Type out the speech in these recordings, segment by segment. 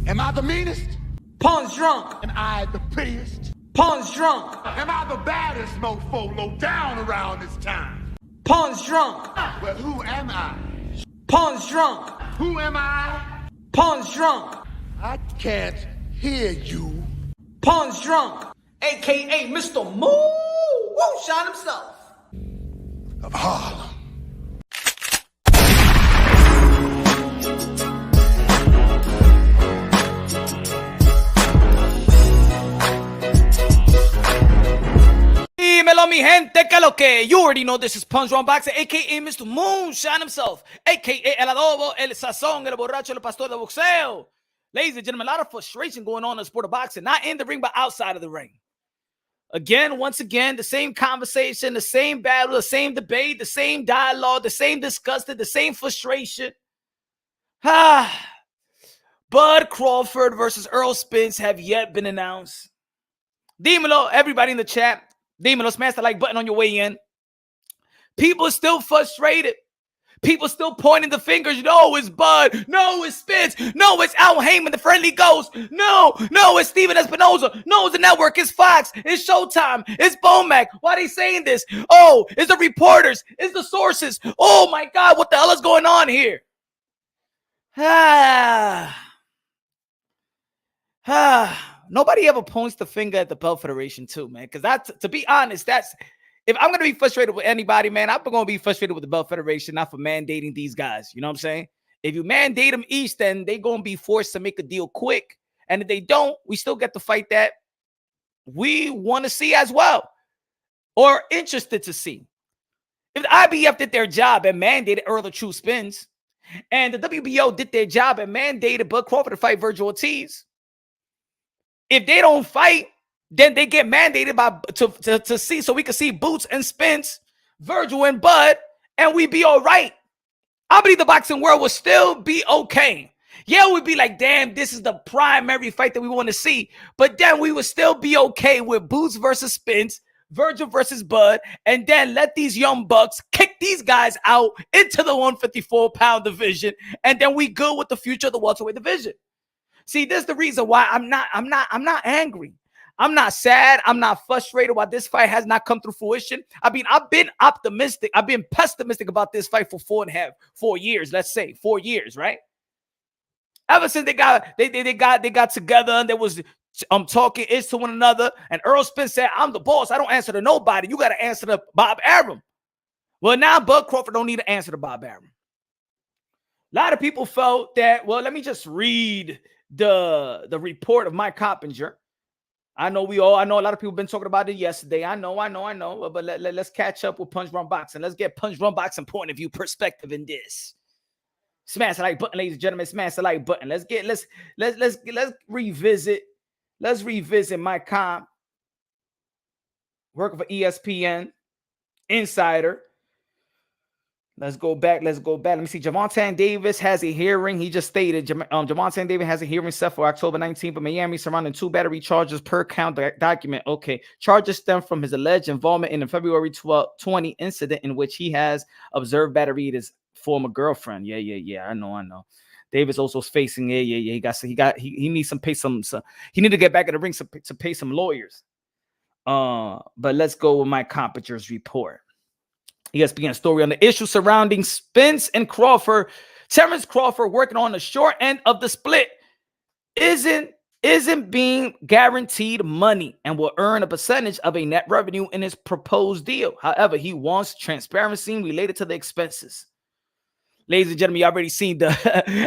Am I the meanest? Pawn's drunk. Am I the prettiest? Pawn's drunk. Am I the baddest mofo low down around this town? Pawn's drunk. Well, who am I? Pawn's drunk. Who am I? Pawn's drunk. I can't hear you. Pawn's drunk. AKA Mr. Moo. Woo, shot himself. Of Harlem. Dímelo, mi gente, que lo que. You already know this is Punch Wrong Boxing, a.k.a. Mr. Moonshine himself, a.k.a. El Adobo, El Sazón, El Borracho, El Pastor de Boxeo. Ladies and gentlemen, a lot of frustration going on in the sport of boxing, not in the ring, but outside of the ring. Again, once again, the same conversation, the same battle, the same debate, the same dialogue, the same disgusting, the same frustration. Bud Crawford versus Earl Spence have yet been announced. Dímelo, everybody in the chat. Dímelo, smash the like button on your way in. People are still frustrated. People still pointing the fingers. No, it's Bud. No, it's Spence. No, it's Al Haymon, the friendly ghost. No, it's Steven Espinoza. No, it's the network. It's Fox. It's Showtime. It's Bomac. Why are they saying this? Oh, it's the reporters. It's the sources. Oh, my God. What the hell is going on here? Nobody ever points the finger at the Belt Federation too, man. Because that's, to be honest, that's, if I'm going to be frustrated with anybody, man, I'm going to be frustrated with the Belt Federation, not for mandating these guys. You know what I'm saying? If you mandate them each, then they're going to be forced to make a deal quick. And if they don't, we still get to fight that we want to see as well, or interested to see. If the IBF did their job and mandated Earl of True Spins, and the WBO did their job and mandated Bud Crawford to fight Virgil Ortiz, if they don't fight, then they get mandated by to see, so we can see Boots and Spence, Virgil and Bud, and we be all right. I believe the boxing world will still be okay. Yeah, we'd be like, damn, this is the primary fight that we want to see. But then we would still be okay with Boots versus Spence, Virgil versus Bud, and then let these young bucks kick these guys out into the 154-pound division, and then we good with the future of the welterweight division. See, this is the reason why I'm not angry. I'm not sad. I'm not frustrated why this fight has not come to fruition. I mean, I've been optimistic. I've been pessimistic about this fight for 4 years. Let's say 4 years, right? Ever since they got together and there was talking is to one another, and Earl Spence said, "I'm the boss. I don't answer to nobody. You got to answer to Bob Arum." Well, now Bud Crawford don't need to answer to Bob Arum. A lot of people felt that. Well, let me just read the report of Mike Coppinger. I know a lot of people have been talking about it yesterday. I know. But let's catch up with Punch Run Boxing. Let's get Punch Run Boxing point of view perspective in this. Smash the like button, ladies and gentlemen. Smash the like button. Let's revisit. Let's revisit Mike Comp, working for ESPN, Insider. Let's go back. Let me see. Javonte Davis has a hearing. He just stated Javonte Davis has a hearing set for October 19th in Miami surrounding 2 battery charges per count document. Okay. Charges stem from his alleged involvement in a February 20 incident in which he has observed battery his former girlfriend. Yeah. I know. Davis also is facing. He needs he need to get back in the ring to pay some lawyers. But let's go with Mike Compinger's report. ESPN story on the issue surrounding Spence and Crawford. Terence Crawford, working on the short end of the split, isn't being guaranteed money and will earn a percentage of a net revenue in his proposed deal. However, he wants transparency related to the expenses. Ladies and gentlemen, you already seen the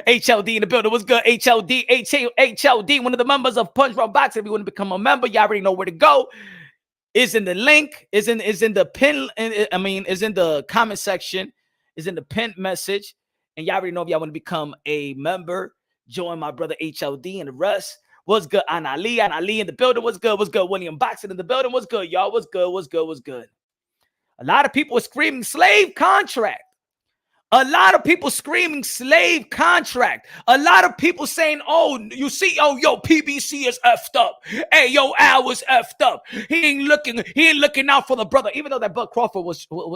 HLD in the building. What's good? HLD, one of the members of Punch Run Boxing. If you want to become a member, you already know where to go. Is in the link, is in the pin, is in the comment section, is in the pinned message. And y'all already know if y'all want to become a member, join my brother HLD and the rest. What's good? Ali in the building. What's good? William Boxing in the building. What's good, y'all? What's good? A lot of people are screaming slave contract. A lot of people screaming slave contract. A lot of people saying, oh, you see, yo, PBC is effed up. Hey, yo, Al was effed up. He ain't looking out for the brother. Even though that Bud Crawford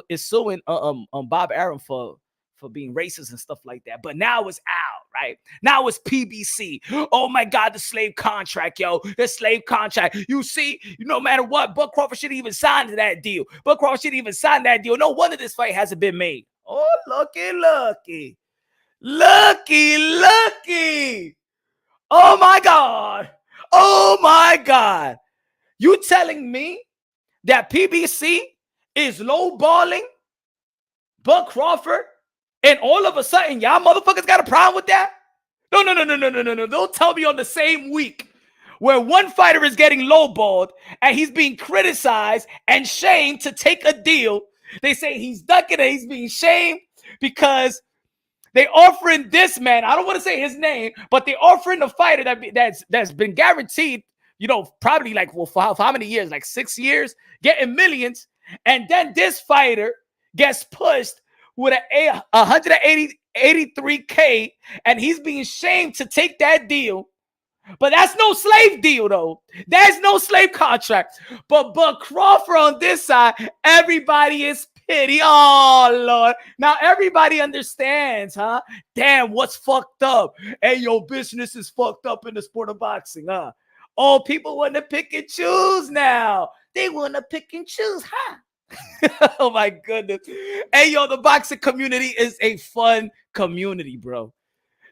is suing Bob Arum for for being racist and stuff like that. But now it's out, right? Now it's PBC. Oh my God, the slave contract, yo. The slave contract. You see, no matter what, Buck Crawford shouldn't even sign to that deal. Buck Crawford shouldn't even sign that deal. No wonder this fight hasn't been made. Oh, looky. Oh my God. Oh my God. You telling me that PBC is lowballing Buck Crawford, and all of a sudden y'all motherfuckers got a problem with that? No. Don't tell me on the same week where one fighter is getting lowballed and he's being criticized and shamed to take a deal. They say he's ducking and he's being shamed because they offering this man, I don't want to say his name, but they offering a fighter that's been guaranteed, probably like, well, for how many years? Like 6 years, getting millions. And then this fighter gets pushed with a 183K, and he's being shamed to take that deal. But that's no slave deal, though. There's no slave contract. But Crawford on this side, everybody is pity. Oh, Lord. Now everybody understands, huh? Damn, what's fucked up? Hey, your business is fucked up in the sport of boxing, huh? Oh, people want to pick and choose now. They want to pick and choose, huh? Oh, my goodness. Hey, yo, the boxing community is a fun community, bro.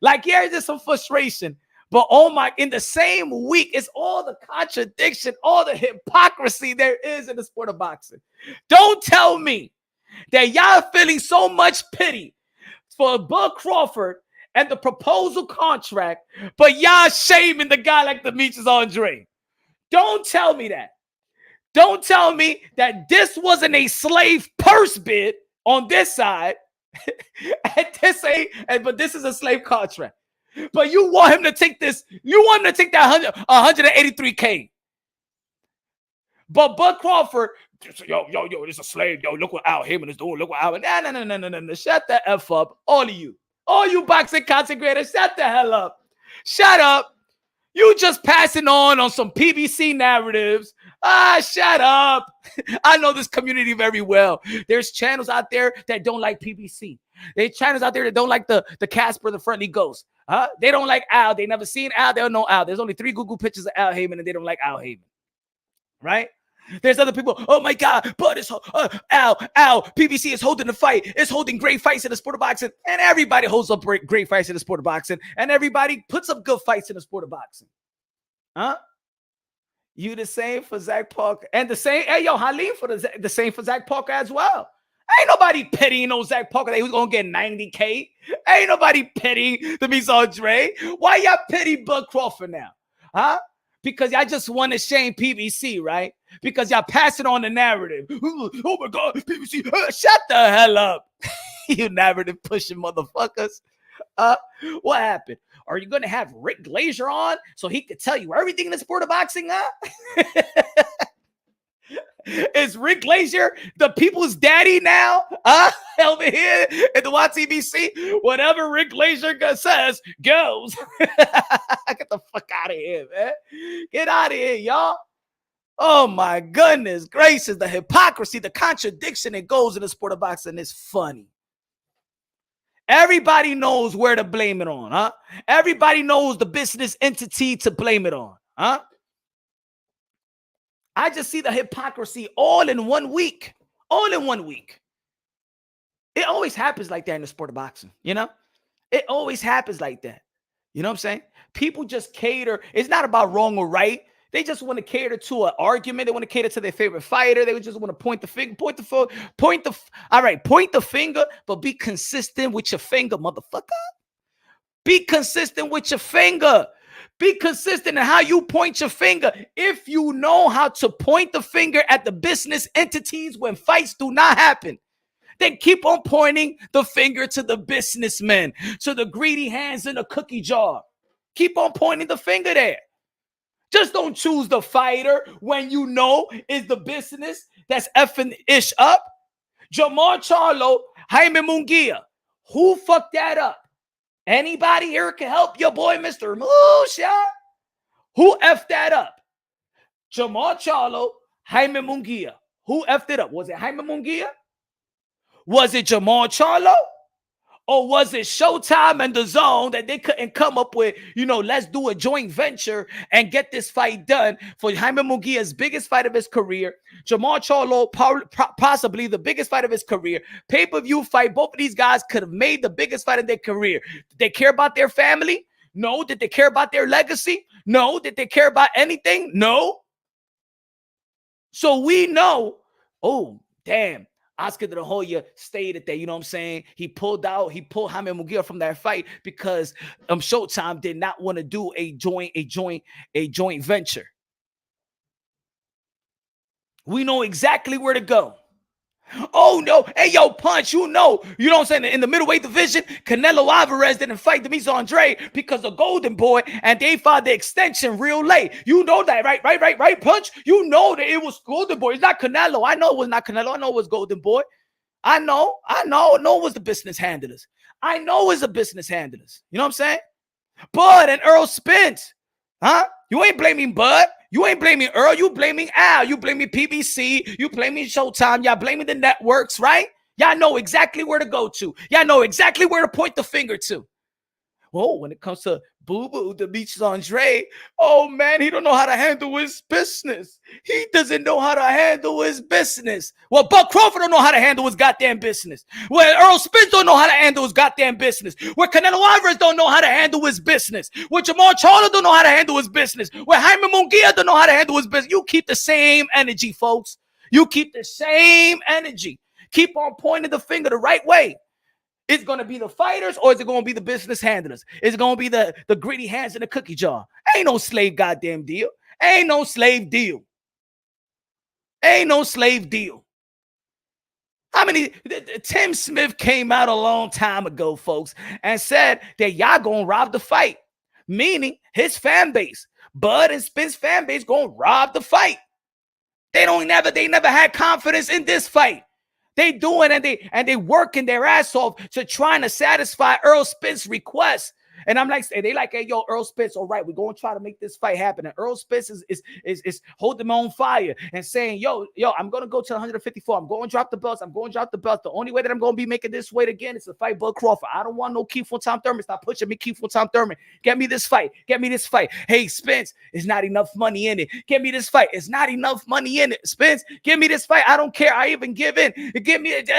Like, yeah, there's some frustration. But in the same week, it's all the contradiction, all the hypocrisy there is in the sport of boxing. Don't tell me that y'all feeling so much pity for Buck Crawford and the proposal contract, but y'all shaming the guy like Demetrius Andre. Don't tell me that. Don't tell me that this wasn't a slave purse bid on this side, but this is a slave contract. But you want him to take this. You want him to take that 183K. But Buck Crawford, yo, this is a slave. Yo, look what Al Haymon is doing. Look what Al. No. Shut the F up. All of you. All you boxing content creators, shut the hell up. Shut up. You just passing on some PBC narratives. Shut up. I know this community very well. There's channels out there that don't like PBC. There's channels out there that don't like the Casper, the Friendly Ghost. They don't like Al. They never seen Al. They don't know Al. There's only 3 Google pictures of Al Haymon, and they don't like Al Haymon. Right? There's other people. Oh my God, but it's Al. PBC is holding the fight. It's holding great fights in the sport of boxing, and everybody holds up great fights in the sport of boxing, and everybody puts up good fights in the sport of boxing. Huh? You the same for Zach Parker, and the same. Hey yo, Halim for the same for Zach Parker as well. Ain't nobody pitying no Zach Parker that who's gonna get 90K. Ain't nobody pitying the Miss Andre. Why y'all pity Buck Crawford now? Huh? Because y'all just want to shame PBC, right? Because y'all passing on the narrative. Oh my God, PBC, shut the hell up. You narrative pushing motherfuckers. What happened? Are you going to have Rick Glazier on so he could tell you everything in the sport of boxing, huh? Is Rick Glazier the people's daddy now? Over here at the YTBC, whatever Rick Glazier says goes. Get the fuck out of here, man. Get out of here, y'all. Oh my goodness gracious, the hypocrisy, the contradiction that goes in the sport of boxing is funny. Everybody knows where to blame it on, huh? Everybody knows the business entity to blame it on, huh? I just see the hypocrisy all in 1 week. All in 1 week. It always happens like that in the sport of boxing, you know? It always happens like that. You know what I'm saying? People just cater. It's not about wrong or right. They just want to cater to an argument. They want to cater to their favorite fighter. They just want to point the finger, point the finger, but be consistent with your finger, motherfucker. Be consistent with your finger. Be consistent in how you point your finger. If you know how to point the finger at the business entities when fights do not happen, then keep on pointing the finger to the businessmen, to the greedy hands in the cookie jar. Keep on pointing the finger there. Just don't choose the fighter when you know is the business that's effing ish up. Jamar Charlo, Jaime Munguia. Who fucked that up? Anybody here can help your boy, Mr. Musha? Who effed that up? Jamar Charlo, Jaime Munguia. Who effed it up? Was it Jaime Munguia? Was it Jamar Charlo? Or was it Showtime and the Zone that they couldn't come up with, let's do a joint venture and get this fight done for Jaime Munguia's biggest fight of his career, Jamal Charlo, possibly the biggest fight of his career, pay-per-view fight. Both of these guys could have made the biggest fight of their career. Did they care about their family? No. Did they care about their legacy? No. Did they care about anything? No. So we know, oh, damn. Oscar De La Hoya stated that, you know what I'm saying? He pulled Jaime Munguia from that fight because Showtime did not want to do a joint venture. We know exactly where to go. Oh no, hey yo, Punch, you know what I'm saying? In the middleweight division, Canelo Alvarez didn't fight Demis Andre because of Golden Boy, and they filed the extension real late. You know that, right, Punch? You know that it was Golden Boy. It's not Canelo. I know it was not Canelo. I know it was Golden Boy. I know it was the business handlers. I know it was the business handlers. You know what I'm saying? Bud and Earl Spence. Huh? You ain't blaming Bud. You ain't blaming Earl. You blaming Al. You blaming PBC. You blaming Showtime. Y'all blaming the networks, right? Y'all know exactly where to go to. Y'all know exactly where to point the finger to. Oh, when it comes to Boo Boo, Demis Andre, oh man, he don't know how to handle his business. He doesn't know how to handle his business. Well, Buck Crawford don't know how to handle his goddamn business. Well, Earl Spence don't know how to handle his goddamn business. Where Canelo Alvarez don't know how to handle his business. Where Jamal Charlo don't know how to handle his business. Where Jaime Munguia don't know how to handle his business. You keep the same energy, folks. You keep the same energy. Keep on pointing the finger the right way. Is it going to be the fighters or is it going to be the business handlers? Is it going to be the gritty hands in the cookie jar? Ain't no slave goddamn deal. Ain't no slave deal. Ain't no slave deal. How many? Tim Smith came out a long time ago, folks, and said that y'all going to rob the fight. Meaning his fan base, Bud and Spence fan base going to rob the fight. They never had confidence in this fight. They doing and they working their ass off to trying to satisfy Earl Spence's request. And I'm like, they like, hey, yo, Earl Spence, all right, we're going to try to make this fight happen. And Earl Spence is holding them on fire and saying, yo, I'm going to go to 154. I'm going to drop the belts. The only way that I'm going to be making this weight again is to fight Bud Crawford. I don't want no Keith for Tom Thurman. Stop pushing me, Keith for Tom Thurman. Get me this fight. Hey, Spence, it's not enough money in it. Get me this fight. It's not enough money in it. Spence, give me this fight. I don't care. I even give in. Give me it.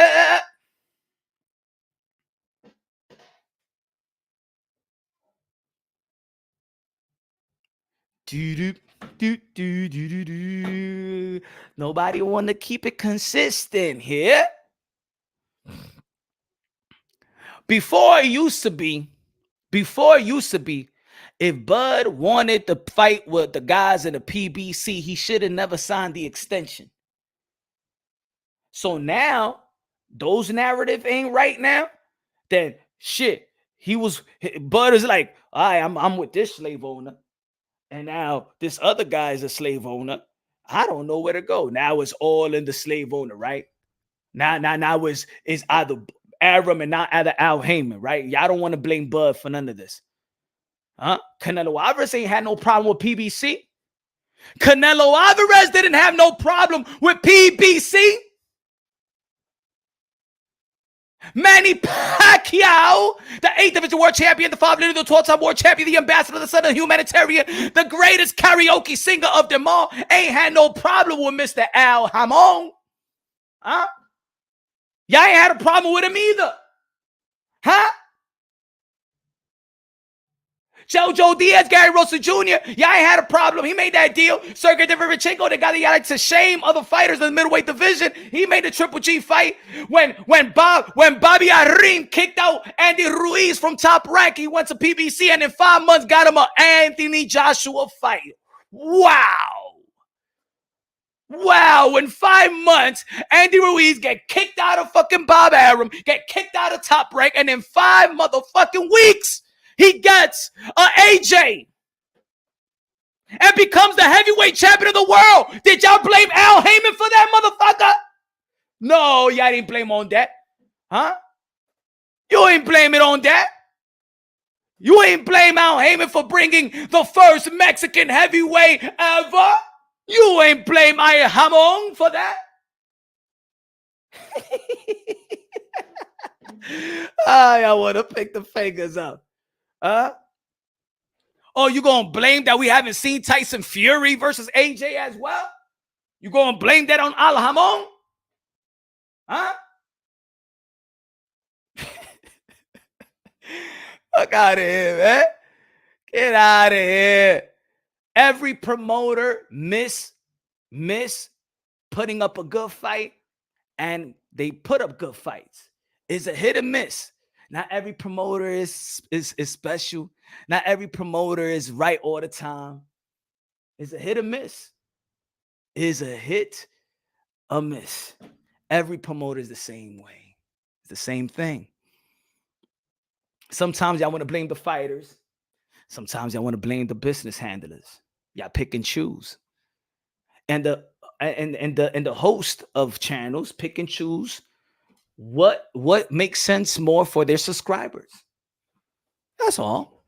Nobody want to keep it consistent here. Before it used to be, if Bud wanted to fight with the guys in the PBC, he should have never signed the extension. So now, those narrative ain't right now. Then shit, Bud is like, all right, I'm with this slave owner. And now this other guy is a slave owner. I don't know where to go. Now it's all in the slave owner, right? Now it's either Aram and not either Al Haymon, right? Y'all don't want to blame Bud for none of this. Huh? Canelo Alvarez ain't had no problem with PBC. Canelo Alvarez didn't have no problem with PBC. Manny Pacquiao, the 8th division world champion, the 5-time, the 12-time world champion, the ambassador, the son of the humanitarian, the greatest karaoke singer of them all, ain't had no problem with Mr. Al Haymon. Huh? Y'all ain't had a problem with him either. Huh? Jojo Diaz, Gary Rosa Jr., y'all ain't had a problem. He made that deal. Sergey Derevchenko, the guy that y'all like to shame other fighters in the middleweight division, he made the Triple G fight. When Bobby Arim kicked out Andy Ruiz from Top Rank, he went to PBC and in 5 months got him an Anthony Joshua fight. Wow, in 5 months, Andy Ruiz get kicked out of fucking Bob Arum, get kicked out of Top Rank, and in 5 motherfucking weeks, he gets an AJ and becomes the heavyweight champion of the world. Did y'all blame Al Haymon for that, motherfucker? No, y'all didn't blame on that. Huh? You ain't blame it on that. You ain't blame Al Haymon for bringing the first Mexican heavyweight ever. You ain't blame Al Haymon for that. I want to pick the fingers up. Huh? Oh, you going to blame that we haven't seen Tyson Fury versus AJ as well? You going to blame that on Al Haymon? Huh? Fuck out of here, man. Get out of here. Every promoter miss putting up a good fight, and they put up good fights. It's a hit or miss. Not every promoter is special. Not every promoter is right all the time. It's a hit or miss. It's a hit or miss. Every promoter is the same way. It's the same thing. Sometimes y'all want to blame the fighters. Sometimes y'all want to blame the business handlers. Y'all pick and choose. And the host of channels pick and choose what makes sense more for their subscribers. That's all.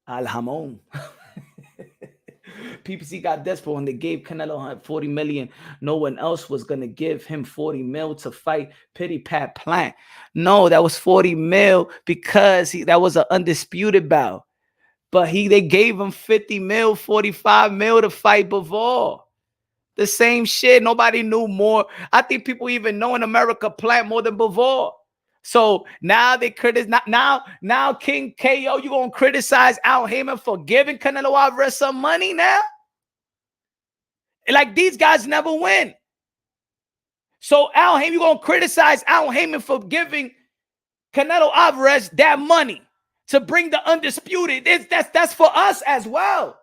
Al Haymon. PPC got desperate when they gave Canelo 40 million. No one else was gonna give him 40 mil to fight Pity Pat Plant. No, that was 40 mil because that was an undisputed bout. But they gave him 50 mil, 45 mil to fight Bivol. The same shit. Nobody knew more. I think people even know in America Plant more than Bivol. So now they criticize. Now King KO, you gonna criticize Al Haymon for giving Canelo Alvarez some money now? Like these guys never win. So Al Haymon, you gonna criticize Al Haymon for giving Canelo Alvarez that money to bring the undisputed? That's for us as well.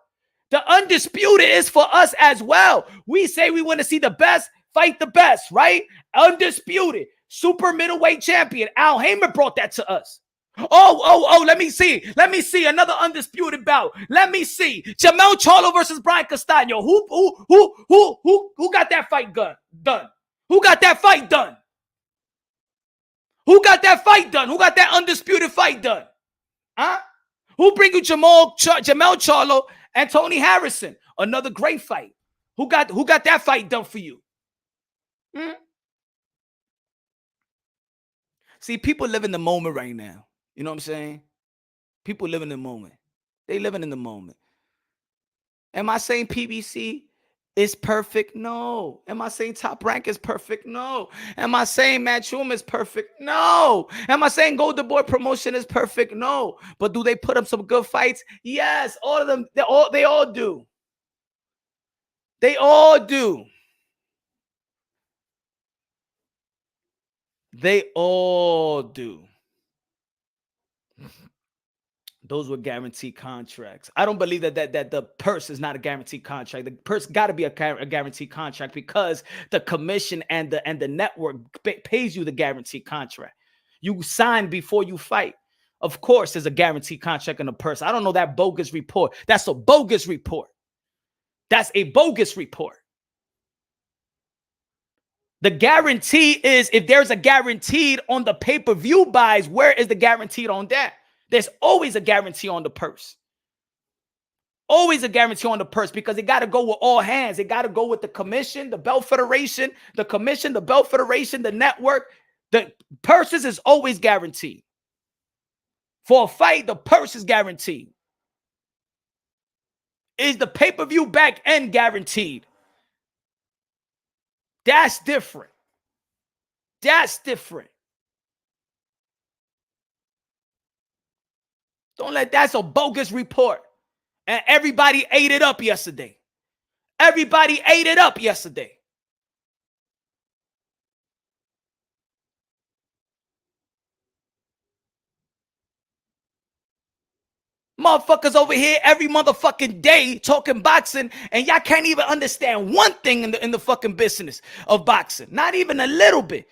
The undisputed is for us as well. We say we want to see the best fight the best, right? Undisputed, super middleweight champion. Al Haymon brought that to us. Oh, let me see. Let me see another undisputed bout. Let me see. Jamel Charlo versus Brian Castano. Who got that fight done? Who got that fight done? Who got that fight done? Who got that undisputed fight done? Huh? Who bring you Jamel Charlo and Tony Harrison? Another great fight. Who got that fight done for you? See, people live in the moment right now. You know what I'm saying? People live in the moment. They living in the moment. Am I saying PBC is perfect? No. Am I saying Top Rank is perfect? No. Am I saying Matchroom is perfect? No. Am I saying Golden Boy Promotion is perfect? No. But do they put up some good fights? Yes. All of them. They all do. They all do. They all do. Those were guaranteed contracts. I don't believe that the purse is not a guaranteed contract. The purse got to be a guaranteed contract because the commission and the network pays you the guaranteed contract. You sign before you fight. Of course, there's a guaranteed contract in the purse. I don't know that bogus report. That's a bogus report. That's a bogus report. The guarantee is if there's a guaranteed on the pay-per-view buys, where is the guaranteed on that? There's always a guarantee on the purse. Always a guarantee on the purse because it got to go with all hands. It got to go with the commission, the belt federation, the commission, the belt federation, the network. The purses is always guaranteed. For a fight, the purse is guaranteed. Is the pay-per-view back end guaranteed? That's different. That's different. Don't let that's a bogus report. And everybody ate it up yesterday. Everybody ate it up yesterday. Motherfuckers over here every motherfucking day talking boxing, and y'all can't even understand one thing in the fucking business of boxing. Not even a little bit.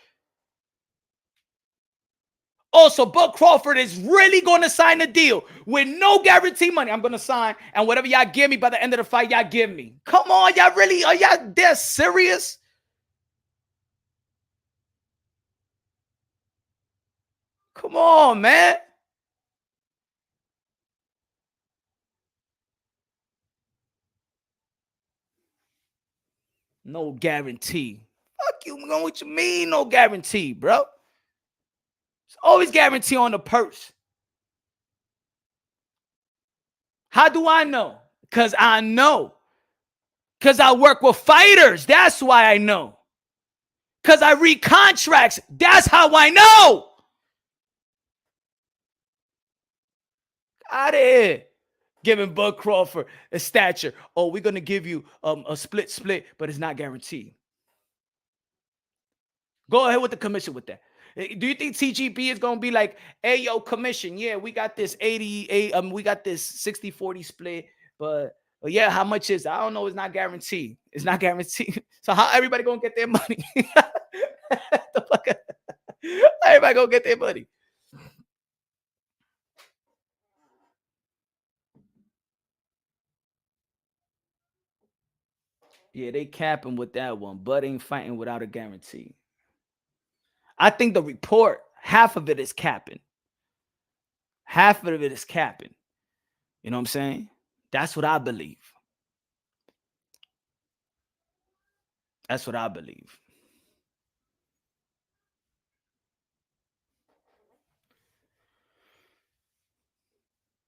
Also, Bud Crawford is really going to sign a deal with no guarantee money. I'm going to sign, and whatever y'all give me by the end of the fight, y'all give me. Come on, y'all really? Are y'all dead serious? Come on, man. No guarantee. you, man. What you mean, no guarantee, bro? It's always guarantee on the purse. How do I know? Because I know. Because I work with fighters. That's why I know. Because I read contracts. That's how I know. Out of here. Giving Bud Crawford a stature. Oh, we're going to give you a split, but it's not guaranteed. Go ahead with the commission with that. Do you think TGP is going to be like, hey, yo, commission, yeah, we got this 88, we got this 60-40 split, but yeah, how much is it? I don't know. It's not guaranteed. It's not guaranteed. So how everybody going to get their money? The fuck? Everybody going to get their money. Yeah, they capping with that one, but ain't fighting without a guarantee. I think the report, half of it is capping. Half of it is capping. You know what I'm saying? That's what I believe. That's what I believe.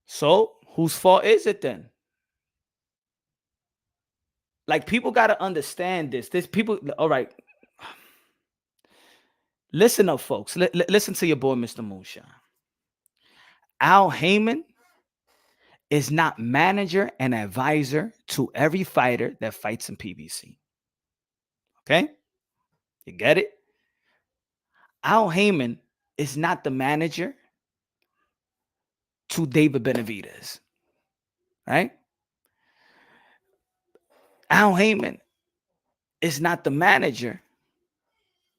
So, whose fault is it then? Like, people got to understand this. This people, all right. Listen up, folks. Listen to your boy, Mr. Moonshine. Al Haymon is not manager and advisor to every fighter that fights in PBC. Okay? You get it? Al Haymon is not the manager to David Benavidez. Right? Al Haymon is not the manager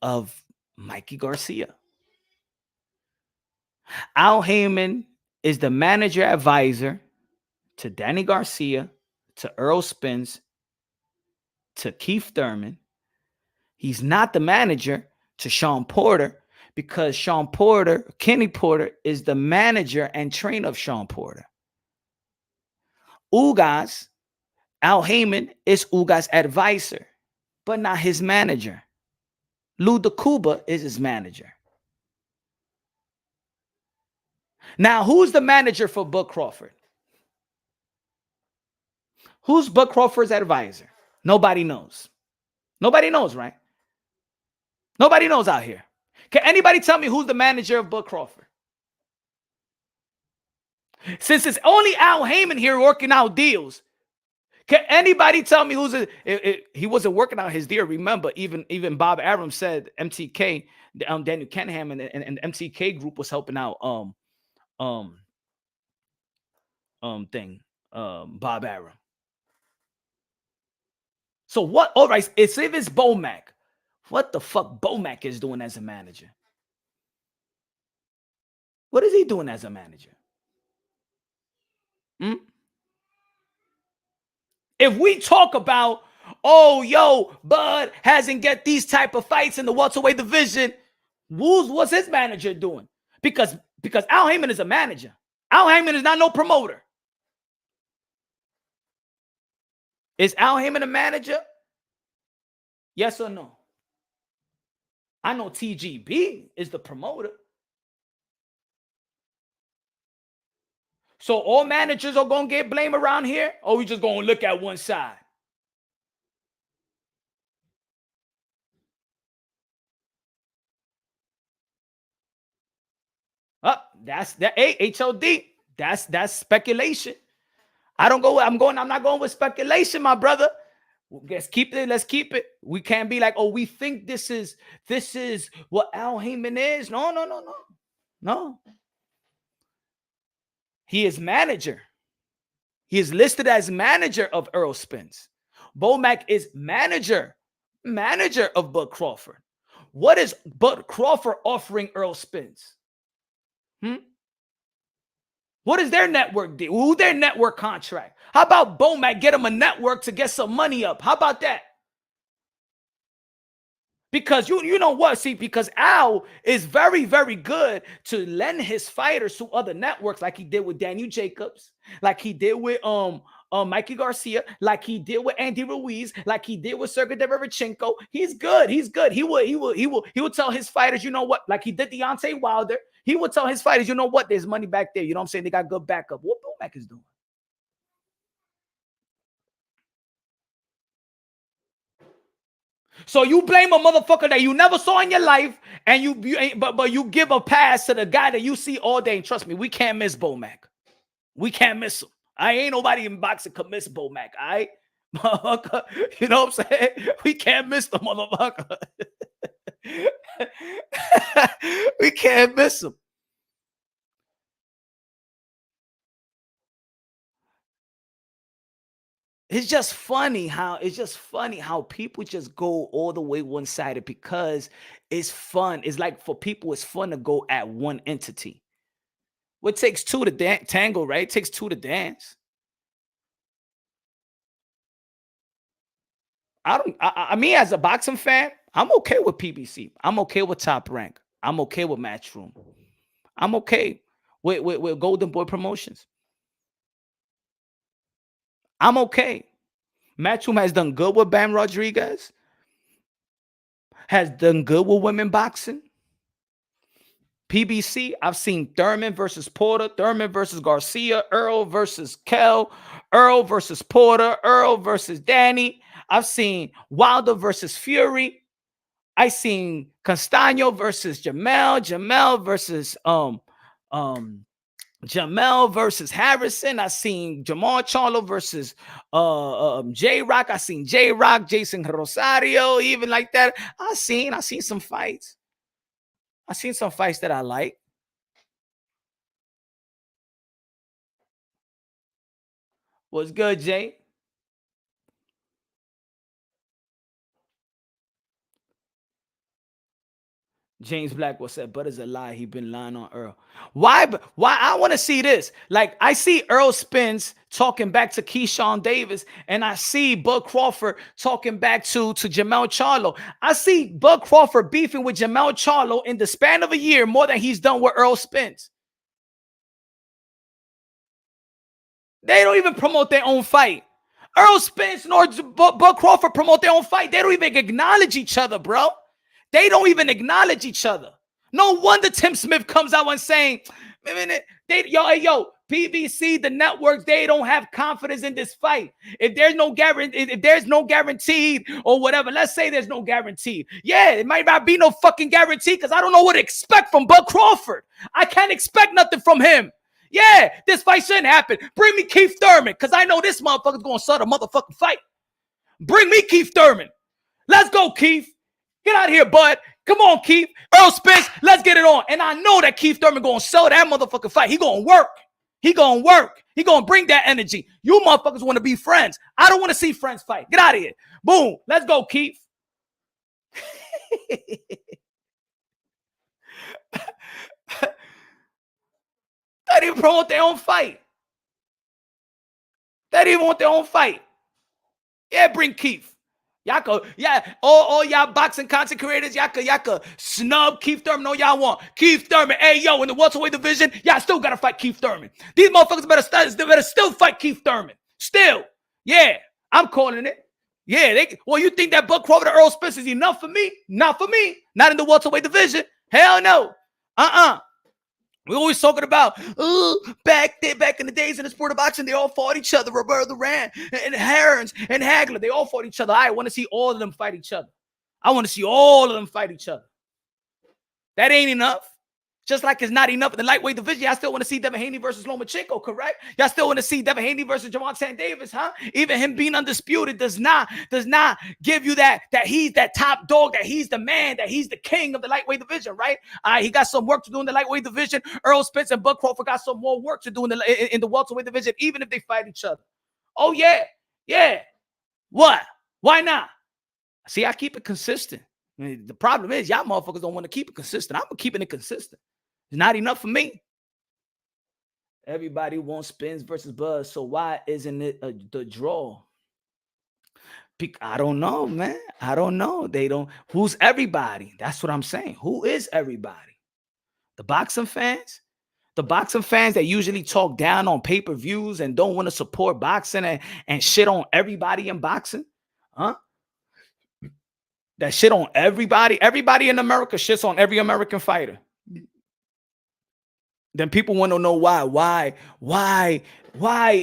of Mikey Garcia. Al Haymon is the manager advisor to Danny Garcia, to Earl Spence, to Keith Thurman. He's not the manager to Sean Porter, because Sean Porter, Kenny Porter, is the manager and trainer of Sean Porter. Ugas, Al Haymon is Ugas' advisor, but not his manager. Lou DeCuba is his manager. Now, who's the manager for Bud Crawford? Who's Bud Crawford's advisor? Nobody knows. Nobody knows, right? Nobody knows out here. Can anybody tell me who's the manager of Bud Crawford? Since it's only Al Haymon here working out deals, can anybody tell me who's he wasn't working out his deal? Remember, even Bob Arum said MTK, Daniel Kenham and MTK group was helping out Bob Arum. So what? All right, if it's Bomac, what the fuck Bomac is doing as a manager? What is he doing as a manager? If we talk about, oh, yo, Bud hasn't get these type of fights in the welterweight division, what's his manager doing? Because Al Haymon is a manager. Al Haymon is not no promoter. Is Al Haymon a manager? Yes or no? I know TGB is the promoter. So all managers are going to get blamed around here? Or we just going to look at one side? That's that. Hey, HOD. That's speculation. I'm not going with speculation, my brother. Let's keep it. We can't be like, oh, we think this is what Al Haymon is. No. He is manager. He is listed as manager of Earl Spence. Bomac is manager of Bud Crawford. What is Bud Crawford offering Earl Spence? What is their network deal? Who's their network contract? How about Bomac get him a network to get some money up? How about that? Because you know what? See, because Al is very, very good to lend his fighters to other networks, like he did with Daniel Jacobs, like he did with Mikey Garcia, like he did with Andy Ruiz, like he did with Sergey Derevchenko. He's good. He's good. He will tell his fighters, you know what? Like he did Deontay Wilder. He would tell his fighters, you know what? There's money back there. You know what I'm saying? They got good backup. What Bomac is doing? So you blame a motherfucker that you never saw in your life, and but you give a pass to the guy that you see all day. And trust me, we can't miss Bomac. We can't miss him. I ain't nobody in boxing could miss Bomac. All right, motherfucker. You know what I'm saying? We can't miss the motherfucker. We can't miss him. It's just funny how people just go all the way one-sided because it's fun. It's like for people, it's fun to go at one entity. What takes two to tango, right? It takes two to dance. I mean, as a boxing fan, I'm okay with PBC. I'm okay with Top Rank. I'm okay with Matchroom. I'm okay with Golden Boy Promotions. I'm okay. Matchroom has done good with Bam Rodriguez. Has done good with women boxing. PBC, I've seen Thurman versus Porter, Thurman versus Garcia, Earl versus Kell, Earl versus Porter, Earl versus Danny. I've seen Wilder versus Fury. I seen Castano versus Jamel, Jamel versus Jamel versus Harrison. I seen Jamal Charlo versus J-Rock. I seen J-Rock, Jason Rosario, even like that. I seen some fights. I seen some fights that I like. What's good, Jay? James Blackwell said, "But it's a lie. He been lying on Earl. Why? Why? I want to see this. Like I see Earl Spence talking back to Keyshawn Davis, and I see Bud Crawford talking back to Jamel Charlo. I see Bud Crawford beefing with Jamel Charlo in the span of a year more than he's done with Earl Spence. They don't even promote their own fight. Earl Spence nor Bud Crawford promote their own fight. They don't even acknowledge each other, bro. They don't even acknowledge each other. No wonder Tim Smith comes out and saying, yo, PBC, the networks, they don't have confidence in this fight. If there's no guaranteed or whatever, let's say there's no guarantee. Yeah, it might not be no fucking guarantee because I don't know what to expect from Bud Crawford. I can't expect nothing from him. Yeah, this fight shouldn't happen. Bring me Keith Thurman because I know this motherfucker's going to start a motherfucking fight. Bring me Keith Thurman. Let's go, Keith. Get out of here, bud. Come on, Keith. Earl Spence, let's get it on. And I know that Keith Thurman going to sell that motherfucking fight. He going to work. He going to work. He going to bring that energy. You motherfuckers want to be friends. I don't want to see friends fight. Get out of here. Boom. Let's go, Keith. They didn't promote their own fight. They didn't want their own fight. Yeah, bring Keith. Y'all could, yeah, all y'all boxing content creators, y'all could snub Keith Thurman all y'all want. Keith Thurman, hey, yo, in the welterweight division, y'all still got to fight Keith Thurman. These motherfuckers better still fight Keith Thurman. Still. Yeah, I'm calling it. Yeah, well, you think that Bud Crawford or Earl Spence is enough for me? Not for me. Not in the welterweight division. Hell no. We're always talking about back in the days in the sport of boxing, they all fought each other. Roberto Duran and Hearns and Hagler, they all fought each other. I want to see all of them fight each other. I want to see all of them fight each other. That ain't enough. Just like it's not enough in the lightweight division. Y'all still want to see Devin Haney versus Lomachenko, correct? Y'all still want to see Devin Haney versus Gervonta Davis, huh? Even him being undisputed does not give you that he's that top dog, that he's the man, that he's the king of the lightweight division, right? He got some work to do in the lightweight division. Earl Spence and Bud Crawford got some more work to do in the welterweight division, even if they fight each other. Oh, yeah. What? Why not? See, I keep it consistent. I mean, the problem is y'all motherfuckers don't want to keep it consistent. I'm keeping it consistent. It's not enough for me. Everybody wants Spence versus Buzz, so why isn't it the draw? I don't know, man. I don't know. They don't. Who's everybody? That's what I'm saying. Who is everybody? The boxing fans? The boxing fans that usually talk down on pay-per-views and don't want to support boxing and shit on everybody in boxing, huh? That shit on everybody. Everybody in America shits on every American fighter. Then people want to know why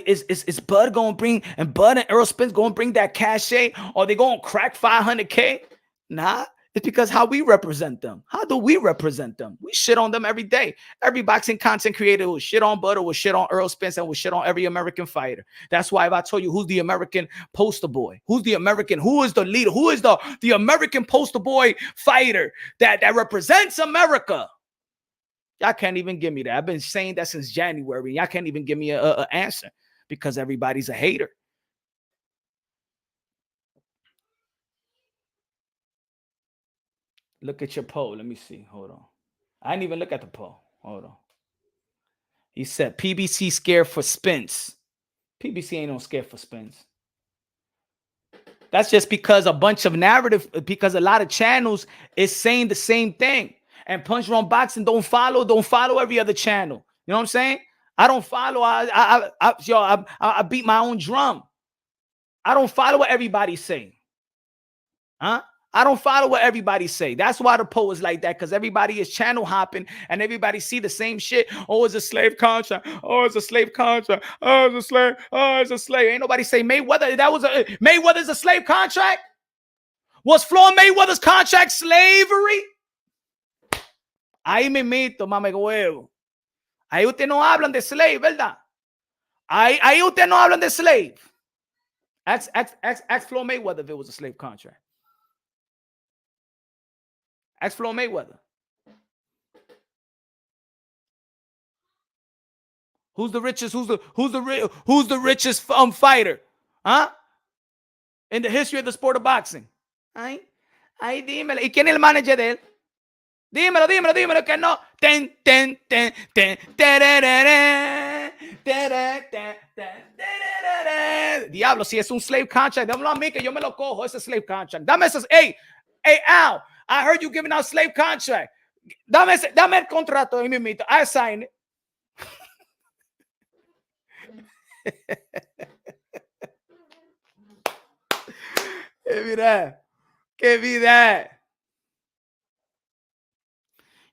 is Bud gonna bring, and Bud and Earl Spence gonna bring that cachet, or they gonna crack 500K? Nah, it's because how we represent them. How do we represent them? We shit on them every day. Every boxing content creator will shit on Bud, or will shit on Earl Spence, and will shit on every American fighter. That's why if I told you who's the American poster boy, who's the American, who is the leader, who is the American poster boy fighter that represents America, y'all can't even give me that. I've been saying that since January. Y'all can't even give me a answer because everybody's a hater. Look at your poll. Let me see. Hold on. I didn't even look at the poll. Hold on. He said PBC scared for Spence. PBC ain't no scared for Spence. That's just because a bunch of narrative, because a lot of channels is saying the same thing. And Punch Drunk Boxing don't follow every other channel. You know what I'm saying? I don't follow. I beat my own drum. I don't follow what everybody's saying. Huh? I don't follow what everybody say. That's why the poll is like that, because everybody is channel hopping and everybody see the same shit. Oh, it's a slave contract. Oh, it's a slave contract. Oh, it's a slave. Oh, it's a slave. Ain't nobody say Mayweather. Mayweather's a slave contract. Was Floyd Mayweather's contract slavery? Ahí me mito, mame huevo. Ahí ustedes no hablan de slave, ¿verdad? Ahí ustedes no hablan de slave. Ask Floyd Mayweather if it was a slave contract. Ask Floyd Mayweather. Who's the richest? Who's the richest fighter? Huh? In the history of the sport of boxing. Ay, dímelo. ¿Y quién es el manager de él? Dímelo que no. Diablo, si es un slave contract, dámelo a mí que yo me lo cojo. Es a slave contract. Dame esos. Hey, Al, I heard you giving out slave contract. Dame el contrato ahí mismito. I sign it. Que vida.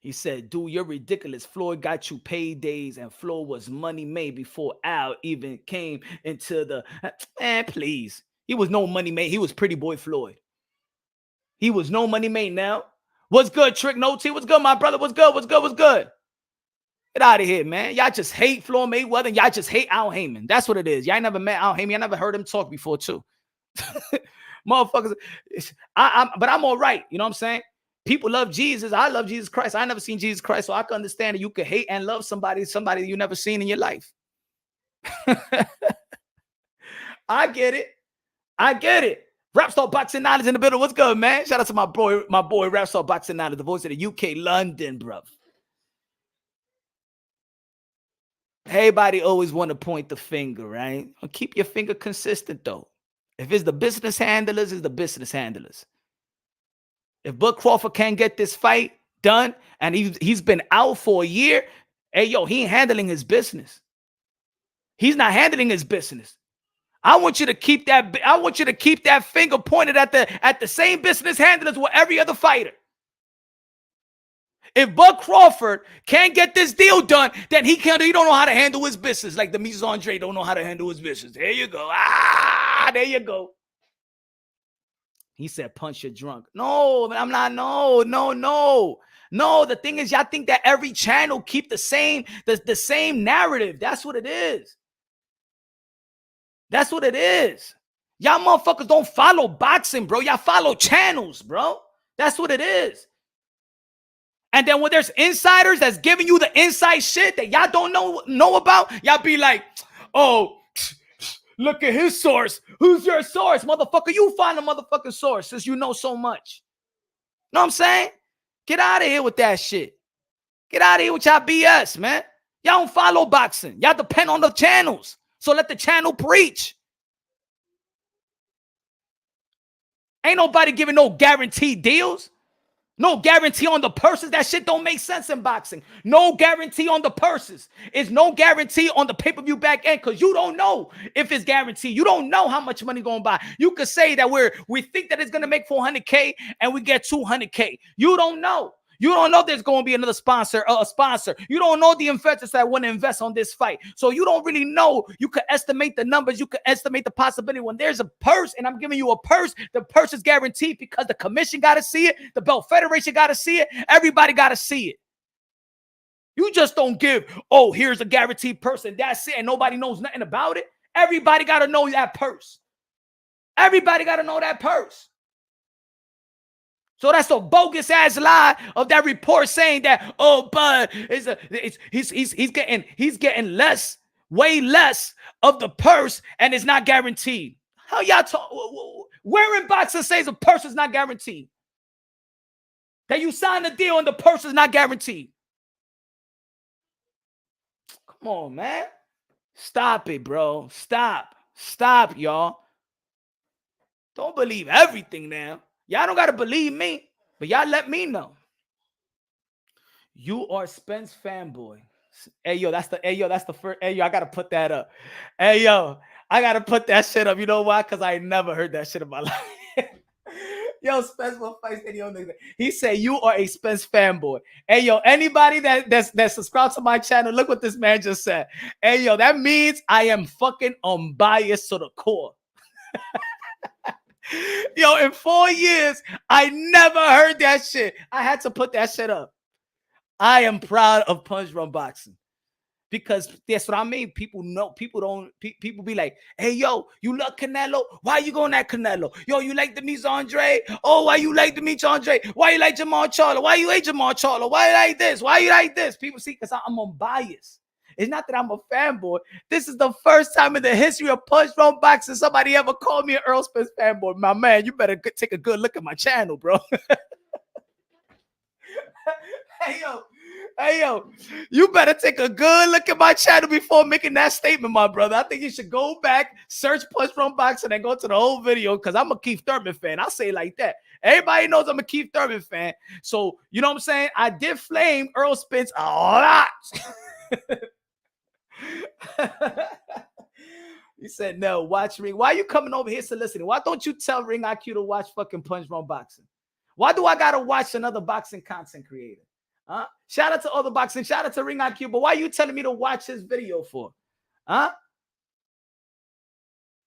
He said, dude, you're ridiculous. Floyd got you paydays, and Floyd was money made before Al even came into the... Man, please. He was no money made. He was Pretty Boy Floyd. He was no money made now. What's good, Trick No T? What's good, my brother? What's good? Get out of here, man. Y'all just hate Floyd Mayweather, and y'all just hate Al Haymon. That's what it is. Y'all never met Al Haymon. Y'all never heard him talk before, too. Motherfuckers. But I'm all right. You know what I'm saying? People love Jesus. I love Jesus Christ. I never seen Jesus Christ, so I can understand that you could hate and love somebody you never seen in your life. I get it. Rapstar Boxing Knowledge in the building. What's good, man? Shout out to my boy Rapstar Boxing Knowledge, the voice of the UK, London, bro. Everybody always want to point the finger, right? Keep your finger consistent, though. If it's the business handlers, it's the business handlers. If Bud Crawford can't get this fight done and he's been out for a year, hey, yo, he ain't handling his business. He's not handling his business. I want you to keep that finger pointed at the same business handlers with every other fighter. If Bud Crawford can't get this deal done, then he don't know how to handle his business, like the Mise Andre don't know how to handle his business. There you go. There you go. He said, punch your drunk. No, I'm not. No. The thing is, y'all think that every channel keep the same narrative. That's what it is. Y'all motherfuckers don't follow boxing, bro. Y'all follow channels, bro. That's what it is. And then when there's insiders that's giving you the inside shit that y'all don't know about, y'all be like, oh, look at his source. Who's your source? Motherfucker, you find a motherfucking source since you know so much. Know what I'm saying? Get out of here with that shit. Get out of here with y'all BS, man. Y'all don't follow boxing. Y'all depend on the channels. So let the channel preach. Ain't nobody giving no guaranteed deals. No guarantee on the purses. That shit don't make sense in boxing. No guarantee on the purses. It's no guarantee on the pay-per-view back end because you don't know if it's guaranteed. You don't know how much money going to buy. You could say that we think that it's going to make 400K and we get 200K. You don't know. You don't know there's going to be another sponsor, a sponsor. You don't know the investors that want to invest on this fight. So you don't really know. You could estimate the numbers. You could estimate the possibility. When there's a purse and I'm giving you a purse, the purse is guaranteed because the commission got to see it. The Belt Federation got to see it. Everybody got to see it. You just don't give, oh, here's a guaranteed purse and that's it. And nobody knows nothing about it. Everybody got to know that purse. Everybody got to know that purse. So that's a bogus ass lie of that report saying that, oh, Bud he's getting less, way less of the purse and it's not guaranteed. How y'all talk? Where in boxing says a purse is not guaranteed? That you sign a deal and the purse is not guaranteed. Come on, man. Stop it, bro. Stop, y'all. Don't believe everything now. Y'all don't got to believe me, but y'all let me know. You are Spence fanboy. Hey, yo, that's the first. Hey, yo, I got to put that up. Hey, yo, I got to put that shit up. You know why? Because I never heard that shit in my life. Yo, Spence will fight video. He said, you are a Spence fanboy. Hey, yo, anybody that subscribed to my channel, look what this man just said. Hey, yo, that means I am fucking unbiased to the core. Yo, in 4 years, I never heard that shit. I had to put that shit up. I am proud of Punch Run Boxing because that's what I mean. People know, people be like, hey, yo, you love Canelo? Why you going at Canelo? Yo, you like Demise Andre? Oh, why you like Demise Andre? Why you like Jamal Charlo? Why you hate Jamal Charlo? Why you like this? Why you like this? People see, because I'm unbiased. It's not that I'm a fanboy. This is the first time in the history of Punch Run Boxing somebody ever called me an Earl Spence fanboy. My man, you better take a good look at my channel, bro. Hey, yo, you better take a good look at my channel before making that statement, my brother. I think you should go back, search Punch Run Boxing, and go to the whole video because I'm a Keith Thurman fan. I say it like that. Everybody knows I'm a Keith Thurman fan. So, you know what I'm saying? I did flame Earl Spence a lot. He said, no, watch Ring. Why are you coming over here soliciting? Why don't you tell Ring IQ to watch fucking Punch Run Boxing? Why do I gotta watch another boxing content creator? Huh? Shout out to other boxing, shout out to Ring IQ, but why are you telling me to watch his video for? Huh?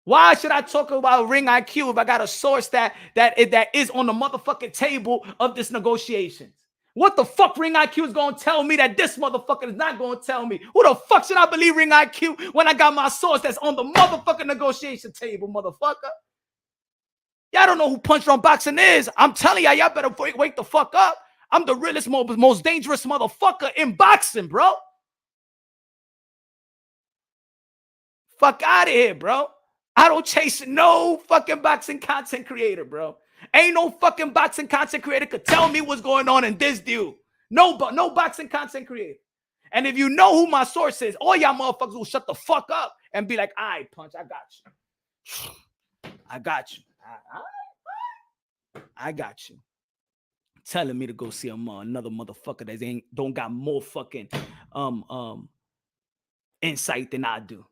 Why should I talk about Ring IQ if I got a source that is on the motherfucking table of this negotiations? What the fuck Ring IQ is going to tell me that this motherfucker is not going to tell me? Who the fuck should I believe Ring IQ when I got my source that's on the motherfucking negotiation table, motherfucker? Y'all don't know who Punch Run Boxing is. I'm telling y'all, y'all better wake the fuck up. I'm the realest, most dangerous motherfucker in boxing, bro. Fuck out of here, bro. I don't chase no fucking boxing content creator, bro. Ain't no fucking boxing content creator could tell me what's going on in this deal. No boxing content creator. And if you know who my source is, all y'all motherfuckers will shut the fuck up and be like, all right, Punch, I got you. I got you. I got you. Telling me to go see another motherfucker that don't got more fucking insight than I do.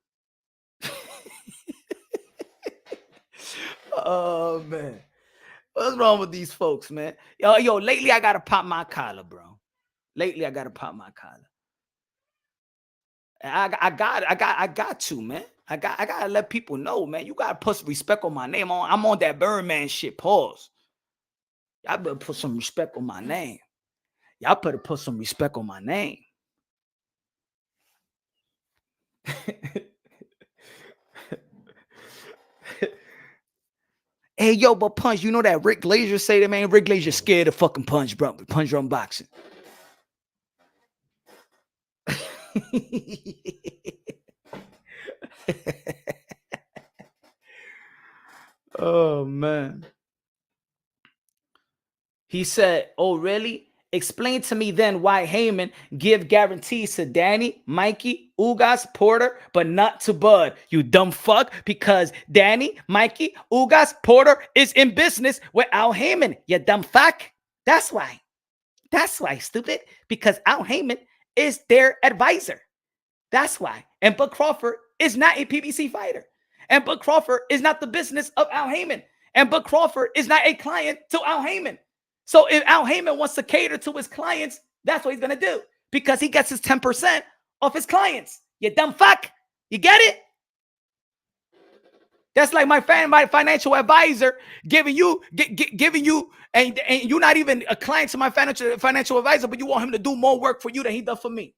Oh man. What's wrong with these folks, man? Yo, lately I gotta pop my collar, bro. Lately I gotta pop my collar. I got to, man. I gotta let people know, man. You gotta put some respect on my name. I'm on that Birdman shit. Pause. Y'all better put some respect on my name. Y'all better put some respect on my name. Hey, yo, but Punch, you know that Rick Glazier say that, man? Rick Glazier scared of fucking Punch Run Boxing. Oh, man. He said, oh, really? Explain to me then why Haymon give guarantees to Danny, Mikey, Ugas, Porter, but not to Bud. You dumb fuck. Because Danny, Mikey, Ugas, Porter is in business with Al Haymon. You dumb fuck. That's why. That's why, stupid. Because Al Haymon is their advisor. That's why. And Bud Crawford is not a PBC fighter. And Bud Crawford is not the business of Al Haymon. And Bud Crawford is not a client to Al Haymon. So if Al Haymon wants to cater to his clients, that's what he's going to do. Because he gets his 10% off his clients. You dumb fuck. You get it? That's like my financial advisor giving you, and you're not even a client to my financial advisor, but you want him to do more work for you than he does for me.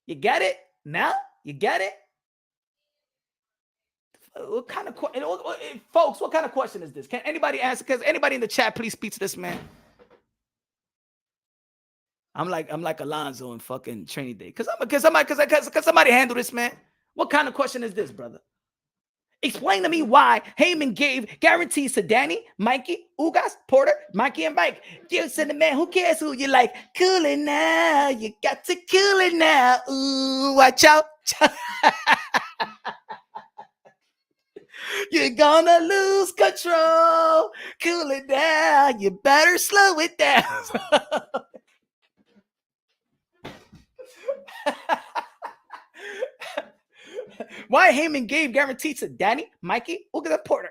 You get it? Now? You get it? What kind of folks, what kind of question is this? Can anybody answer? Because anybody in the chat, please speak to this man. I'm like Alonzo in fucking training day. Cause somebody handle this, man. What kind of question is this, brother? Explain to me why Haymon gave guarantees to Danny, Mikey, Ugas, Porter, Mikey, and Mike. You said the man, who cares who you like? Cool it now. You got to cool it now. Ooh, watch out. You're gonna lose control. Cool it down. You better slow it down. Why Haymon gave guarantee to Danny, Mikey, Ugas, and Porter?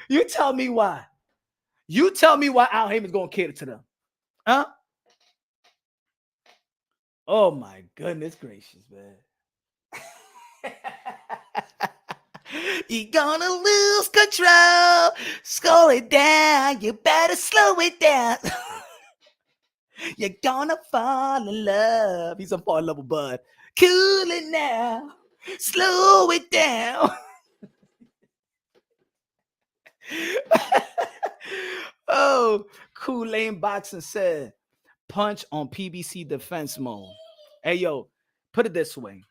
You tell me why. You tell me why Al Haymon's gonna cater to them. Huh? Oh my goodness gracious, man. You're gonna lose control. Slow it down. You better slow it down. You're gonna fall in love. He's a fall in love with Bud. Cool it now. Slow it down. Oh, Cool Lane Boxing said, punch on PBC defense mode. Hey, yo, put it this way.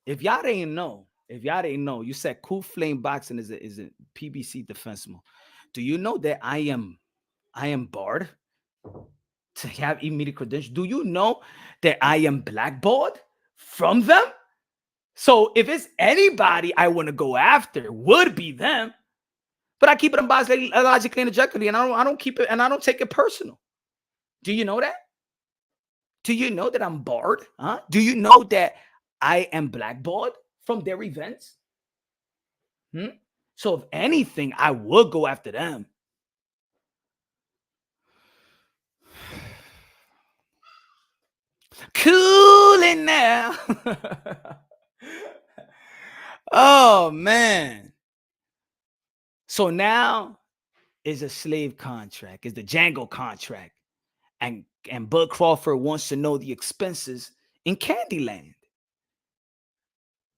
If y'all didn't know, you said Cool Flame Boxing is a PBC defense mode. Do you know that I am barred to have immediate credentials? Do you know that I am blackballed from them? So if it's anybody I want to go after, would be them. But I keep it unbiased, logically and objectively, and I don't keep it, and I don't take it personal. Do you know that? Do you know that I'm barred? Huh? Do you know that I am blackballed from their events? So if anything, I would go after them. Cooling now. Oh man. So now is a slave contract, is the Django contract. And Bud Crawford wants to know the expenses in Candyland.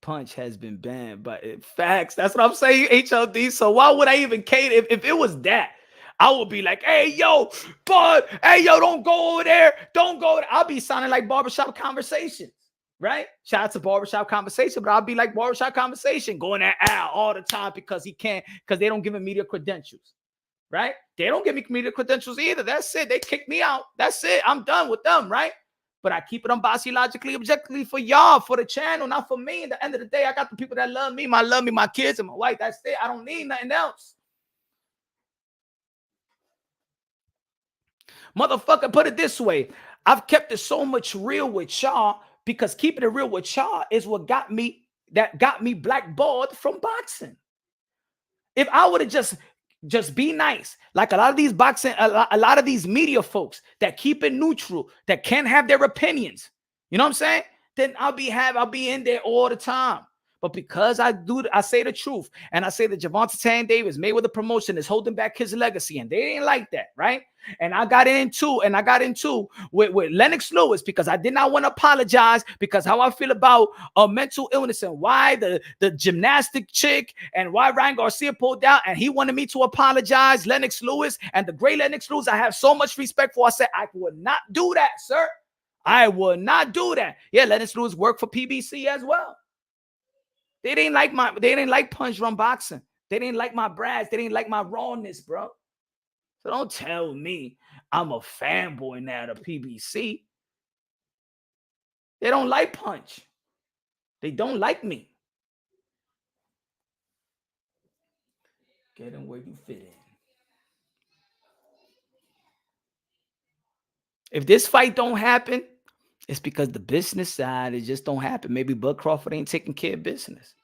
Punch has been banned, but facts. That's what I'm saying, HLD. So why would I even cater? If it was that, I would be like, hey, yo, Bud, hey, yo, don't go over there. Don't go there. I'll be sounding like barbershop conversations, right? Shout out to barbershop conversation, but I'll be like barbershop conversation, going at Al all the time because they don't give him media credentials, right? They don't give me media credentials either. That's it. They kick me out. That's it. I'm done with them, right? But I keep it unbiased, logically, objectively for y'all, for the channel, not for me. At the end of the day, I got the people that love me, my kids, and my wife. That's it. I don't need nothing else. Motherfucker, put it this way. I've kept it so much real with y'all because keeping it real with y'all is what got me blackballed from boxing. If I would have just be nice, like a lot of these boxing, a lot of these media folks that keep it neutral, that can't have their opinions, you know what I'm saying? Then I'll be in there all the time. But because I say the truth, and I say that Javante Tan Davis, Mayweather promotion, is holding back his legacy, and they ain't like that, right? And I got into with Lennox Lewis because I did not want to apologize because how I feel about mental illness and why the gymnastic chick and why Ryan Garcia pulled out, and he wanted me to apologize, Lennox Lewis, and the great Lennox Lewis I have so much respect for. I said I would not do that, sir. I would not do that. Yeah, Lennox Lewis worked for PBC as well. They didn't like Punch Run Boxing. They didn't like my brass. They didn't like my rawness, bro. So don't tell me I'm a fanboy now to PBC. They don't like Punch. They don't like me. Get in where you fit in. If this fight don't happen, it's because the business side, it just don't happen. Maybe Bud Crawford ain't taking care of business.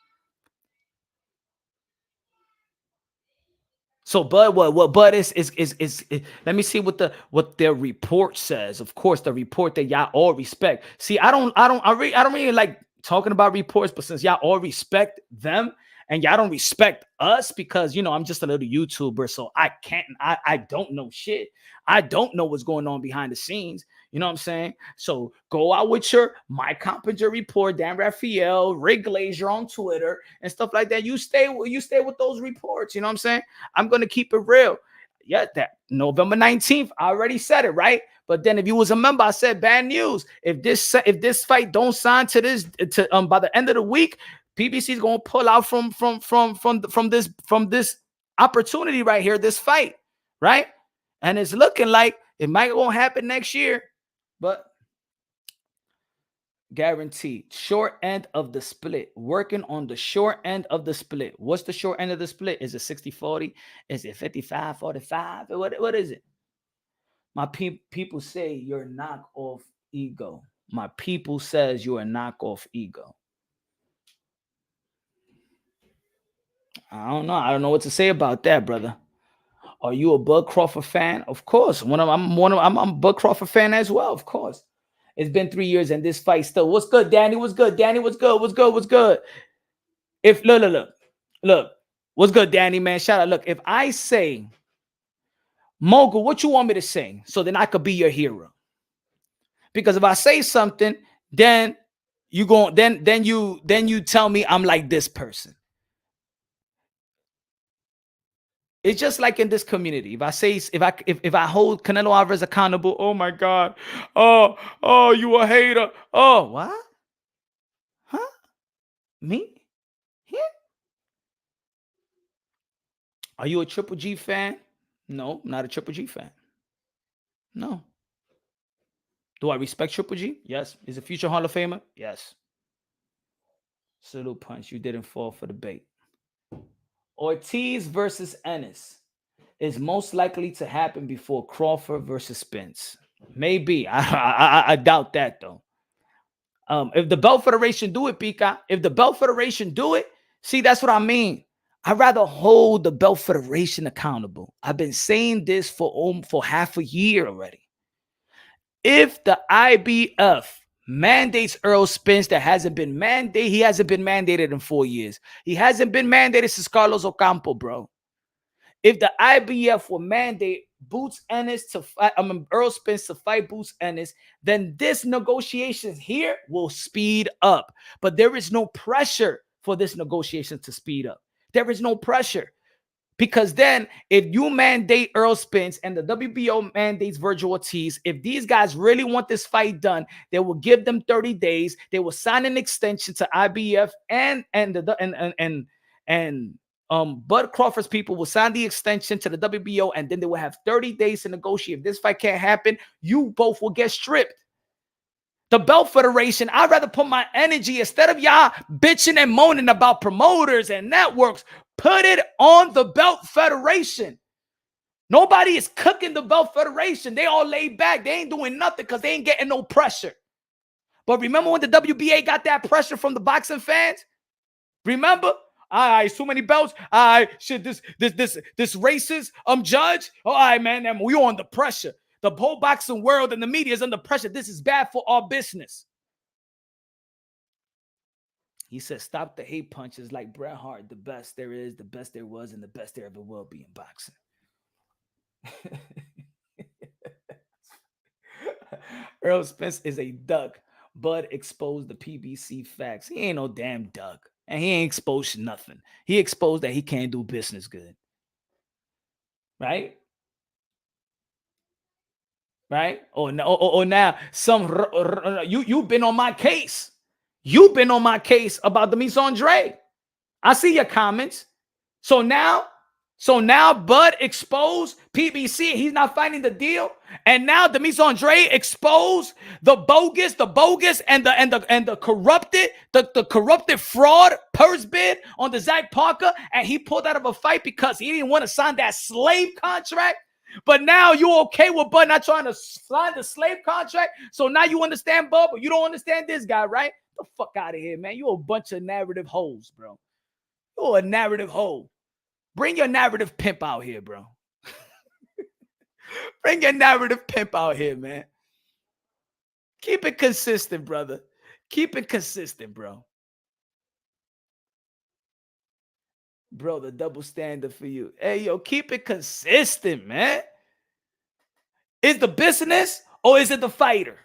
So Bud, what Bud is let me see what their report says. Of course, the report that y'all all respect. See, I don't really like talking about reports, but since y'all all respect them and y'all don't respect us because I'm just a little YouTuber, so I don't know shit. I don't know what's going on behind the scenes. You know what I'm saying? So go out with your Mike Compinger report, Dan Raphael, Rick Glazier on Twitter and stuff like that. You stay with those reports. You know what I'm saying? I'm gonna keep it real. Yeah, that November 19th, I already said it, right? But then if you was a member, I said bad news. If this fight don't sign to this by the end of the week, PBC is gonna pull out from this opportunity right here, this fight, right? And it's looking like it might won't happen next year, but guaranteed. Short end of the split. Working on the short end of the split. What's the short end of the split? Is it 60-40? Is it 55-45? What is it? My people say you're a knockoff ego. My people says you're a knockoff ego. I don't know. I don't know what to say about that, brother. Are you a Bud Crawford fan? Of course. I'm a Bud Crawford fan as well. Of course. It's been 3 years and this fight still. What's good, Danny? What's good, Danny? What's good? What's good? What's good? If look. What's good, Danny? Man, shout out. Look, if I say, Mogul, what you want me to say? So then I could be your hero. Because if I say something, then you go. Then you tell me I'm like this person. It's just like in this community. If I say if I hold Canelo Alvarez accountable, oh my God, oh you a hater. Oh what? Huh? Me? Here? Are you a Triple G fan? No, not a Triple G fan. No. Do I respect Triple G? Yes. Is a future Hall of Famer? Yes. Salute punch. You didn't fall for the bait. Ortiz versus Ennis is most likely to happen before Crawford versus Spence. Maybe. I doubt that though. If the Belt Federation do it, Pika, if the Belt Federation do it, see, that's what I mean. I'd rather hold the Belt Federation accountable. I've been saying this for half a year already. If the IBF mandates Earl Spence that hasn't been mandated, he hasn't been mandated in 4 years. He hasn't been mandated since Carlos Ocampo, bro. If the IBF will mandate Boots Ennis to fight, Earl Spence to fight Boots Ennis, then this negotiations here will speed up. But there is no pressure for this negotiation to speed up. There is no pressure. Because then if you mandate Earl Spence and the WBO mandates Virgil Ortiz, if these guys really want this fight done, they will give them 30 days. They will sign an extension to IBF and Bud Crawford's people will sign the extension to the WBO, and then they will have 30 days to negotiate. If this fight can't happen, you both will get stripped. The Belt Federation, I'd rather put my energy, instead of y'all bitching and moaning about promoters and networks, put it on the Belt Federation. Nobody is cooking the Belt Federation. They all laid back. They ain't doing nothing because they ain't getting no pressure. But remember when the WBA got that pressure from the boxing fans? Remember? All right, so many belts. All right, shit, this racist judge. All right, man, we on the pressure. The whole boxing world and the media is under pressure. This is bad for our business. He said, stop the hate punches like Bret Hart. The best there is, the best there was, and the best there ever will be in boxing. Earl Spence is a duck. Bud exposed the PBC facts. He ain't no damn duck. And he ain't exposed nothing. He exposed that he can't do business good. Right? Right? Or now you've been on my case. You've been on my case about the Mise Andre. I see your comments. So now So now Bud exposed PBC. He's not finding the deal. And now Demis Andre exposed the bogus, and the corrupted, the corrupted fraud purse bid on the Zach Parker. And he pulled out of a fight because he didn't want to sign that slave contract. But now you're okay with Bud not trying to sign the slave contract. So now you understand Bud, but you don't understand this guy, right? Get the fuck out of here, man. You're a bunch of narrative hoes, bro. You're a narrative hoe. Bring your narrative pimp out here, bro. Bring your narrative pimp out here, man. Keep it consistent, brother. Keep it consistent, bro. Bro, the double standard for you. Hey, yo, keep it consistent, man. Is the business or is it the fighter?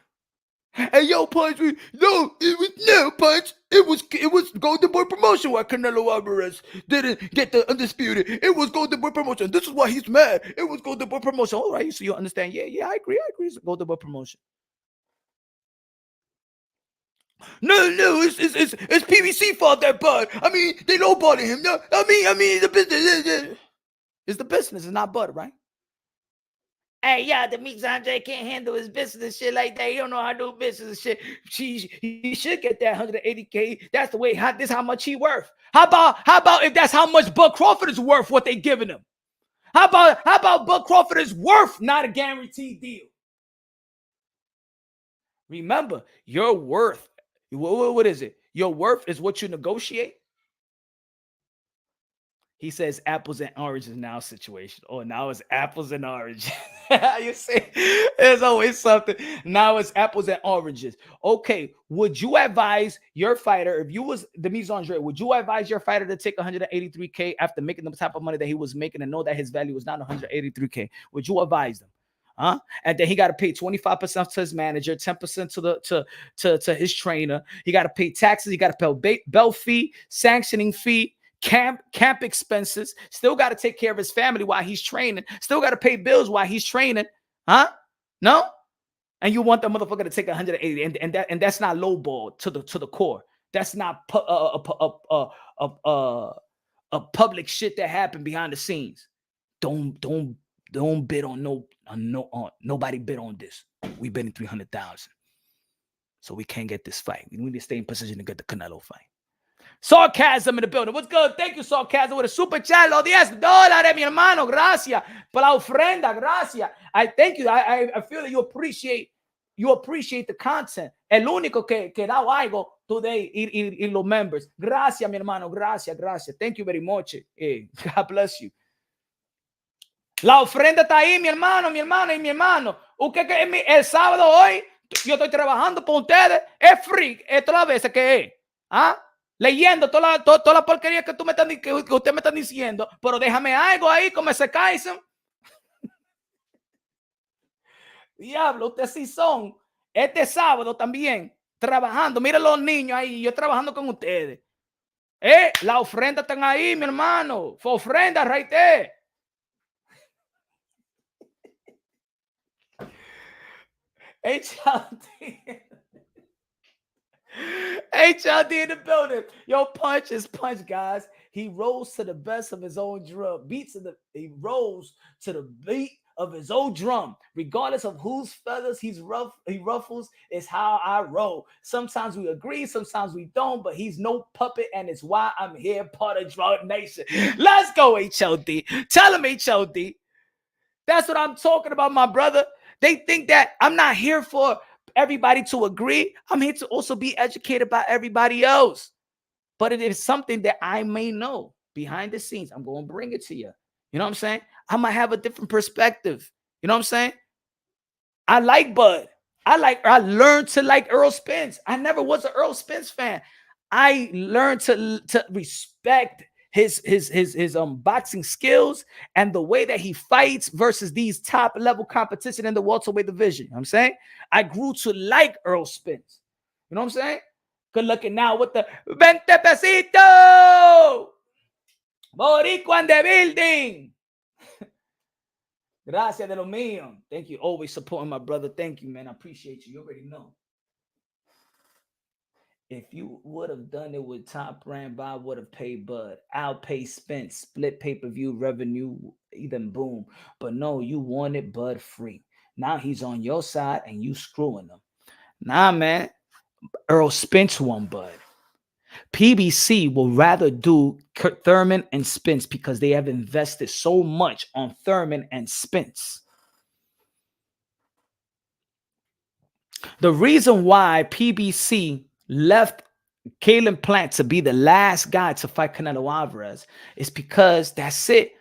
Hey, yo, Punch, no, it was no, Punch. It was Golden Boy Promotion why Canelo Alvarez didn't get the undisputed. It was Golden Boy Promotion. This is why he's mad. It was Golden Boy Promotion. All right, so you understand? Yeah, I agree. It's Golden Boy Promotion. No, it's PBC fault that Bud. I mean, they lowballing him. No, I mean, the business. It's the business. It's not Bud, right? Hey, yeah, Demis Andre can't handle his business and shit like that. He don't know how to do business and shit. He should get that 180K. That's the way. This how much he worth. How about if that's how much Bud Crawford is worth? What they giving him? How about Bud Crawford is worth not a guaranteed deal? Remember, your worth. What is it? Your worth is what you negotiate. He says apples and oranges now situation. Oh, now it's apples and oranges. You see, there's always something. Now it's apples and oranges. Okay, would you advise your fighter, if you was Demis Andre, would you advise your fighter to take 183K after making the type of money that he was making and know that his value was not 183K? Would you advise them? Huh? And then he got to pay 25% to his manager, 10% to his trainer. He got to pay taxes. He got to pay belt fee, sanctioning fee, camp expenses, still got to take care of his family while he's training, still got to pay bills while he's training, huh? No? And you want the motherfucker to take 180, and that's not lowball to the core. That's not a public shit that happened behind the scenes. Don't bid on nobody bid on this. We bid in 300,000, so we can't get this fight. We need to stay in position to get the Canelo fight. Sarcasm in the building. What's good? Thank you, Sarcasm, with a super chat. Los $10, mi hermano. Gracias por la ofrenda. Gracias. I thank you. I feel that you appreciate the content. El único que da algo today y los members. Gracias, mi hermano. Gracias. Thank you very much. God bless you. La ofrenda está ahí, mi hermano. El sábado hoy, yo estoy trabajando por ustedes. Es free. Esto la vez que es. ¿Ah? Leyendo toda la porquería que usted me están diciendo, pero déjame algo ahí, como ese Kaizen. Diablo, ustedes sí son. Este sábado también, trabajando. Miren los niños ahí, yo trabajando con ustedes. La ofrenda están ahí, mi hermano. Fue ofrenda, right there. HLD in the building. Yo, Punch is Punch, guys. He rolls to the best of his own drum. He rolls to the beat of his own drum. Regardless of whose feathers he ruffles, is how I roll. Sometimes we agree, sometimes we don't, but he's no puppet, and it's why I'm here, part of Drug Nation. Let's go, HLD. Tell him, HLD. That's what I'm talking about, my brother. They think that I'm not here for everybody to agree. I'm here to also be educated by everybody else. But it is something that I may know behind the scenes. I'm going to bring it to you. You know what I'm saying? I might have a different perspective. You know what I'm saying? I like Bud. I learned to like Earl Spence. I never was an Earl Spence fan. I learned to respect his boxing skills and the way that he fights versus these top level competition in the welterweight division. You know what I'm saying? I grew to like Earl Spence. You know what I'm saying? Good looking now with the Vente Pesito! Boricua in the building! Gracias de lo mío. Thank you. Always supporting my brother. Thank you, man. I appreciate you. You already know. If you would have done it with Top Rank, Bob would have paid Bud. I'll pay Spence. Split pay-per-view revenue, even boom. But no, you wanted Bud free. Now he's on your side and you screwing him. Nah, man. Earl Spence won Bud. PBC will rather do Thurman and Spence because they have invested so much on Thurman and Spence. The reason why PBC left Kalen Plant to be the last guy to fight Canelo Alvarez is because that's it.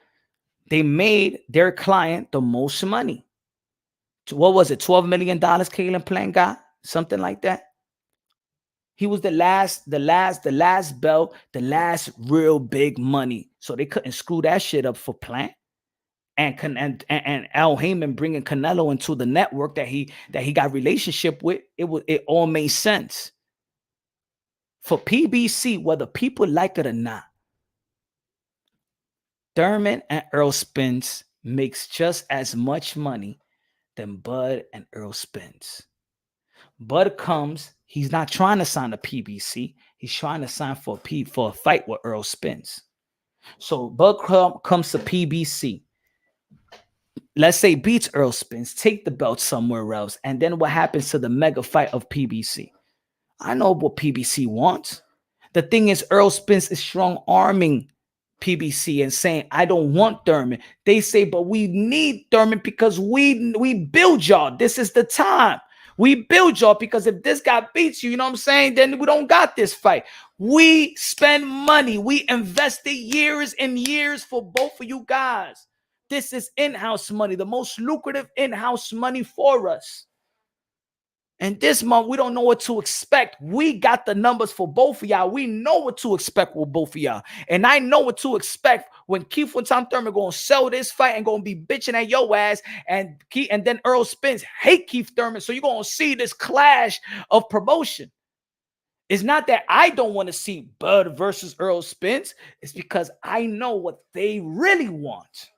They made their client the most money. What was it? $12 million Kalen Plant got? Something like that. He was the last belt, the last real big money. So they couldn't screw that shit up for Plant. And Al Haymon bringing Canelo into the network that he got relationship with, it all made sense. For PBC, whether people like it or not, Thurman and Earl Spence makes just as much money than Bud and Earl Spence. Bud comes, he's not trying to sign a PBC. He's trying to sign for a fight with Earl Spence. So Bud comes to PBC. Let's say beats Earl Spence, take the belt somewhere else. And then what happens to the mega fight of PBC? I know what PBC wants. The thing is, Earl Spence is strong arming PBC and saying, I don't want Thurman. They say, but we need Thurman because we build y'all. This is the time. We build y'all because if this guy beats you, you know what I'm saying, then we don't got this fight. We spend money. We invested years and years for both of you guys. This is in-house money, the most lucrative in-house money for us. And this month, we don't know what to expect. We got the numbers for both of y'all. We know what to expect with both of y'all. And I know what to expect when Keith and Tom Thurman going to sell this fight and going to be bitching at your ass. And then Earl Spence hate Keith Thurman. So you're going to see this clash of promotion. It's not that I don't want to see Bud versus Earl Spence. It's because I know what they really want.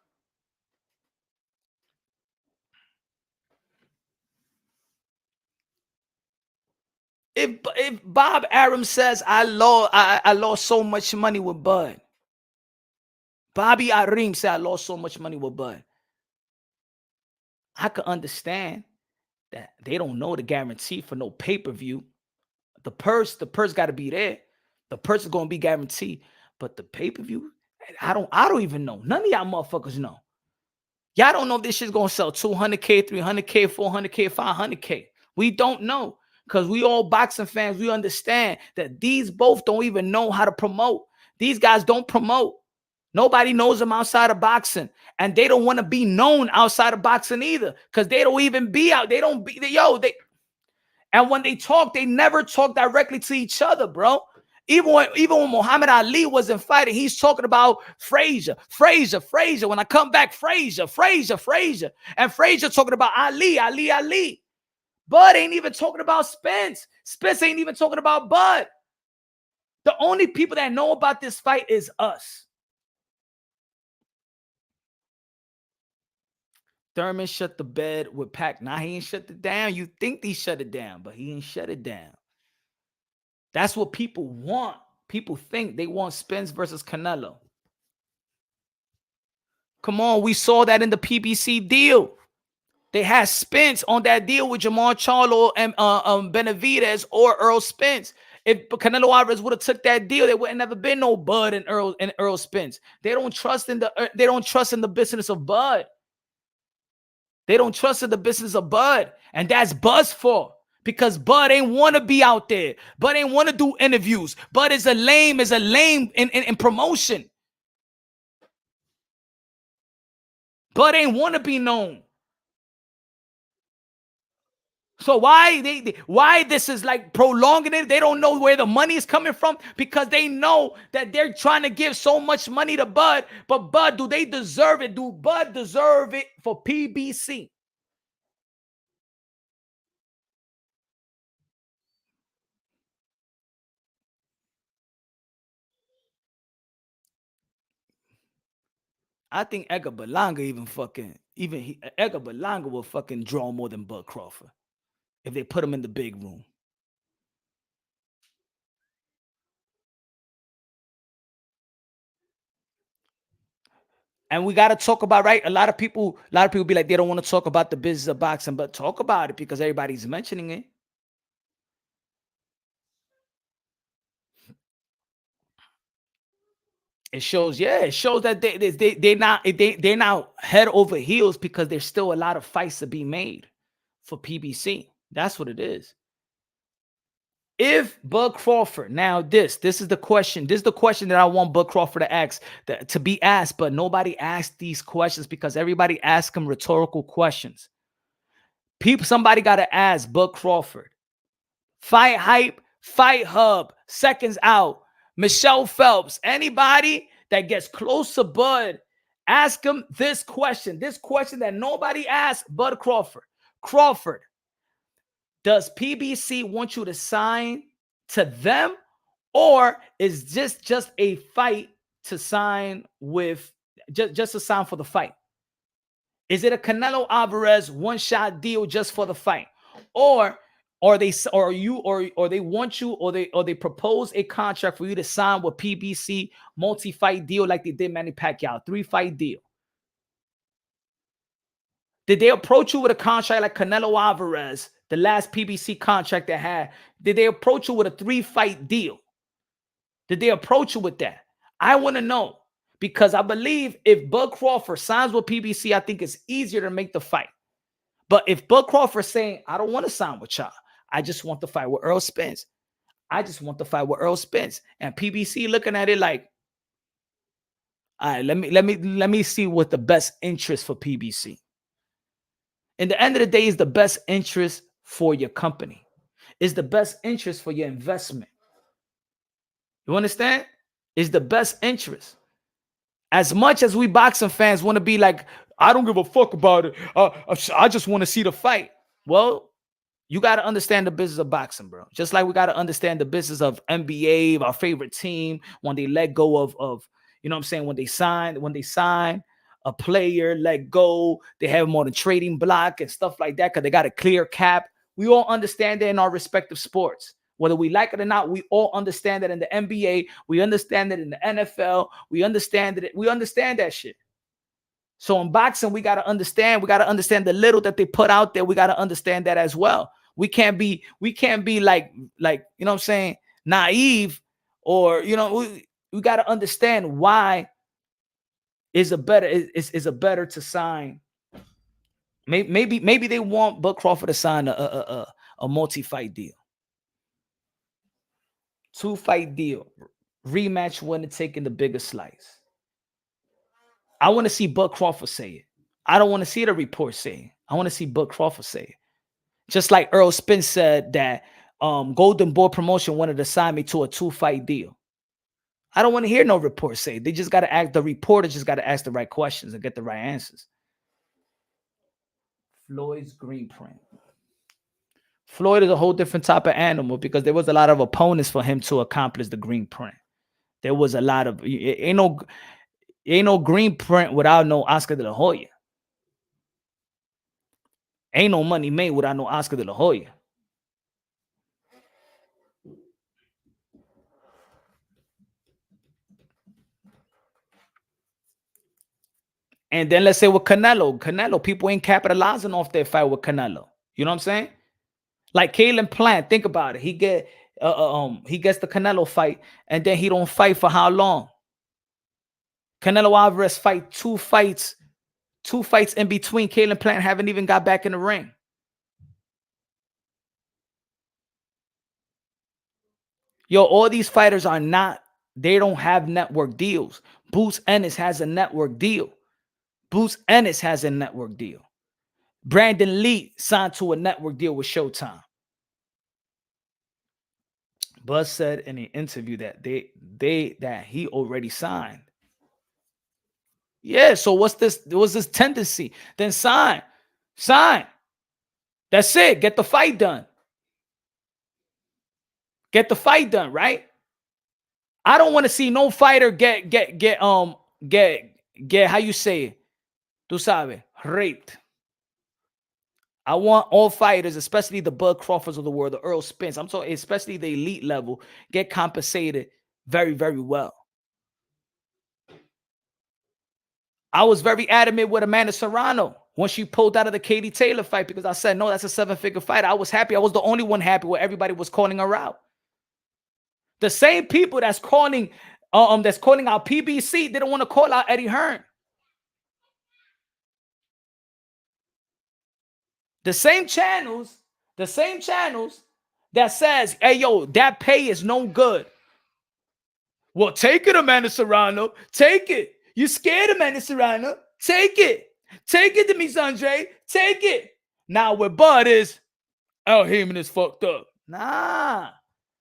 If Bob Arum says I lost so much money with Bud, Bobby Arum said I lost so much money with Bud, I could understand that they don't know the guarantee for no pay-per-view. The purse got to be there. The purse is gonna be guaranteed, but the pay-per-view, I don't even know. None of y'all motherfuckers know. Y'all don't know if this shit's gonna sell 200K, 300K, 400K, 500K. We don't know. Because we all boxing fans, we understand that these both don't even know how to promote. These guys don't promote. Nobody knows them outside of boxing. And they don't want to be known outside of boxing either. Because they don't even be out. They don't be, and when they talk, they never talk directly to each other, bro. Even when Muhammad Ali wasn't fighting, he's talking about Frazier. When I come back, Frazier. And Frazier talking about Ali. Bud ain't even talking about Spence. Spence ain't even talking about Bud. The only people that know about this fight is us. Thurman shut the bed with Pac. Nah, he ain't shut it down. You think he shut it down, but he ain't shut it down. That's what people want. People think they want Spence versus Canelo. Come on, we saw that in the PBC deal. They had Spence on that deal with Jamal Charlo and Benavidez or Earl Spence. If Canelo Alvarez would have took that deal, there would never been no Bud and Earl Spence. They don't trust in the business of Bud. They don't trust in the business of Bud, and that's Bud's fault. Because Bud ain't want to be out there. Bud ain't want to do interviews. Bud is a lame in promotion. Bud ain't want to be known. So why this is like prolonging it? They don't know where the money is coming from because they know that they're trying to give so much money to Bud. But Bud, do they deserve it? Do Bud deserve it for PBC? I think Edgar Berlanga Edgar Berlanga will fucking draw more than Bud Crawford if they put him in the big room. And we got to talk about, right? A lot of people be like, they don't want to talk about the business of boxing, but talk about it because everybody's mentioning it. It shows, yeah, it shows that they're now head over heels because there's still a lot of fights to be made for PBC. That's what it is. If Bud Crawford, now this is the question. This is the question that I want Bud Crawford to ask, to be asked, but nobody asked these questions because everybody asks him rhetorical questions. Somebody got to ask Bud Crawford. Fight Hype, Fight Hub, Seconds Out, Michelle Phelps, anybody that gets close to Bud, ask him this question that nobody asked Bud Crawford. Crawford, does PBC want you to sign to them, or is this just a fight to sign with, just to sign for the fight? Is it a Canelo Alvarez one-shot deal just for the fight, or they want you, or they propose a contract for you to sign with PBC, multi-fight deal like they did Manny Pacquiao, 3-fight deal? Did they approach you with a contract like Canelo Alvarez, the last PBC contract they had? Did they approach you with a 3-fight deal? Did they approach you with that? I want to know, because I believe if Bud Crawford signs with PBC, I think it's easier to make the fight. But if Bud Crawford's saying, I don't want to sign with y'all, I just want to fight with Earl Spence. I just want to fight with Earl Spence. And PBC looking at it like, all right, let me see what the best interest for PBC. In the end of the day, is the best interest for your company. Is the best interest for your investment. You understand? Is the best interest. As much as we boxing fans want to be like, I don't give a fuck about it. I just want to see the fight. Well, you got to understand the business of boxing, bro. Just like we got to understand the business of NBA, our favorite team, when they let go of you know what I'm saying, when they sign a player, let go, they have more than trading block and stuff like that because they got a clear cap. We all understand that in our respective sports. Whether we like it or not, we all understand that in the NBA. We understand that in the NFL. We understand that shit. So in boxing, we got to understand the little that they put out there. We got to understand that as well. We can't be like, you know what I'm saying, naive, or, you know, we got to understand why is a better to sign. Maybe they want Bud Crawford to sign a multi-fight deal. 2-fight deal. Rematch winner taking the bigger slice. I want to see Bud Crawford say it. I don't want to see the report say it. I want to see Bud Crawford say it. Just like Earl Spence said that Golden Boy Promotion wanted to sign me to a 2-fight deal. I don't want to hear no report say it. They just got to ask, the reporter just got to ask the right questions and get the right answers. Floyd's green print. Floyd is a whole different type of animal because there was a lot of opponents for him to accomplish the green print. There was a lot of, ain't no green print without no Oscar de la Hoya. Ain't no money made without no Oscar de la Hoya. And then let's say with Canelo, people ain't capitalizing off their fight with Canelo. You know what I'm saying? Like Caleb Plant, think about it. He gets the Canelo fight, and then he don't fight for how long? Canelo Alvarez fight 2 fights in between. Caleb Plant haven't even got back in the ring. Yo, all these fighters they don't have network deals. Boots Ennis has a network deal. Brandon Lee signed to a network deal with Showtime. Buzz said in an interview that that he already signed. Yeah, so what's this tendency? Then sign. That's it. Get the fight done. Right? I don't want to see no fighter get how you say it? Tú sabes, raped. I want all fighters, especially the Bud Crawfords of the world, the Earl Spence, I'm talking especially the elite level, get compensated very, very well. I was very adamant with Amanda Serrano when she pulled out of the Katie Taylor fight because I said, no, that's a 7-figure fight. I was happy. I was the only one happy where everybody was calling her out. The same people that's calling out PBC didn't want to call out Eddie Hearn. The same channels that says, hey, yo, that pay is no good. Well, take it, Amanda Serrano. Take it. You scared, Amanda Serrano? Take it. Take it to me, Sanjay. Take it. Now with Bud is, oh, Haymon is fucked up. Nah.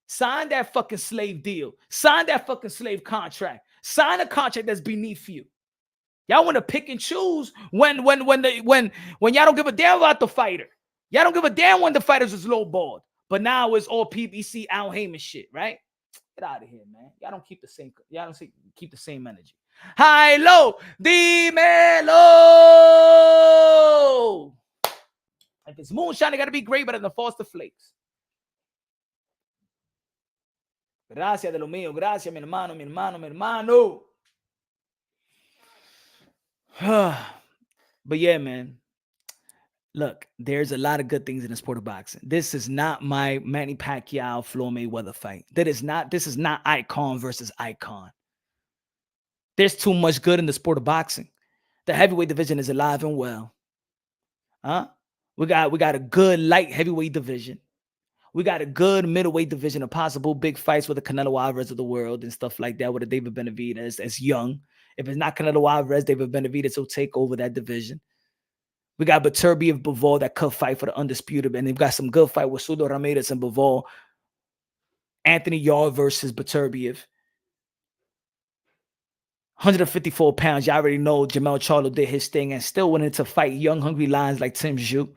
Sign that fucking slave deal. Sign that fucking slave contract. Sign a contract that's beneath you. Y'all want to pick and choose when y'all don't give a damn about the fighter. Y'all don't give a damn when the fighters is lowballed. But now it's all PBC Al Haymon shit, right? Get out of here, man. Y'all don't keep the same. Y'all don't keep the same energy. High low, Dimelo. If it's moonshine, it gotta be great, better than Foster Flakes. Gracias de lo mío, gracias, mi hermano, mi hermano, mi hermano. But yeah, man. Look, there's a lot of good things in the sport of boxing. This is not my Manny Pacquiao Floyd Mayweather fight. This is not icon versus icon. There's too much good in the sport of boxing. The heavyweight division is alive and well. We got a good light heavyweight division. We got a good middleweight division of possible big fights with the Canelo Alvarez of the world and stuff like that with a David Benavidez as young. If it's not Canelo Alvarez, David Benavidez will take over that division. We got Beterbiev, Bivol that could fight for the undisputed, and they've got some good fight with Sudo Ramirez and Bivol. Anthony Yarde versus Beterbiev. 154 pounds. You already know Jamel Charlo did his thing and still wanted to fight young, hungry lions like Tim Zhu.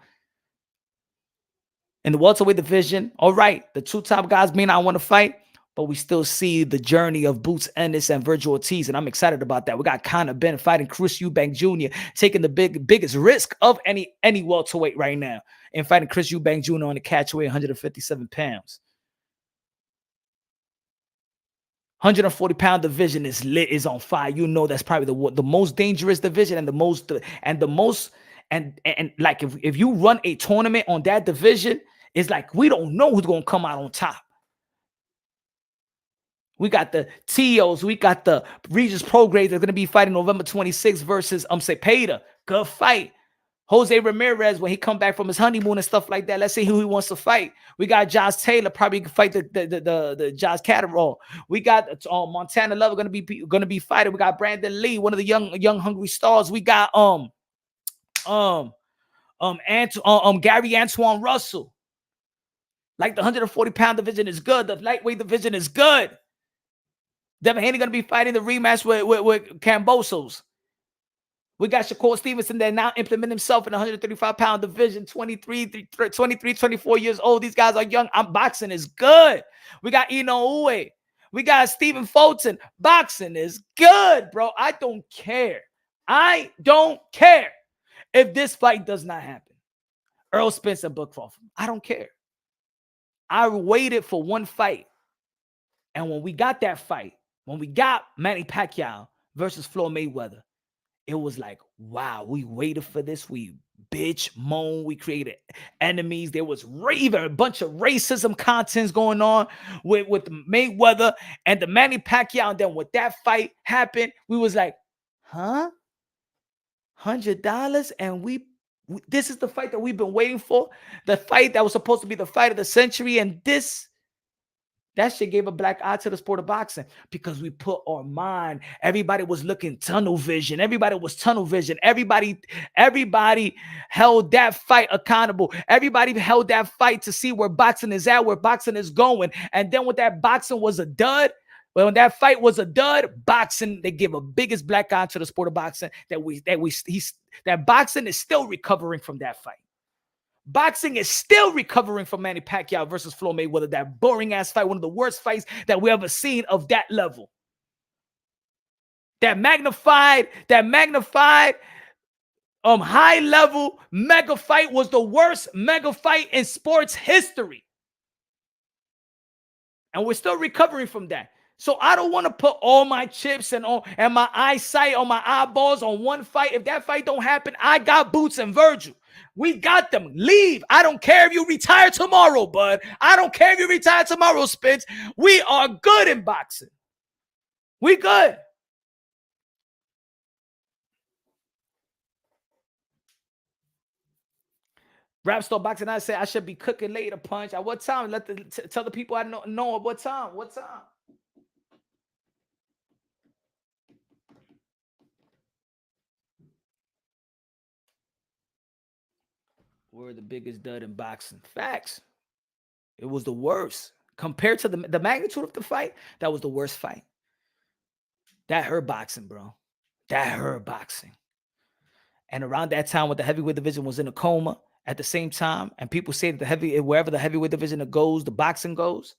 In the welterweight division, all right, the two top guys may not want to fight, but we still see the journey of Boots Ennis and Virgil Ortiz, and I'm excited about that. We got Conor Ben fighting Chris Eubank Jr., taking the biggest risk of any welterweight right now, and fighting Chris Eubank Jr. on the catchweight, 157 pounds. 140-pound division is lit, is on fire. You know that's probably the most dangerous division and like if you run a tournament on that division, it's like we don't know who's gonna come out on top. We got the Tios, we got the Regis Prograis that's gonna be fighting November 26th versus Cepeda. Good fight. Jose Ramirez when he come back from his honeymoon and stuff like that. Let's see who he wants to fight. We got Josh Taylor probably fight the Josh Catterall. We got Montana Lover gonna be fighting. We got Brandon Lee, one of the young hungry stars. We got Gary Antoine Russell. Like the 140-pound division is good. The lightweight division is good. Devin Haney going to be fighting the rematch with Cambosos. We got Shakur Stevenson that now implement himself in the 135-pound division, 23, 24 years old. These guys are young. Boxing is good. We got Inoue. We got Stephen Fulton. Boxing is good, bro. I don't care. I don't care if this fight does not happen. Earl Spence and Bud Crawford. I don't care. I waited for one fight. And when we got that fight, when we got Manny Pacquiao versus Floyd Mayweather, it was like, wow, we waited for this. We bitch, moan, we created enemies. There was even a bunch of racism contents going on with Mayweather and the Manny Pacquiao. And then when that fight happened, we was like, huh? $100? And this is the fight that we've been waiting for. The fight that was supposed to be the fight of the century. And that shit gave a black eye to the sport of boxing because we put our mind. Everybody was looking tunnel vision. Everybody was tunnel vision. Everybody held that fight accountable. Everybody held that fight to see where boxing is at, where boxing is going. And then when that boxing was a dud, when that fight was a dud, boxing, they give a biggest black eye to the sport of boxing that boxing is still recovering from that fight. Boxing is still recovering from Manny Pacquiao versus Floyd Mayweather, that boring ass fight, one of the worst fights that we ever seen of that level. That magnified high level mega fight was the worst mega fight in sports history. And we're still recovering from that. So I don't want to put all my chips and my eyesight on my eyeballs on one fight. If that fight don't happen, I got Boots and Virgil. We got them. Leave. I don't care if you retire tomorrow, bud. I don't care if you retire tomorrow, Spence. We are good in boxing. We good. Rap Star Boxing, I say I should be cooking later, Punch. At what time? Tell the people I know at what time. What time? We're the biggest dud in boxing. Facts. It was the worst. Compared to the magnitude of the fight, that was the worst fight. That hurt boxing, bro. That hurt boxing. And around that time, when the heavyweight division was in a coma at the same time, and people say that wherever the heavyweight division goes, the boxing goes.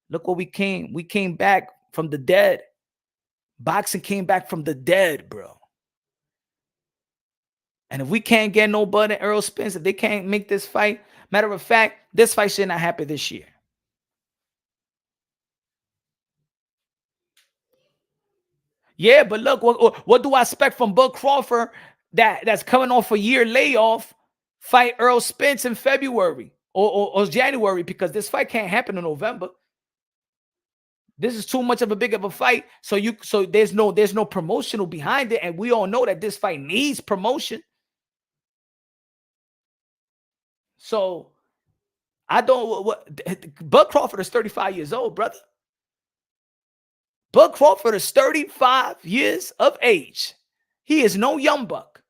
Look what we came. We came back from the dead. Boxing came back from the dead, bro. And if we can't get no Bud and Earl Spence, if they can't make this fight, matter of fact, this fight should not happen this year. Yeah, but look, what do I expect from Bud Crawford that's coming off a year layoff, fight Earl Spence in February or January, because this fight can't happen in November. This is too much of a big of a fight. So there's no promotional behind it, and we all know that this fight needs promotion. So I don't. Bud Crawford is 35 years old, brother. Bud Crawford is 35 years of age. He is no young buck.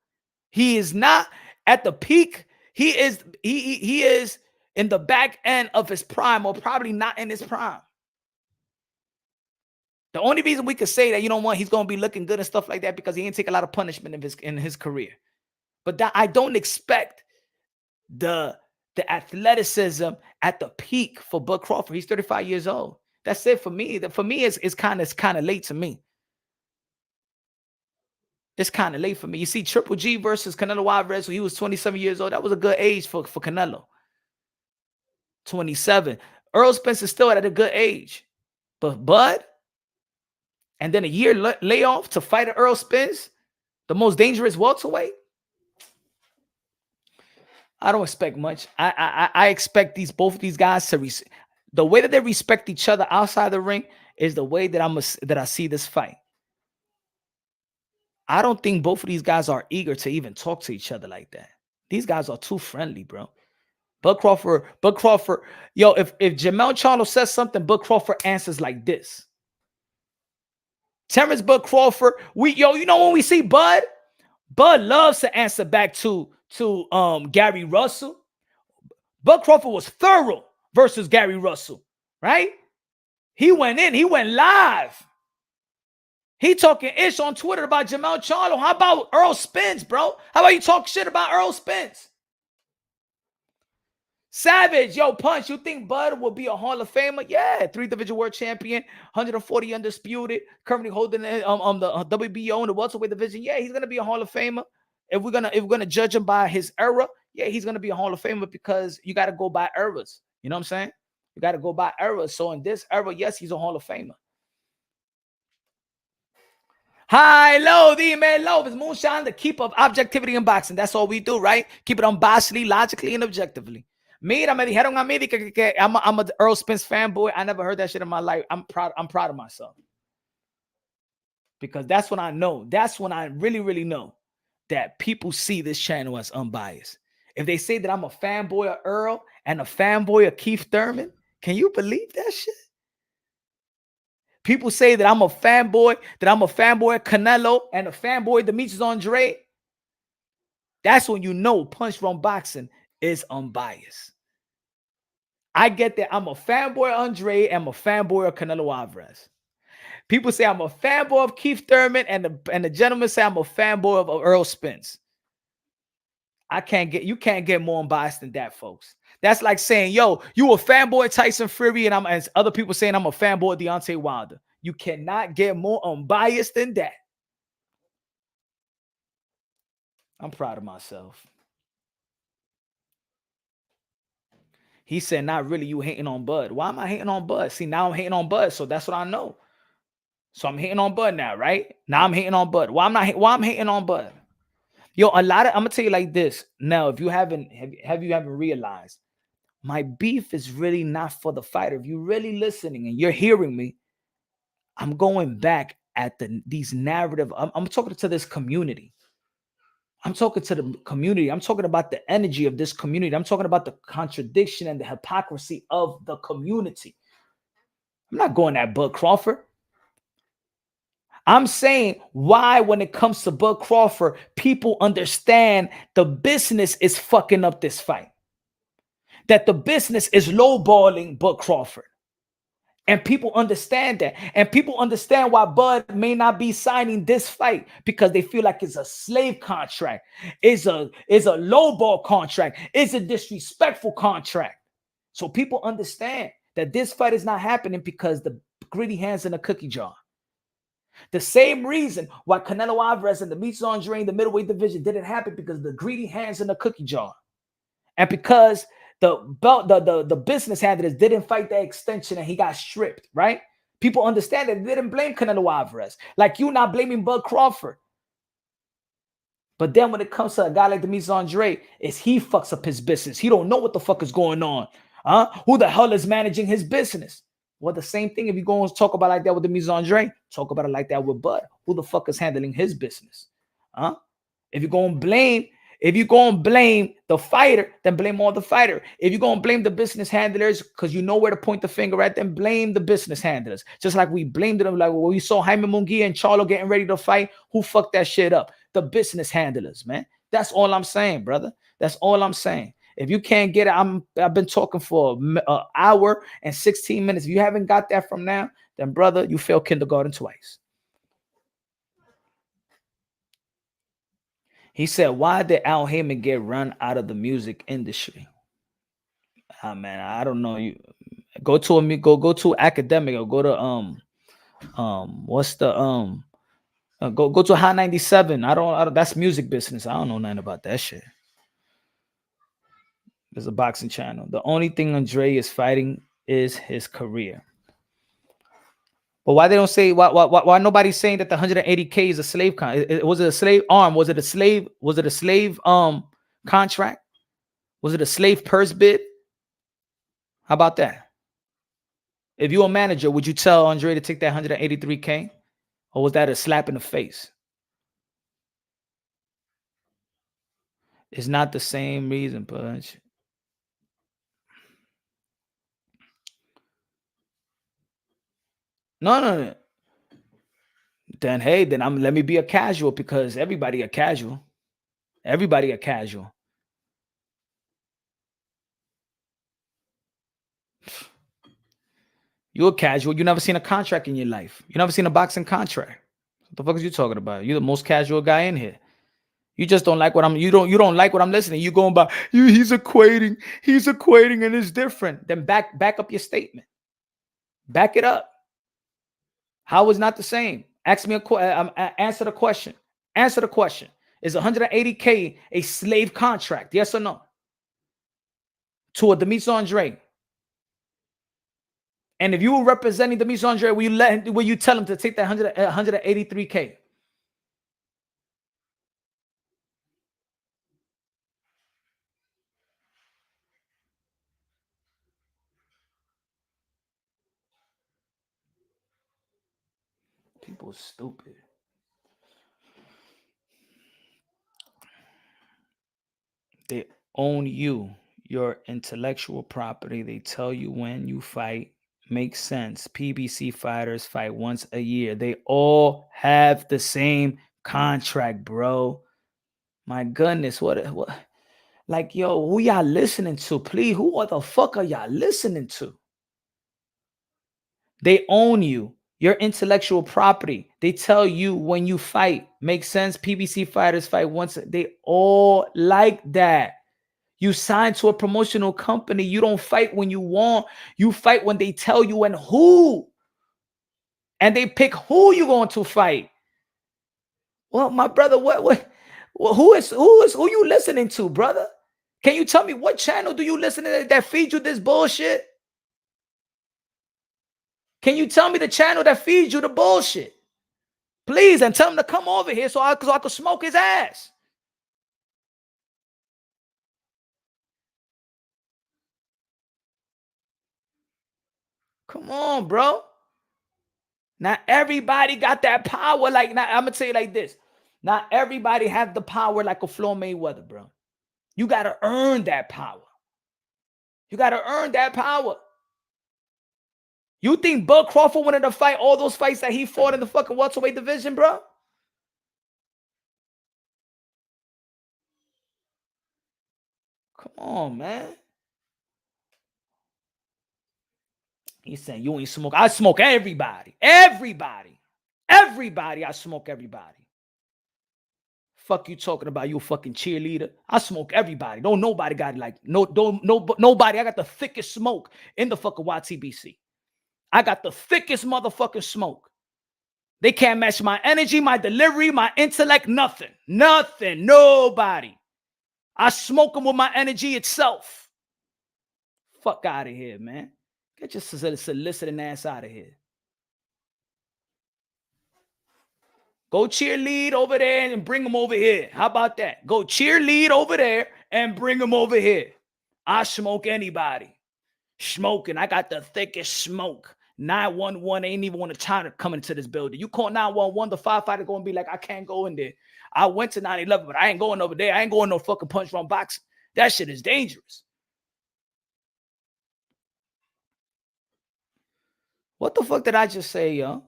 He is not at the peak. He is in the back end of his prime, or probably not in his prime. The only reason we could say that, he's going to be looking good and stuff like that, because he didn't take a lot of punishment in his career. But I don't expect the athleticism at the peak for Bud Crawford. He's 35 years old. That's it for me. For me, it's kind of late to me. It's kind of late for me. You see, Triple G versus Canelo Alvarez, when he was 27 years old, that was a good age for Canelo. 27. Earl Spence is still at a good age. But Bud, and then a year layoff to fight Earl Spence, the most dangerous welterweight. I don't expect much. I expect both of these guys to the way that they respect each other outside the ring is the way that I see this fight. I don't think both of these guys are eager to even talk to each other like that. These guys are too friendly, bro. Bud Crawford, yo, if Jermell Charlo says something, Bud Crawford answers like this. Terence Bud Crawford, when we see Bud loves to answer back to Gary Russell. Bud Crawford was thorough versus Gary Russell, right? He went live. He talking ish on Twitter about Jermell Charlo. How about Earl Spence, bro? How about you talk shit about Earl Spence? Savage, yo, Punch, you think Bud will be a Hall of Famer? Yeah, 3-division world champion, 140 undisputed, currently holding the WBO in the welterweight division. Yeah, he's gonna be a Hall of Famer. If we're gonna judge him by his era, yeah, he's gonna be a Hall of Famer, because you got to go by eras. You know what I'm saying? You got to go by eras. So in this era, yes, he's a Hall of Famer. High, low, the man, low is moonshine, the keep of objectivity in boxing. That's all we do, right? Keep it unbiasedly, logically, and objectively. Mira, me dijeron a mí que I'm a Earl Spence fanboy. I never heard that shit in my life. I'm proud of myself, because that's when I know. That's when I really, really know that people see this channel as unbiased. If they say that I'm a fanboy of Earl and a fanboy of Keith Thurman, can you believe that shit? People say that I'm a fanboy of Canelo and a fanboy of Demetrius Andrade. That's when you know Punch Run Boxing is unbiased. I get that I'm a fanboy of Andrade and I'm a fanboy of Canelo Alvarez. People say I'm a fanboy of Keith Thurman, and the gentleman say I'm a fanboy of Earl Spence. You can't get more unbiased than that, folks. That's like saying, yo, you a fanboy of Tyson Fury, and other people saying I'm a fanboy of Deontay Wilder. You cannot get more unbiased than that. I'm proud of myself. He said, not really, you hating on Bud. Why am I hating on Bud? See, now I'm hating on Bud, so that's what I know. So I'm hating on Bud now, right? Now I'm hating on Bud. Why I'm hating on Bud? Yo, I'm gonna tell you like this. Now, if you haven't realized, my beef is really not for the fighter. If you're really listening and you're hearing me, I'm going back at these narrative. I'm talking to this community. I'm talking to the community. I'm talking about the energy of this community. I'm talking about the contradiction and the hypocrisy of the community. I'm not going at Bud Crawford. I'm saying why, when it comes to Bud Crawford, people understand the business is fucking up this fight. That the business is lowballing Bud Crawford. And people understand that. And people understand why Bud may not be signing this fight, because they feel like it's a slave contract. It's a lowball contract. It's a disrespectful contract. So people understand that this fight is not happening because the greedy hands in the cookie jar. The same reason why Canelo Alvarez and Demetrius Andre in the middleweight division didn't happen, because the greedy hands in the cookie jar. And because the business handlers didn't fight that extension and he got stripped, right? People understand that they didn't blame Canelo Alvarez. Like you not blaming Bud Crawford. But then when it comes to a guy like Demetrius Andre, is he fucks up his business. He don't know what the fuck is going on. Who the hell is managing his business? Well, the same thing, if you go and talk about like that with Demetrius Andre, talk about it like that with Bud. Who the fuck is handling his business? If you're going to blame the fighter, then blame all the fighter. If you're going to blame the business handlers because you know where to point the finger at, then blame the business handlers. Just like we blamed them, like when we saw Haymon Munguia and Charlo getting ready to fight, who fucked that shit up? The business handlers, man. That's all I'm saying, brother. That's all I'm saying. If you can't get it, I've been talking for an hour and 16 minutes. If you haven't got that from now, then brother, you failed kindergarten twice. He said, why did Al Haymon get run out of the music industry? Man, I don't know. You go to academic, or go to what's the go to Hot 97. I don't that's music business. I don't know nothing about that shit. There's a boxing channel. The only thing Andre is fighting is his career. But why they don't say, why nobody's saying that the 180K is a slave was it a slave arm? Was it a slave contract? Was it a slave purse bid? How about that? If you're a manager, would you tell Andre to take that 183K? Or was that a slap in the face? It's not the same reason, Punch. No. Then hey, let me be a casual, because everybody a casual. Everybody a casual. You're a casual. You never seen a contract in your life. You never seen a boxing contract. What the fuck is you talking about? You're the most casual guy in here. You just don't like what I'm. You don't like what I'm listening. You going by he's equating, and it's different. Then back up your statement. Back it up. How is not the same? Ask me answer the question. Answer the question. Is 180K a slave contract? Yes or no? To a Demetrius Andre. And if you were representing Demetrius Andre, will you tell him to take that 183K? People are stupid. They own you, your intellectual property. They tell you when you fight. Makes sense. PBC fighters fight once a year. They all have the same contract, bro. My goodness, what? Like, yo, who y'all listening to? Please, who the fuck are y'all listening to? They own you, your intellectual property. They tell you when you fight. Makes sense. PBC fighters fight once. They all like that. You sign to a promotional company. You don't fight when you want. You fight when they tell you and who. And they pick who you going to fight. Well, my brother, who you listening to, brother? Can you tell me what channel do you listen to that feeds you this bullshit? Can you tell me the channel that feeds you the bullshit? Please, and tell him to come over here so I could smoke his ass. Come on, bro. Not everybody got that power. Like, I'm gonna tell you like this. Not everybody have the power like a Floyd Mayweather, bro. You gotta earn that power. You gotta earn that power. You think Bud Crawford wanted to fight all those fights that he fought in the fucking welterweight division, bro? Come on, man. He's saying you ain't smoke. I smoke everybody. Everybody. Everybody. I smoke everybody. Fuck you talking about, you a fucking cheerleader. I smoke everybody. Don't nobody got like nobody. I got the thickest smoke in the fucking YTBC. I got the thickest motherfucking smoke. They can't match my energy, my delivery, my intellect, nothing. Nothing. Nobody. I smoke them with my energy itself. Fuck out of here, man. Get your soliciting ass out of here. Go cheerlead over there and bring them over here. How about that? Go cheerlead over there and bring them over here. I smoke anybody. Smoking. I got the thickest smoke. 911 ain't even want to try to come into this building. You call 911, the firefighter going to be like, I can't go in there. I went to 911, but I ain't going over there. I ain't going no fucking punch run boxing. That shit is dangerous. What the fuck did I just say, yo?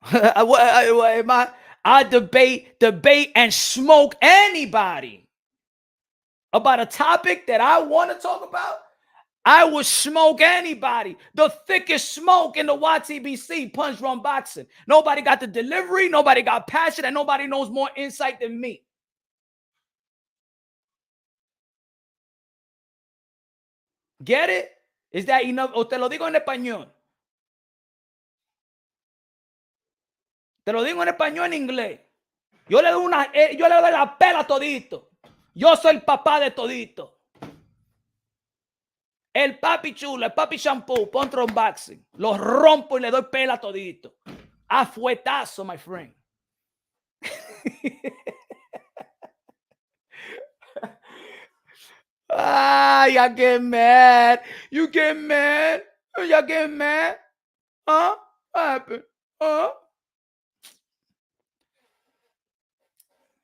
I debate and smoke anybody about a topic that I want to talk about. I would smoke anybody. The thickest smoke in the YTBC, punch run boxing. Nobody got the delivery, nobody got passion, and nobody knows more insight than me. Get it? Is that enough? O te lo digo en español. Te lo digo en español, en inglés. Yo le doy la pela a todito. Yo soy el papá de todito. El papi chulo, el papi shampoo, ponte unboxing. Los rompo y le doy pela a todito. A fuetazo, my friend. Y'all get mad. You get mad. Y'all get mad. Huh? What happened? Huh?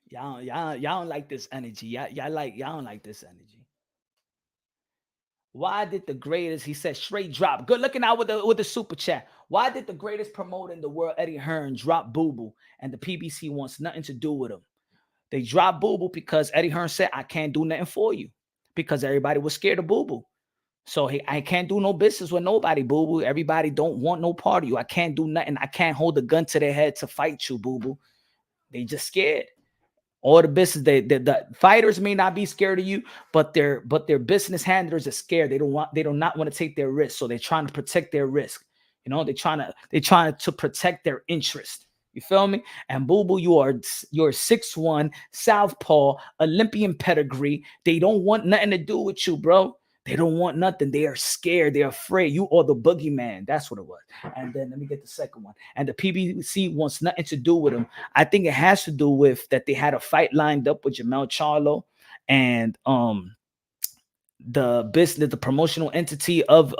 Y'all don't like this energy. Y'all don't like this energy. Why did the greatest, he said, straight drop. Good looking out with the super chat. Why did the greatest promoter in the world, Eddie Hearn, drop Boo Boo and the PBC wants nothing to do with him? They dropped Boo Boo because Eddie Hearn said, I can't do nothing for you because everybody was scared of Boo Boo. So I can't do no business with nobody, Boo Boo. Everybody don't want no part of you. I can't do nothing. I can't hold a gun to their head to fight you, Boo Boo. They just scared. All the business, the fighters may not be scared of you, but their business handlers are scared. They do not want to take their risk. So they're trying to protect their risk. You know, they're trying to protect their interest. You feel me? And Boo Boo, you're 6'1", southpaw, Olympian pedigree. They don't want nothing to do with you, bro. They don't want nothing. They are scared. They're afraid. You are the boogeyman. That's what it was. And then let me get the second one. And the PBC wants nothing to do with him. I think it has to do with that they had a fight lined up with Jamel Charlo, and the promotional entity of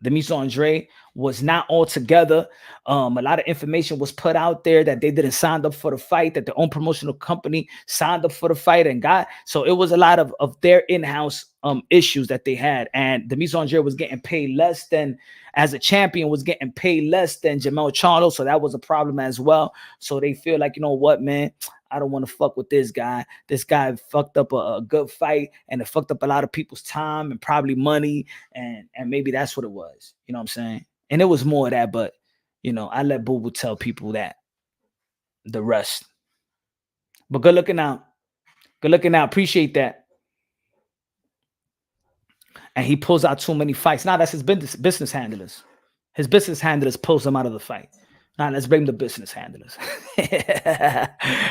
the Mise Andre was not all together. A lot of information was put out there that they didn't sign up for the fight, that their own promotional company signed up for the fight and got. So it was a lot of their in-house issues that they had. And the Mise Andre was getting paid less than, as a champion, was getting paid less than Jamel Charlo. So that was a problem as well. So they feel like, you know what, man, I don't want to fuck with this guy. This guy fucked up a good fight, and it fucked up a lot of people's time and probably money. And maybe that's what it was. You know what I'm saying? And it was more of that, but, you know, I let Boo Boo tell people that. The rest. But good looking out. Good looking out. Appreciate that. And he pulls out too many fights. Now that's his business handlers. His business handlers pulls him out of the fight. Now let's blame the business handlers.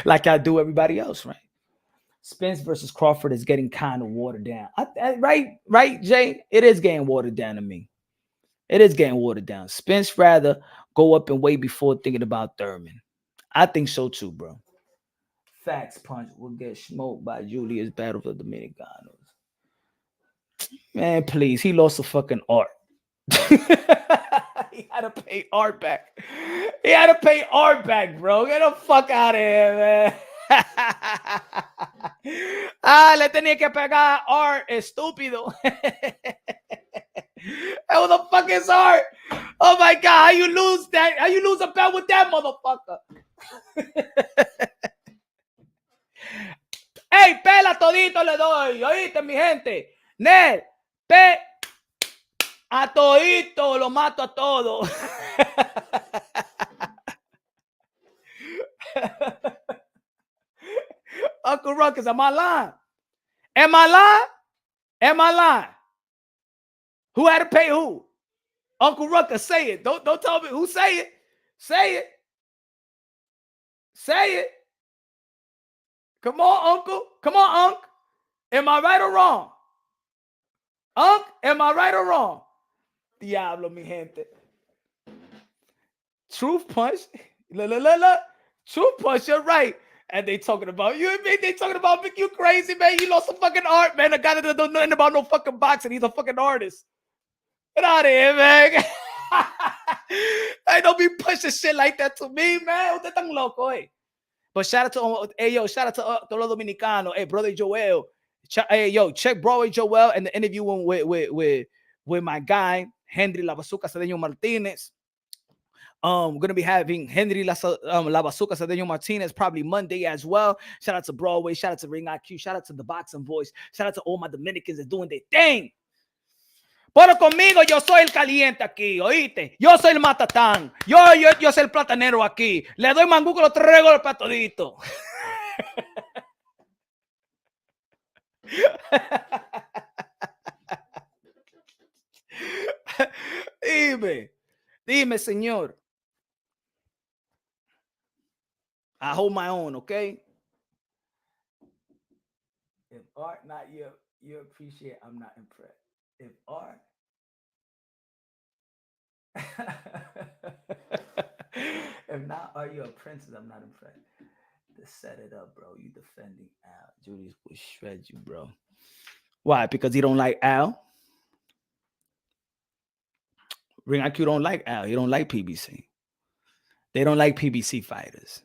Like I do everybody else, right? Spence versus Crawford is getting kind of watered down. Right, Jay? It is getting watered down to me. It is getting watered down. Spence rather go up and wait before thinking about Thurman. I think so too, bro. Facts punch will get smoked by Julius Battle for Dominicanos. Man, please. He lost a fucking art. He had to pay art back. He had to pay art back, bro. Get the fuck out of here, man. Le tenía que pagar art, estúpido. What the fuck is art? Oh my god, how you lose that? How you lose a bet with that motherfucker? Hey, pela todito le doy. Oíste, mi gente. Nel, pe a todito, lo mato a todo. Uncle Ruckus, am I lying? Am I lying? Am I lying? Who had to pay who? Uncle Ruckus, say it. Don't tell me who say it. Say it. Say it. Come on, Uncle. Come on, Unc. Am I right or wrong? Unc, am I right or wrong? Diablo, mi gente. Truth punch. Truth punch, you're right. And they talking about you and me. They talking about Vic, you crazy, man. You lost some fucking art, man. A guy that don't know nothing about no fucking boxing. He's a fucking artist. Get out of here, man. Hey, don't be pushing shit like that to me, man. Usted tan loco, eh? But shout out to, hey, yo, shout out to Tolo Dominicano. Hey, brother Joel. Hey, yo, check Broadway Joel and the interview with my guy, Henry La Bazooka Cedeño Martinez. We're gonna be having Henry La Bazooka Cedeño Martinez probably Monday as well. Shout out to Broadway, shout out to Ring IQ, shout out to the Boxing Voice, shout out to all my Dominicans that doing their thing. Pero conmigo yo soy el caliente aquí, ¿oíste? Yo soy el matatán. Yo soy el platanero aquí. Le doy mangú con los 3 golpes a todito. Dime, señor. I hold my own, okay? If art not you appreciate, I'm not impressed. If art if not, are you a princess? I'm not impressed. To set it up, bro. You defending Al. Julius will shred you, bro. Why? Because he don't like Al? Ring IQ don't like Al. He don't like PBC. They don't like PBC fighters.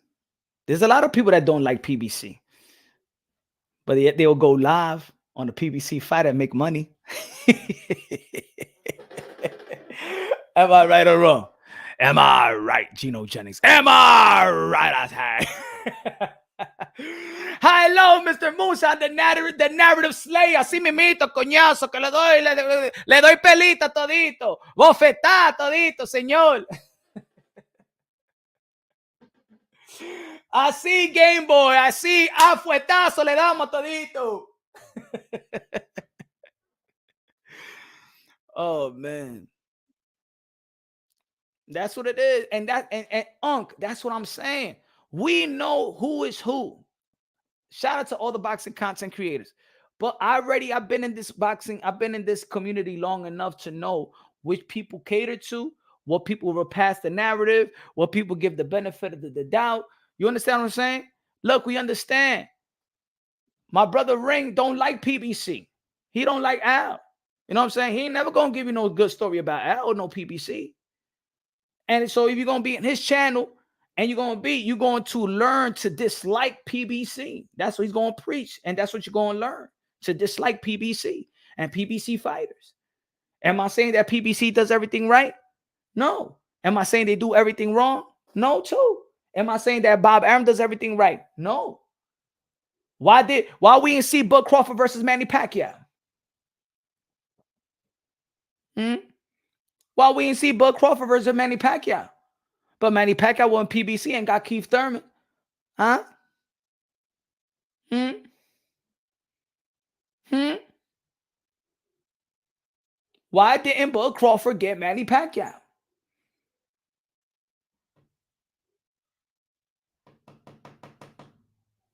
There's a lot of people that don't like PBC. But yet they'll go live on the PBC fight and make money. Am I right or wrong? Am I right, Gino Jennings? Am I right? Hello, Mr. Musa, the narrative slayer. Así mimito, coñazo, que le doy pelita todito. Bofetá todito, señor. Así, Game Boy, así, a fuetazo le damos todito. Oh, man. That's what it is. And Unc, that's what I'm saying. We know who is who. Shout out to all the boxing content creators. But I've been in this community long enough to know which people cater to, what people will pass the narrative, what people give the benefit of the doubt. You understand what I'm saying? Look, we understand. My brother Ring don't like PBC. He don't like Al. You know what I'm saying? He ain't never gonna give you no good story about Al or no PBC. And so if you're gonna be in his channel and you're going to learn to dislike PBC. That's what he's gonna preach, and that's what you're gonna learn, to dislike PBC and PBC fighters. Am I saying that PBC does everything right? No. Am I saying they do everything wrong? No, too. Am I saying that Bob Arum does everything right? No. Why we didn't see Bud Crawford versus Manny Pacquiao? Why we didn't see Bud Crawford versus Manny Pacquiao? But Manny Pacquiao won PBC and got Keith Thurman. Huh? Why didn't Bud Crawford get Manny Pacquiao?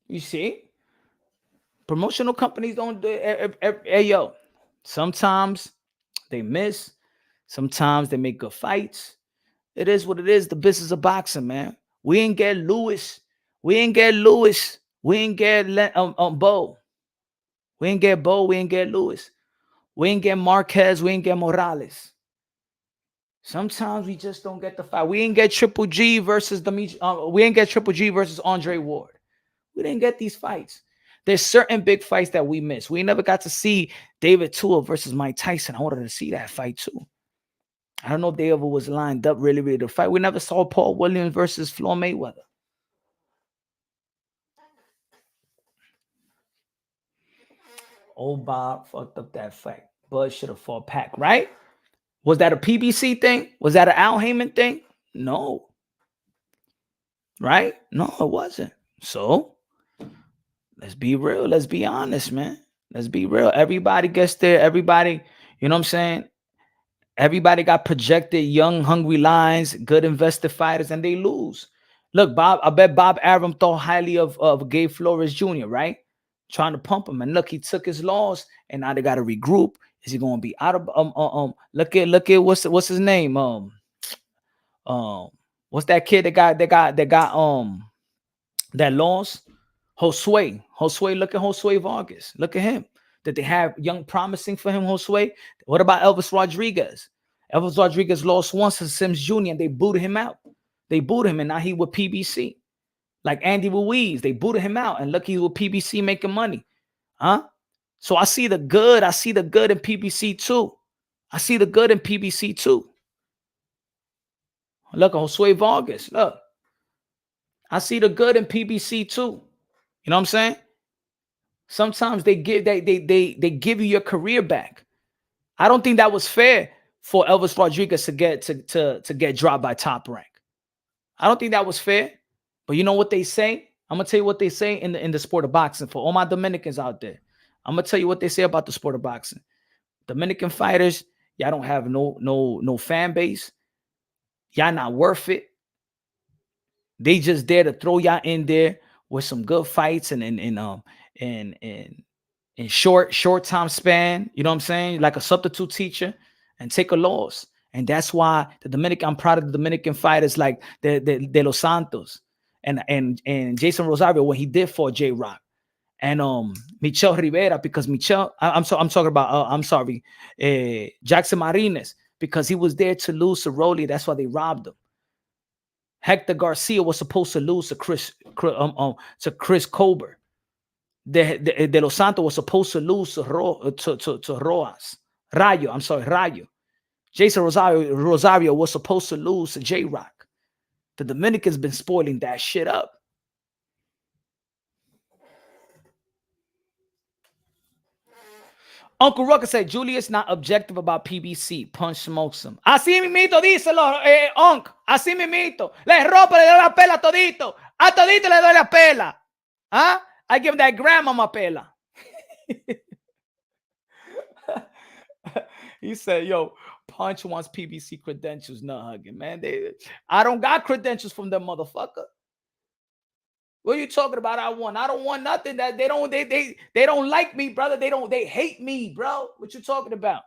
You see? Promotional companies don't do it. Hey, yo, sometimes they miss, Sometimes they make good fights. It is what it is. The business of boxing, man. We ain't get Lewis. We ain't get Lewis. We ain't get Bo. We ain't get Bo. We ain't get Lewis. We ain't get Marquez. We ain't get Morales. Sometimes we just don't get the fight. We ain't get Triple G versus we ain't get Triple G versus Andre Ward. We didn't get these fights. There's certain big fights that we missed. We never got to see David Tua versus Mike Tyson. I wanted to see that fight too. I don't know if they ever was lined up really ready to fight. We never saw Paul Williams versus Floyd Mayweather. Old Bob fucked up that fight. Bud should have fought Pac, right? Was that a PBC thing? Was that an Al Haymon thing? No. Right? No, it wasn't. So let's be real. Let's be honest, man. Let's be real. Everybody gets there. Everybody, you know what I'm saying? Everybody got projected young, hungry lions, good invested fighters, and they lose. Look, Bob, I bet Bob Arum thought highly of Gabe Flores Jr., right? Trying to pump him. And look, he took his loss, and now they got to regroup. Is he going to be out of look at what's his name? What's that kid that got that loss? Josue. Look at Josue Vargas. Look at him. Did they have young promising for him, Josue? What about Elvis Rodriguez? Elvis Rodriguez lost once to Sims Jr. and they booted him out. They booted him and now he with PBC. Like Andy Ruiz, they booted him out and look, he's with PBC making money. Huh? So I see the good. I see the good in PBC too. I see the good in PBC too. Look, Josue Vargas. Look. I see the good in PBC too. You know what I'm saying? Sometimes they give you your career back. I don't think that was fair for Elvis Rodriguez to get dropped by Top Rank. I don't think that was fair. But you know what they say? I'm gonna tell you what they say in the sport of boxing for all my Dominicans out there. I'm gonna tell you what they say about the sport of boxing. Dominican fighters, y'all don't have no fan base. Y'all not worth it. They just there to throw y'all in there with some good fights and in short time span, you know what I'm saying? Like a substitute teacher and take a loss. And that's why I'm proud of the Dominican fighters like De Los Santos and Jason Rosario when he did for J-Rock. And Michel Rivera, because I'm talking about Jackson Martinez, because he was there to lose to Rolly. That's why they robbed him. Hector Garcia was supposed to lose to Chris Colbert. De Los Santos was supposed to lose to Rojas. Rayo. Jason Rosario was supposed to lose to J-Rock. The Dominicans been spoiling that shit up. Uncle Rucker said Julius not objective about PBC. Punch smokes him. Así mimito, díselo, Unc. Así mimito. Le rompo, le doy la pela todito. A todito le doy la pela. Huh? I give that grandmama pela. He said, yo, Punch wants PBC credentials. Not hugging, man. I don't got credentials from them motherfucker. What are you talking about? I don't want nothing. That they don't like me, brother. They hate me, bro. What you talking about?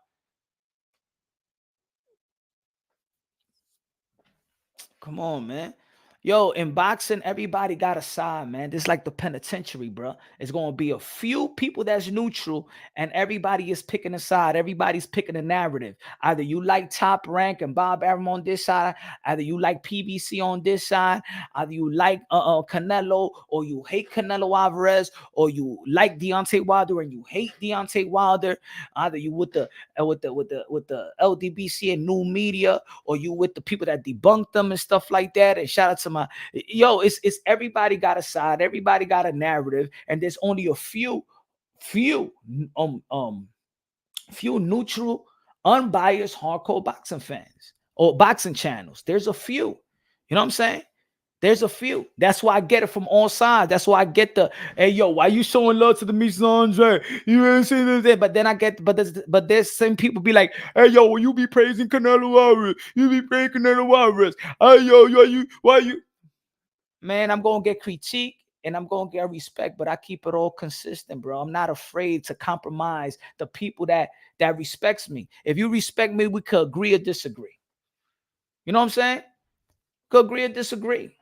Come on, man. Yo, in boxing, everybody got a side, man. This is like the penitentiary, bro. It's going to be a few people that's neutral, and everybody is picking a side. Everybody's picking a narrative. Either you like Top Rank and Bob Arum on this side, either you like PBC on this side, either you like Canelo, or you hate Canelo Alvarez, or you like Deontay Wilder and you hate Deontay Wilder. Either you with the LDBC and new media, or you with the people that debunked them and stuff like that. And shout out to it's everybody got a side, everybody got a narrative, and there's only a few neutral, unbiased, hardcore boxing fans or boxing channels. There's a few, you know what I'm saying? There's a few. That's why I get it from all sides. That's why I get the, hey, yo, why you showing love to the Miss Andre? You ain't saying this. But then I get, but there's some people be like, hey, yo, you be praising Canelo Alvarez. You be praising Canelo Alvarez. Hey, yo, why you? Man, I'm going to get critique. and I'm going to get respect, but I keep it all consistent, bro. I'm not afraid to compromise the people that respects me. If you respect me, we could agree or disagree. You know what I'm saying? Could agree or disagree.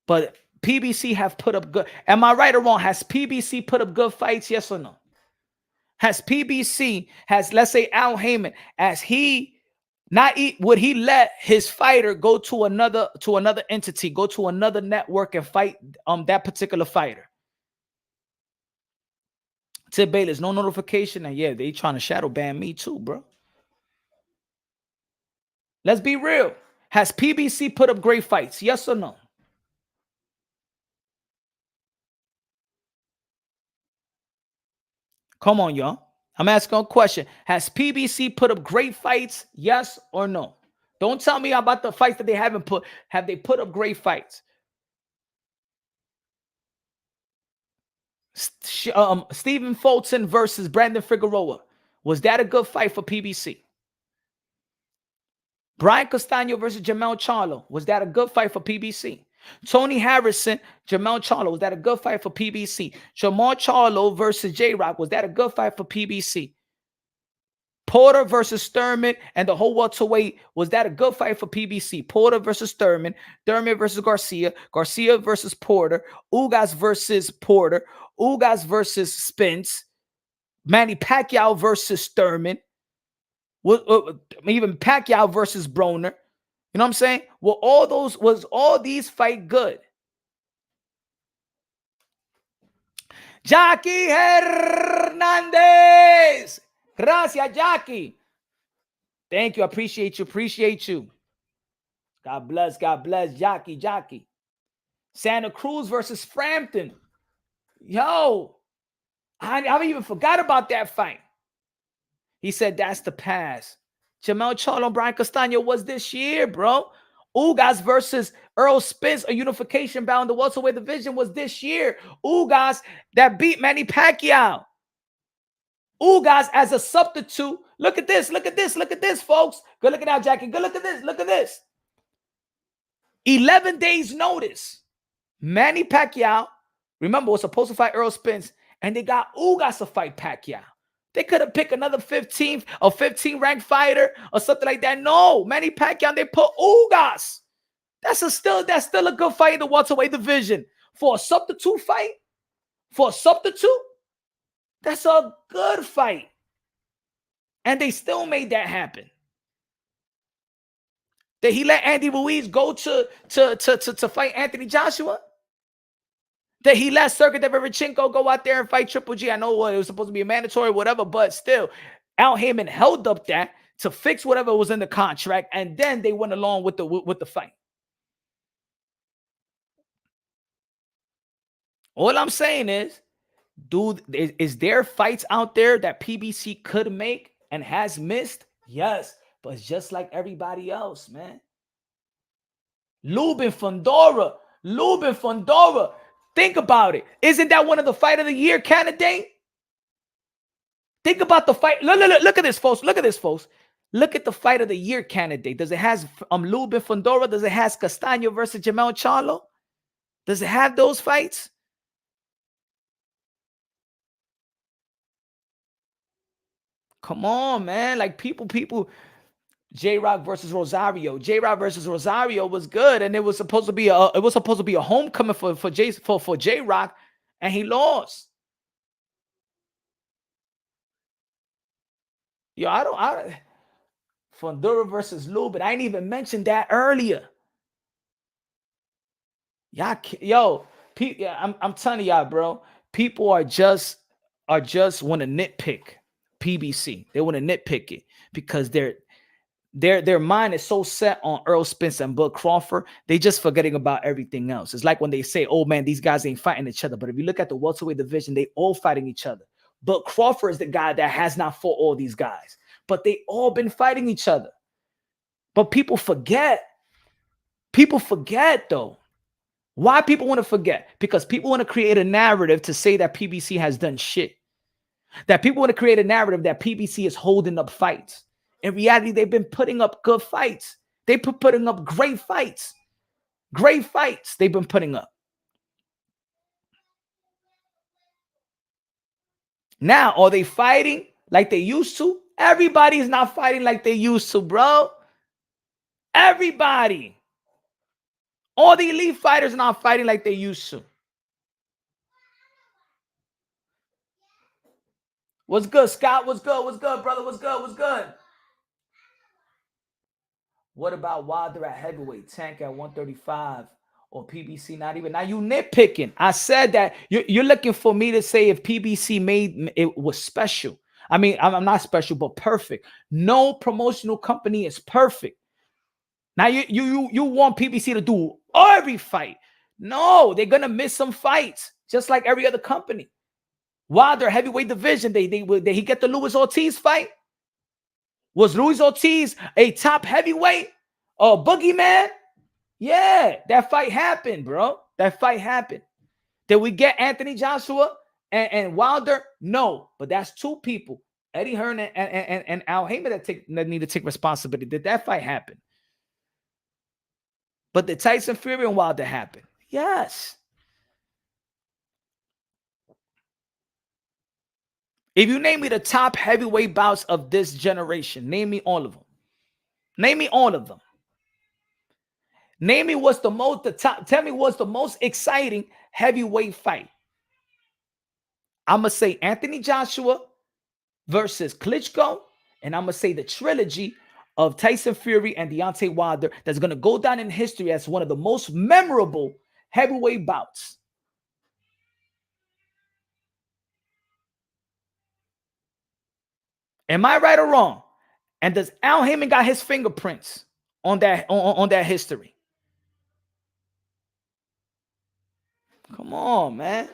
But PBC have put up good. Am I right or wrong? Has PBC put up good fights? Yes or no? Has PBC, let's say Al Haymon, would he let his fighter go to another entity, go to another network and fight that particular fighter? Tip Bayless, no notification, and yeah, they trying to shadow ban me too, bro. Let's be real. Has PBC put up great fights? Yes or no? Come on, y'all. I'm asking a question. Has PBC put up great fights? Yes or no? Don't tell me about the fights that they haven't put. Have they put up great fights? Stephen Fulton versus Brandon Figueroa. Was that a good fight for PBC? Brian Castano versus Jamel Charlo. Was that a good fight for PBC? Tony Harrison, Jamel Charlo. Was that a good fight for PBC? Jamal Charlo versus J-Rock. Was that a good fight for PBC? Porter versus Thurman and the whole welterweight. Was that a good fight for PBC? Porter versus Thurman. Thurman versus Garcia. Garcia versus Porter. Ugas versus Porter. Ugas versus Spence. Manny Pacquiao versus Thurman. Even Pacquiao versus Broner. You know what I'm saying? Was all these fight good? Jackie Hernandez. Gracias, Jackie. Thank you. I appreciate you. Appreciate you. God bless. God bless. Jackie. Santa Cruz versus Frampton. Yo, I even forgot about that fight. He said that's the past. Jamel Charlo and Brian Castano was this year, bro. Ugas versus Earl Spence, a unification bout in the welterweight division, was this year. Ugas that beat Manny Pacquiao. Ugas as a substitute. Look at this, folks. Good looking out, Jackie. Good look at this. 11 days notice. Manny Pacquiao, remember, was supposed to fight Earl Spence, and they got Ugas to fight Pacquiao. They could have picked another 15th or 15 ranked fighter or something like that. No, Manny Pacquiao, they put Ugas. That's still a good fight in the welterweight division. For a substitute fight, that's a good fight. And they still made that happen. Did he let Andy Ruiz go to fight Anthony Joshua? Did he let Sergey Derevchenko go out there and fight Triple G? I know it was supposed to be a mandatory, whatever, but still, Al Haymon held up that to fix whatever was in the contract, and then they went along with the fight. All I'm saying is, dude, is there fights out there that PBC could make and has missed? Yes, but it's just like everybody else, man. Lubin Fundora. Think about it. Isn't that one of the fight of the year candidate? Think about the fight. Look at this, folks. Look at the fight of the year candidate. Does it have Lubin Fundora? Does it have Castano versus Jamel Charlo? Does it have those fights? Come on, man. Like people. J-Rock versus Rosario. J-Rock versus Rosario was good, and it was supposed to be a homecoming for J-Rock, and he lost. Yo, Fundora versus Lubin. I didn't even mention that earlier. Y'all, I'm telling y'all, bro. People are just want to nitpick PBC. They want to nitpick it because their mind is so set on Earl Spence and Bud Crawford, they just forgetting about everything else. It's like when they say, oh man, these guys ain't fighting each other. But if you look at the welterweight division, they all fighting each other. But Crawford is the guy that has not fought all these guys. But they all been fighting each other. But people forget. People forget, though. Why people want to forget? Because people want to create a narrative to say that PBC has done shit. That people want to create a narrative that PBC is holding up fights. In reality, they've been putting up good fights. They've putting up great fights. Great fights they've been putting up. Now, are they fighting like they used to? Everybody's not fighting like they used to, bro. Everybody. All the elite fighters are not fighting like they used to. What's good, Scott? What's good? What's good, brother? What's good? What's good? What about Wilder at heavyweight, Tank at 135, or PBC not even? Now you nitpicking. I said that you're looking for me to say if PBC made it was special. I mean, I'm not special, but perfect. No promotional company is perfect. Now you want PBC to do every fight. No, they're gonna miss some fights, just like every other company. Wilder heavyweight division, did he get the Luis Ortiz fight? Was Luis Ortiz a top heavyweight? Oh, boogeyman? Yeah, that fight happened, bro. That fight happened. Did we get Anthony Joshua and Wilder? No, but that's two people. Eddie Hearn and Al Haymon that need to take responsibility. Did that fight happen? But did Tyson Fury and Wilder happen? Yes. If you name me the top heavyweight bouts of this generation, name me all of them. Name me all of them. Name me what's the most, tell me what's the most exciting heavyweight fight. I'm going to say Anthony Joshua versus Klitschko, and I'm going to say the trilogy of Tyson Fury and Deontay Wilder that's going to go down in history as one of the most memorable heavyweight bouts. Am I right or wrong? And does Al Haymon got his fingerprints on that history? Come on, man.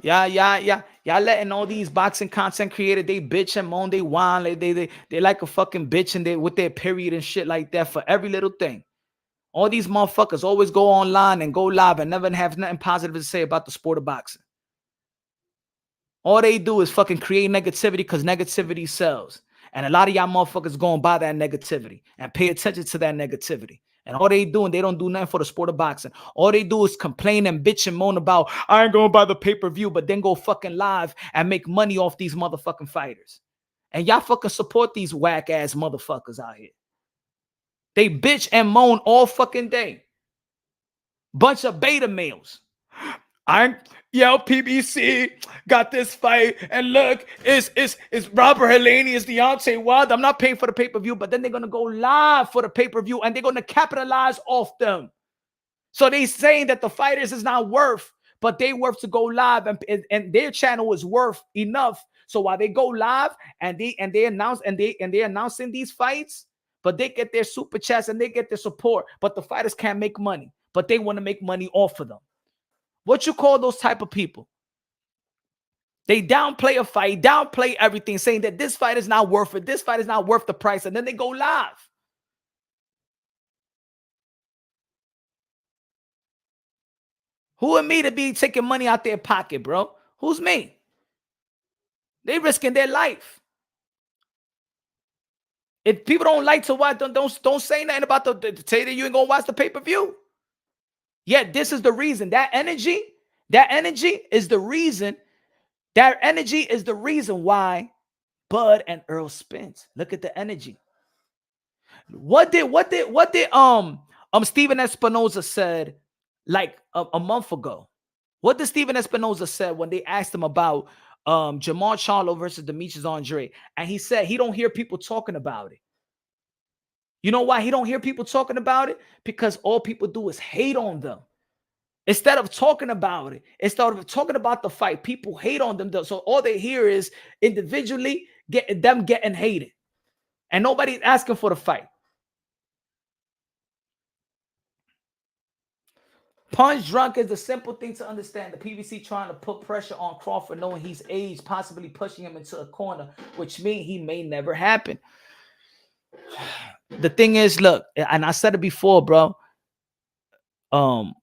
Y'all letting all these boxing content creators, they bitch and moan, they whine, they like a fucking bitch and they with their period and shit like that for every little thing. All these motherfuckers always go online and go live and never have nothing positive to say about the sport of boxing. All they do is fucking create negativity because negativity sells. And a lot of y'all motherfuckers go and buy that negativity and pay attention to that negativity. And all they doing, they don't do nothing for the sport of boxing. All they do is complain and bitch and moan about, I ain't going to buy the pay-per-view, but then go fucking live and make money off these motherfucking fighters. And y'all fucking support these whack-ass motherfuckers out here. They bitch and moan all fucking day. Bunch of beta males. PBC got this fight, and look, it's Robert Helenius, it's Deontay Wilder. I'm not paying for the pay-per-view, but then they're gonna go live for the pay-per-view and they're gonna capitalize off them. So they saying that the fighters is not worth, but they worth to go live, and their channel is worth enough. So while they go live and they announcing these fights, but they get their super chats and they get their support, but the fighters can't make money, but they want to make money off of them. What you call those type of people? They downplay a fight, downplay everything, saying that this fight is not worth it. This fight is not worth the price. And then they go live. Who am me to be taking money out their pocket, bro? Who's me? They risking their life. If people don't like to watch, don't say nothing about say that you ain't gonna watch the pay-per-view. Yet this is the reason. That energy is the reason. That energy is the reason why Bud and Earl Spence. Look at the energy. What did Steven Espinoza said like a month ago? What did Steven Espinoza said when they asked him about Jamal Charlo versus Demetrius Andre? And he said he don't hear people talking about it. You know why he don't hear people talking about it? Because all people do is hate on them. Instead of talking about it, instead of talking about the fight, people hate on them. So all they hear is individually getting hated. And nobody's asking for the fight. Punch drunk is the simple thing to understand. The PBC trying to put pressure on Crawford, knowing he's aged, possibly pushing him into a corner, which means he may never happen. The thing is, look, and I said it before, bro. Earl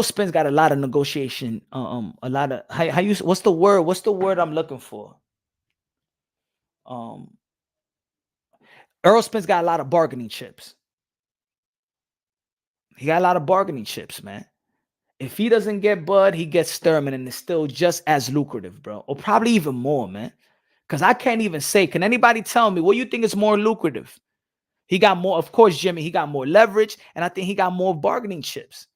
Spence got a lot of negotiation. A lot of what's the word? What's the word I'm looking for? Earl Spence got a lot of bargaining chips. He got a lot of bargaining chips, man. If he doesn't get Bud, he gets Thurman, and it's still just as lucrative, bro. Or probably even more, man. Because I can't even say, can anybody tell me what you think is more lucrative? He got more, of course, Jimmy, he got more leverage, and I think he got more bargaining chips.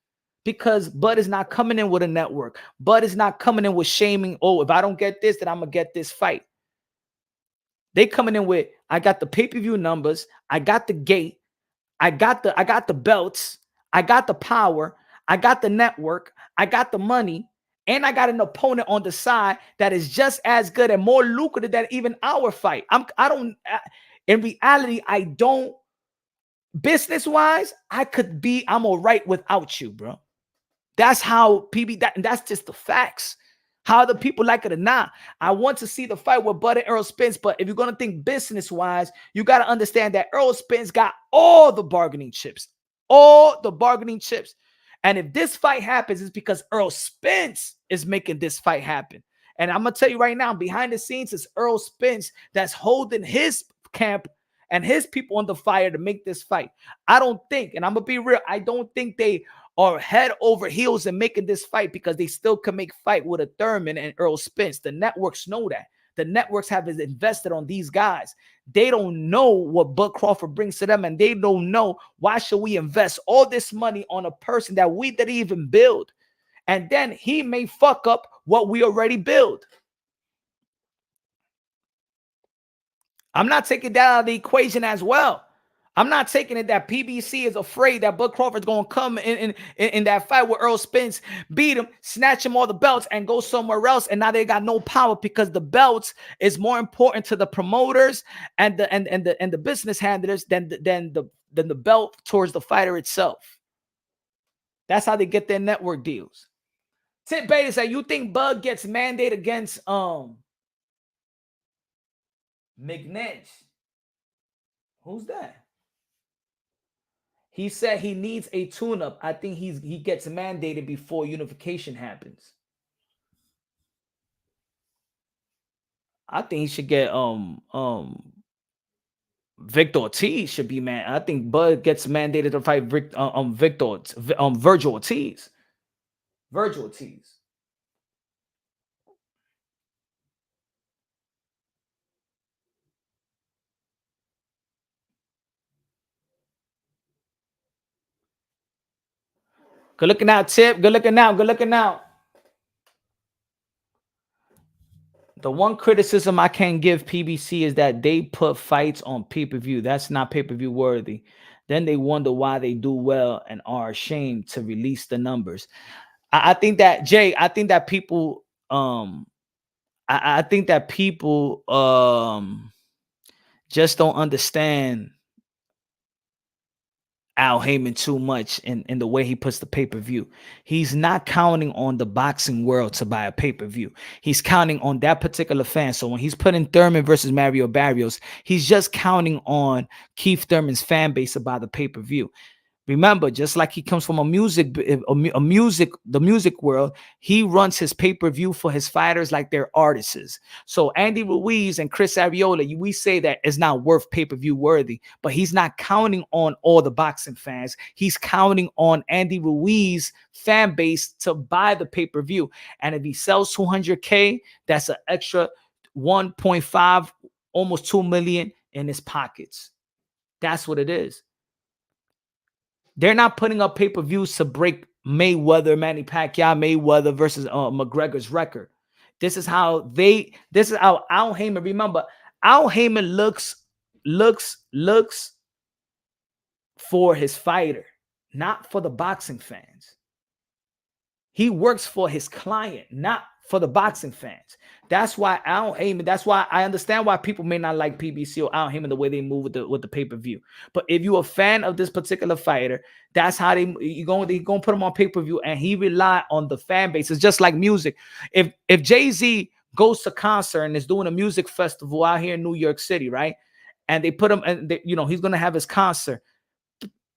Because Bud is not coming in with a network. Bud is not coming in with shaming, oh, if I don't get this, then I'm going to get this fight. They coming in with, I got the pay-per-view numbers, I got the gate, I got the belts, I got the power, I got the network, I got the money, and I got an opponent on the side that is just as good and more lucrative than even our fight. In reality, I don't, business-wise, I'm all right without you, bro. That's how that's just the facts. How the people like it or not. I want to see the fight with Bud and Errol Spence, but if you're going to think business-wise, you got to understand that Errol Spence got all the bargaining chips. All the bargaining chips. And if this fight happens, it's because Errol Spence is making this fight happen. And I'm going to tell you right now, behind the scenes, it's Errol Spence that's holding his camp and his people on the fire to make this fight. I don't think, and I'm going to be real, I don't think they are head over heels and making this fight because they still can make fight with a Thurman and Errol Spence. The networks know that. The networks have invested on these guys. They don't know what Bud Crawford brings to them, and they don't know why should we invest all this money on a person that we didn't even build. And then he may fuck up what we already built. I'm not taking that out of the equation as well. I'm not taking it that PBC is afraid that Bud Crawford's going to come in that fight with Errol Spence, beat him, snatch him all the belts, and go somewhere else. And now they got no power because the belts is more important to the promoters and the business handlers than the belt towards the fighter itself. That's how they get their network deals. Tip Beta said, you think Bud gets mandated against McNedge? Who's that? He said he needs a tune-up. I think he gets mandated before unification happens. I think he should get Victor Ortiz should be man. I think Bud gets mandated to fight Virgil Ortiz. Virgil Ortiz. Good looking out, Tip. Good looking out. Good looking out. The one criticism I can give PBC is that they put fights on pay-per-view. That's not pay-per-view worthy. Then they wonder why they do well and are ashamed to release the numbers. I think that, Jay, I think that people I think that people just don't understand Al Haymon too much in the way he puts the pay-per-view. He's not counting on the boxing world to buy a pay-per-view. He's counting on that particular fan. So when he's putting Thurman versus Mario Barrios, he's just counting on Keith Thurman's fan base to buy the pay-per-view. Remember, just like he comes from the music world, he runs his pay-per-view for his fighters like they're artists. So Andy Ruiz and Chris Arreola, we say that is not worth pay-per-view worthy, but he's not counting on all the boxing fans. He's counting on Andy Ruiz fan base to buy the pay-per-view. And if he sells 200K, that's an extra 1.5, almost 2 million in his pockets. That's what it is. They're not putting up pay-per-views to break Manny Pacquiao versus McGregor's record. This is how Al Haymon, remember, Al Haymon looks for his fighter, not for the boxing fans. He works for his client, not for the boxing fans. That's why Al Haymon, that's why I understand why people may not like PBC or Al Haymon the way they move with the pay-per-view. But if you're a fan of this particular fighter, that's how you're going to put him on pay-per-view, and he rely on the fan base. It's just like music. If Jay-Z goes to concert and is doing a music festival out here in New York City, right? And they put him, and he's going to have his concert.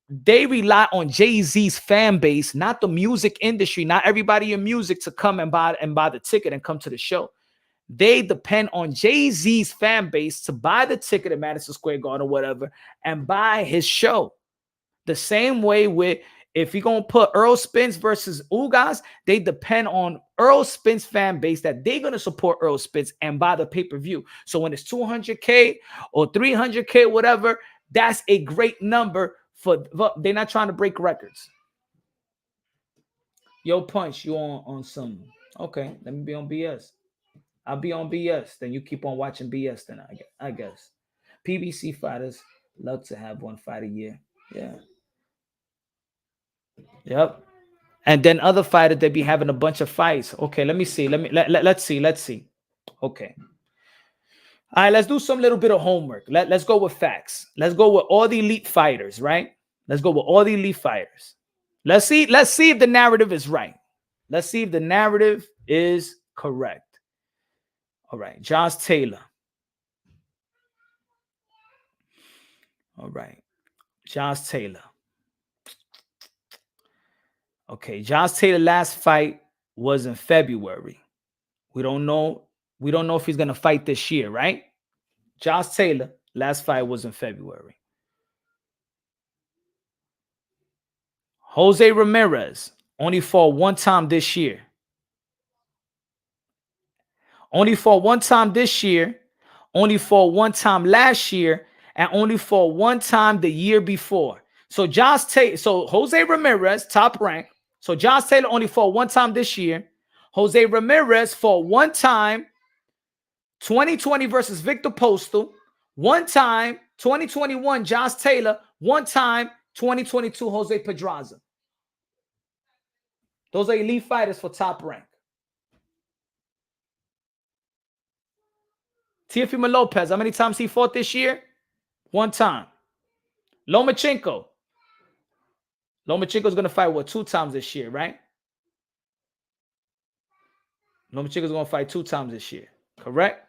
They rely on Jay-Z's fan base, not the music industry, not everybody in music to come and buy the ticket and come to the show. They depend on Jay-Z's fan base to buy the ticket at Madison Square Garden or whatever and buy his show. The same way with If you're going to put Earl Spence versus Ugas, they depend on Earl Spence fan base that they're going to support Earl Spence and buy the pay-per-view. So when it's 200K or 300K, whatever, that's a great number for, they're not trying to break records. Yo, Punch, you on some, okay, let me be on BS. I'll be on BS. Then you keep on watching BS then, I guess. PBC fighters love to have one fight a year. Yeah. Yep. And then other fighters, they be having a bunch of fights. Okay, let me see. Let's see. Okay. All right, let's do some little bit of homework. Let's go with facts. Let's go with all the elite fighters, right? Let's go with all the elite fighters. Let's see if the narrative is right. Let's see if the narrative is correct. All right, Josh Taylor. All right, Josh Taylor. Okay, Josh Taylor's last fight was in February. We don't know if he's gonna fight this year, right? Josh Taylor, last fight was in February. Jose Ramirez only fought one time this year. Only fought one time this year, only fought one time last year, and only fought one time the year before. So Jose Ramirez, top rank. So Josh Taylor only fought one time this year. Jose Ramirez fought one time, 2020 versus Victor Postal. One time, 2021, Josh Taylor. One time, 2022, Jose Pedraza. Those are elite fighters for top rank. Teofimo Lopez, how many times he fought this year? One time. Lomachenko's going to fight, what, 2 times this year, right? Lomachenko's going to fight 2 times this year, correct?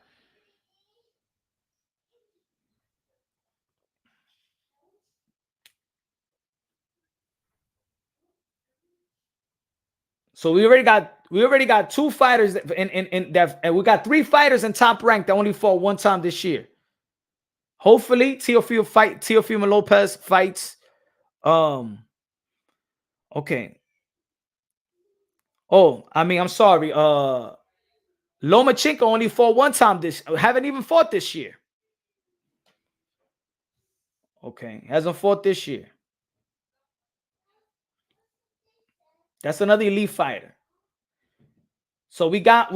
So we already got 2 fighters in that, and we got 3 fighters in top rank that only fought 1 time this year. Hopefully, Teofimo Lopez fights. Okay. Oh, I mean, I'm sorry. Lomachenko only fought 1 time haven't even fought this year. Okay, hasn't fought this year. That's another elite fighter. So we got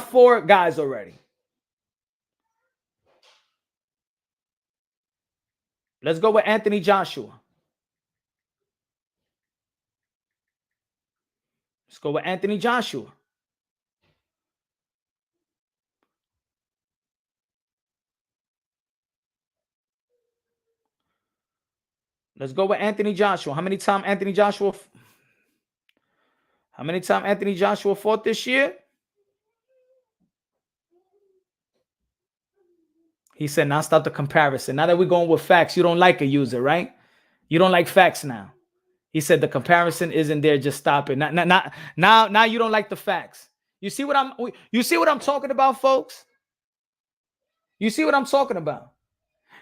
4 guys already. Let's go with Anthony Joshua. Let's go with Anthony Joshua. Let's go with Anthony Joshua. How many times Anthony Joshua fought this year? He said, now stop the comparison. Now that we're going with facts, you don't like a user, right? You don't like facts now. He said the comparison isn't there. Just stop it. Now you don't like the facts. You see what I'm talking about, folks? You see what I'm talking about?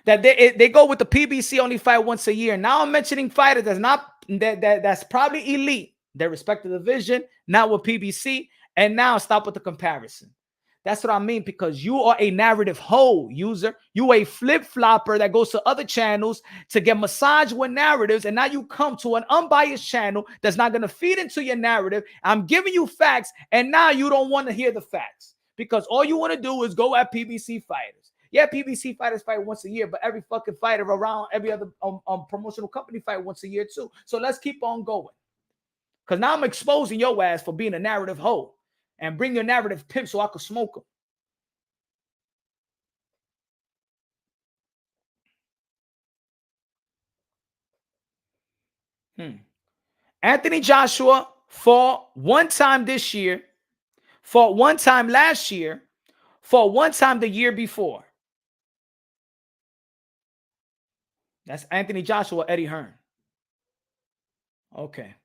That they go with the PBC only fight once a year. Now I'm mentioning fighters that's probably elite, their respective division, not with PBC, and now stop with the comparison. That's what I mean, because you are a narrative hoe, user. You a flip-flopper that goes to other channels to get massaged with narratives, and now you come to an unbiased channel that's not going to feed into your narrative. I'm giving you facts, and now you don't want to hear the facts because all you want to do is go at PBC fighters. Yeah, PBC fighters fight once a year, but every fucking fighter around every other promotional company fight once a year too. So let's keep on going. Because now I'm exposing your ass for being a narrative hoe. And bring your narrative pimp so I could smoke them. Anthony Joshua fought 1 time this year, fought 1 time last year, fought 1 time the year before. That's Anthony Joshua, Eddie Hearn. Okay.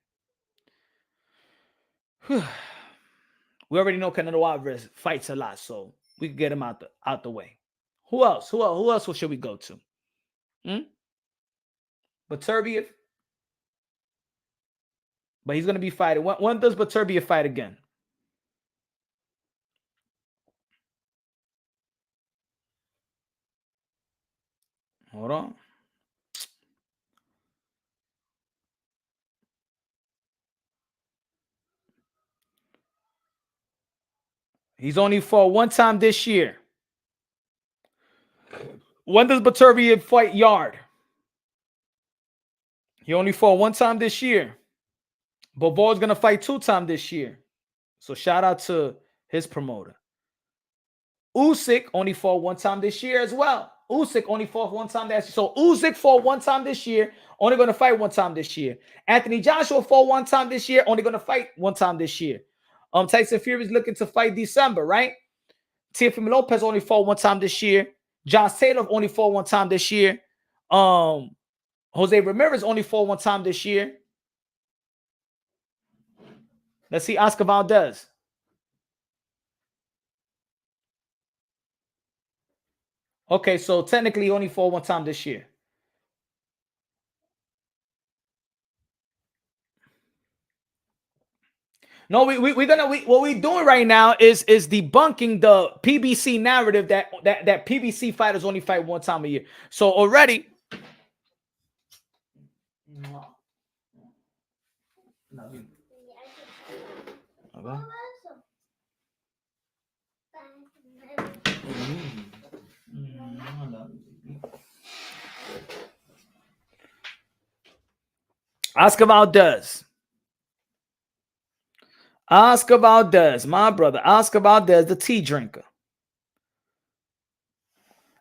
We already know Canelo Alvarez fights a lot, so we can get him out the way. Who else? Who else should we go to? But Turbiev, But he's going to be fighting. When does Beterbiev fight again? Hold on. He's only fought one time this year. When does Beterbiev fight Yard? He only fought one time this year. Bovor's going to fight 2 times this year. So shout out to his promoter. Usyk only fought 1 time this year as well. Usyk only fought 1 time this year. So Usyk fought 1 time this year, only going to fight 1 time this year. Anthony Joshua fought 1 time this year, only going to fight 1 time this year. Tyson Fury is looking to fight December, right? Teofimo Lopez only fought 1 time this year. John Taylor only fought 1 time this year. Jose Ramirez only fought 1 time this year. Let's see Oscar Valdez. Okay, so technically only fought 1 time this year. No, what we're doing right now is debunking the PBC narrative that PBC fighters only fight 1 time a year. So already, Oscar Valdez. Oscar Valdez, my brother. Oscar Valdez, the tea drinker.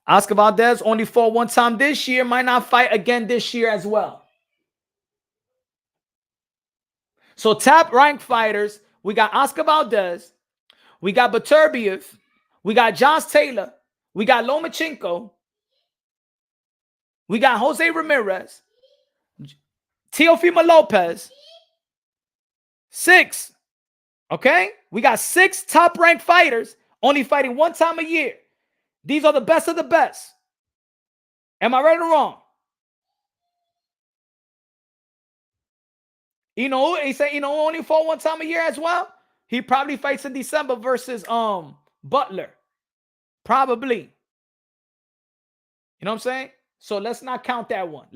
Oscar Valdez only fought 1 time this year, might not fight again this year as well. So top ranked fighters, we got Oscar Valdez, we got Beterbiev, we got Josh Taylor, we got Lomachenko, we got Jose Ramirez, Teofimo Lopez, 6. Okay? We got 6 top-ranked fighters only fighting 1 time a year. These are the best of the best. Am I right or wrong? He said, only fought 1 time a year as well. He probably fights in December versus Butler. Probably. You know what I'm saying? So let's not count that one.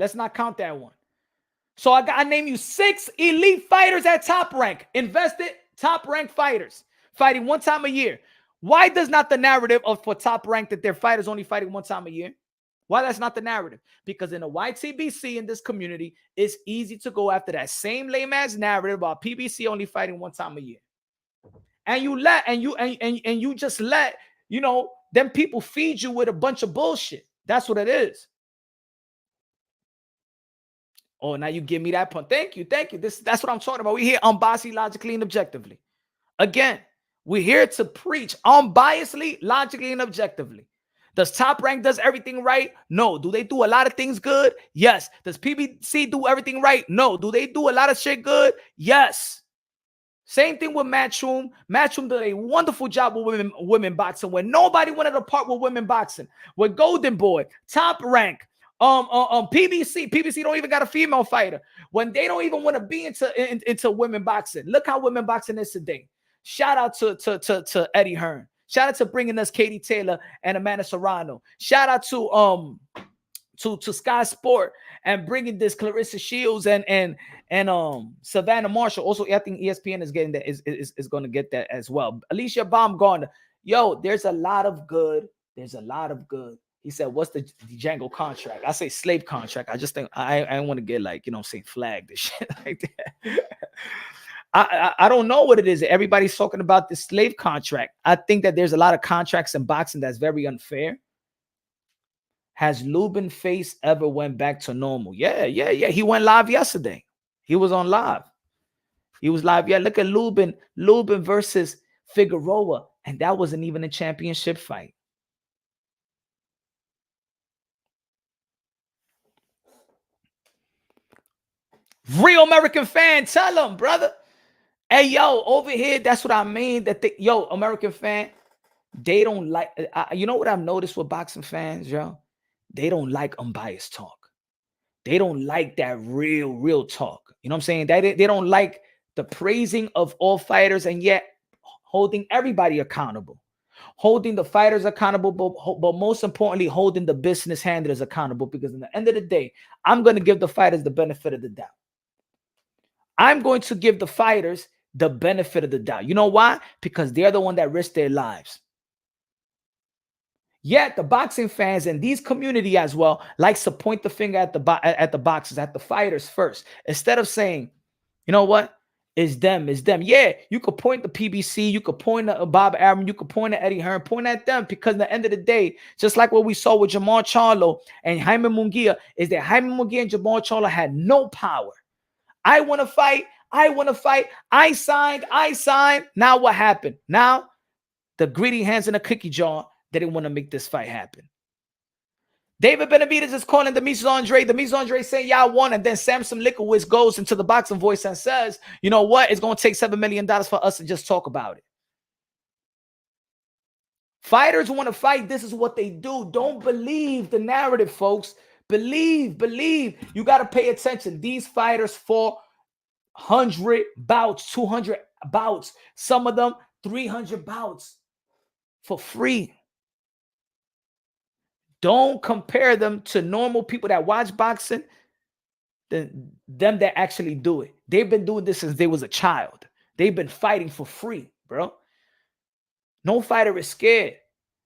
So I name you 6 elite fighters at top rank. Invested top ranked fighters fighting 1 time a year. Why does not the narrative for top rank that their fighters only fighting 1 time a year? Why that's not the narrative? Because in the YTBC in this community, it's easy to go after that same lame ass narrative about PBC only fighting 1 time a year. And you just let them people feed you with a bunch of bullshit. That's what it is. Oh, now you give me that point. Thank you. That's what I'm talking about. We're here unbiased, logically, and objectively. Again, we're here to preach unbiasedly, logically, and objectively. Does Top Rank does everything right? No. Do they do a lot of things good? Yes. Does PBC do everything right? No. Do they do a lot of shit good? Yes. Same thing with Matchroom. Matchroom did a wonderful job with women boxing when nobody wanted to part with women boxing. With Golden Boy, Top Rank, PBC don't even got a female fighter when they don't even want to be into women boxing. Look how women boxing is today. Shout out to Eddie Hearn. Shout out to bringing us Katie Taylor and Amanda Serrano. Shout out to Sky Sport and bringing this Clarissa Shields and Savannah Marshall. Also, I think ESPN is getting that is going to get that as well. Alicia Baumgartner. Yo, there's a lot of good. He said, what's the DJANGO contract? I say slave contract. I just think I want to get flagged and shit like that. I don't know what it is. Everybody's talking about the slave contract. I think that there's a lot of contracts in boxing that's very unfair. Has Lubin face ever went back to normal? Yeah. He went live yesterday. He was on live. He was live. Yeah, look at Lubin versus Figueroa. And that wasn't even a championship fight. Real American fan, tell them, brother. Hey, yo, over here, that's what I mean. American fan, they don't like. You know what I've noticed with boxing fans, yo? They don't like unbiased talk. They don't like that real talk. You know what I'm saying? They don't like the praising of all fighters, and yet holding everybody accountable. Holding the fighters accountable, but most importantly, holding the business handlers accountable. Because in the end of the day, I'm going to give the fighters the benefit of the doubt. I'm going to give the fighters the benefit of the doubt. You know why? Because they're the one that risked their lives. Yet the boxing fans and these community as well likes to point the finger at the boxers, at the fighters first, instead of saying, you know what? It's them. It's them. Yeah, you could point the PBC, you could point at Bob Arum, you could point at Eddie Hearn, point at them, because at the end of the day, just like what we saw with Jamal Charlo and Haymon Munguia, is that Haymon Munguia and Jamal Charlo had no power. I want to fight. I want to fight. I signed. Now what happened? Now the greedy hands in a cookie jar, they didn't want to make this fight happen. David Benavidez is calling Demetrius Andre. Demetrius Andre saying, y'all won. And then Samson Lickowitz goes into the boxing voice and says, you know what? It's going to take $7 million for us to just talk about it. Fighters want to fight. This is what they do. Don't believe the narrative, folks. Believe. You got to pay attention. These fighters fought 100 bouts, 200 bouts, some of them 300 bouts for free. Don't compare them to normal people that watch boxing, them that actually do it. They've been doing this since they was a child. They've been fighting for free, bro. No fighter is scared.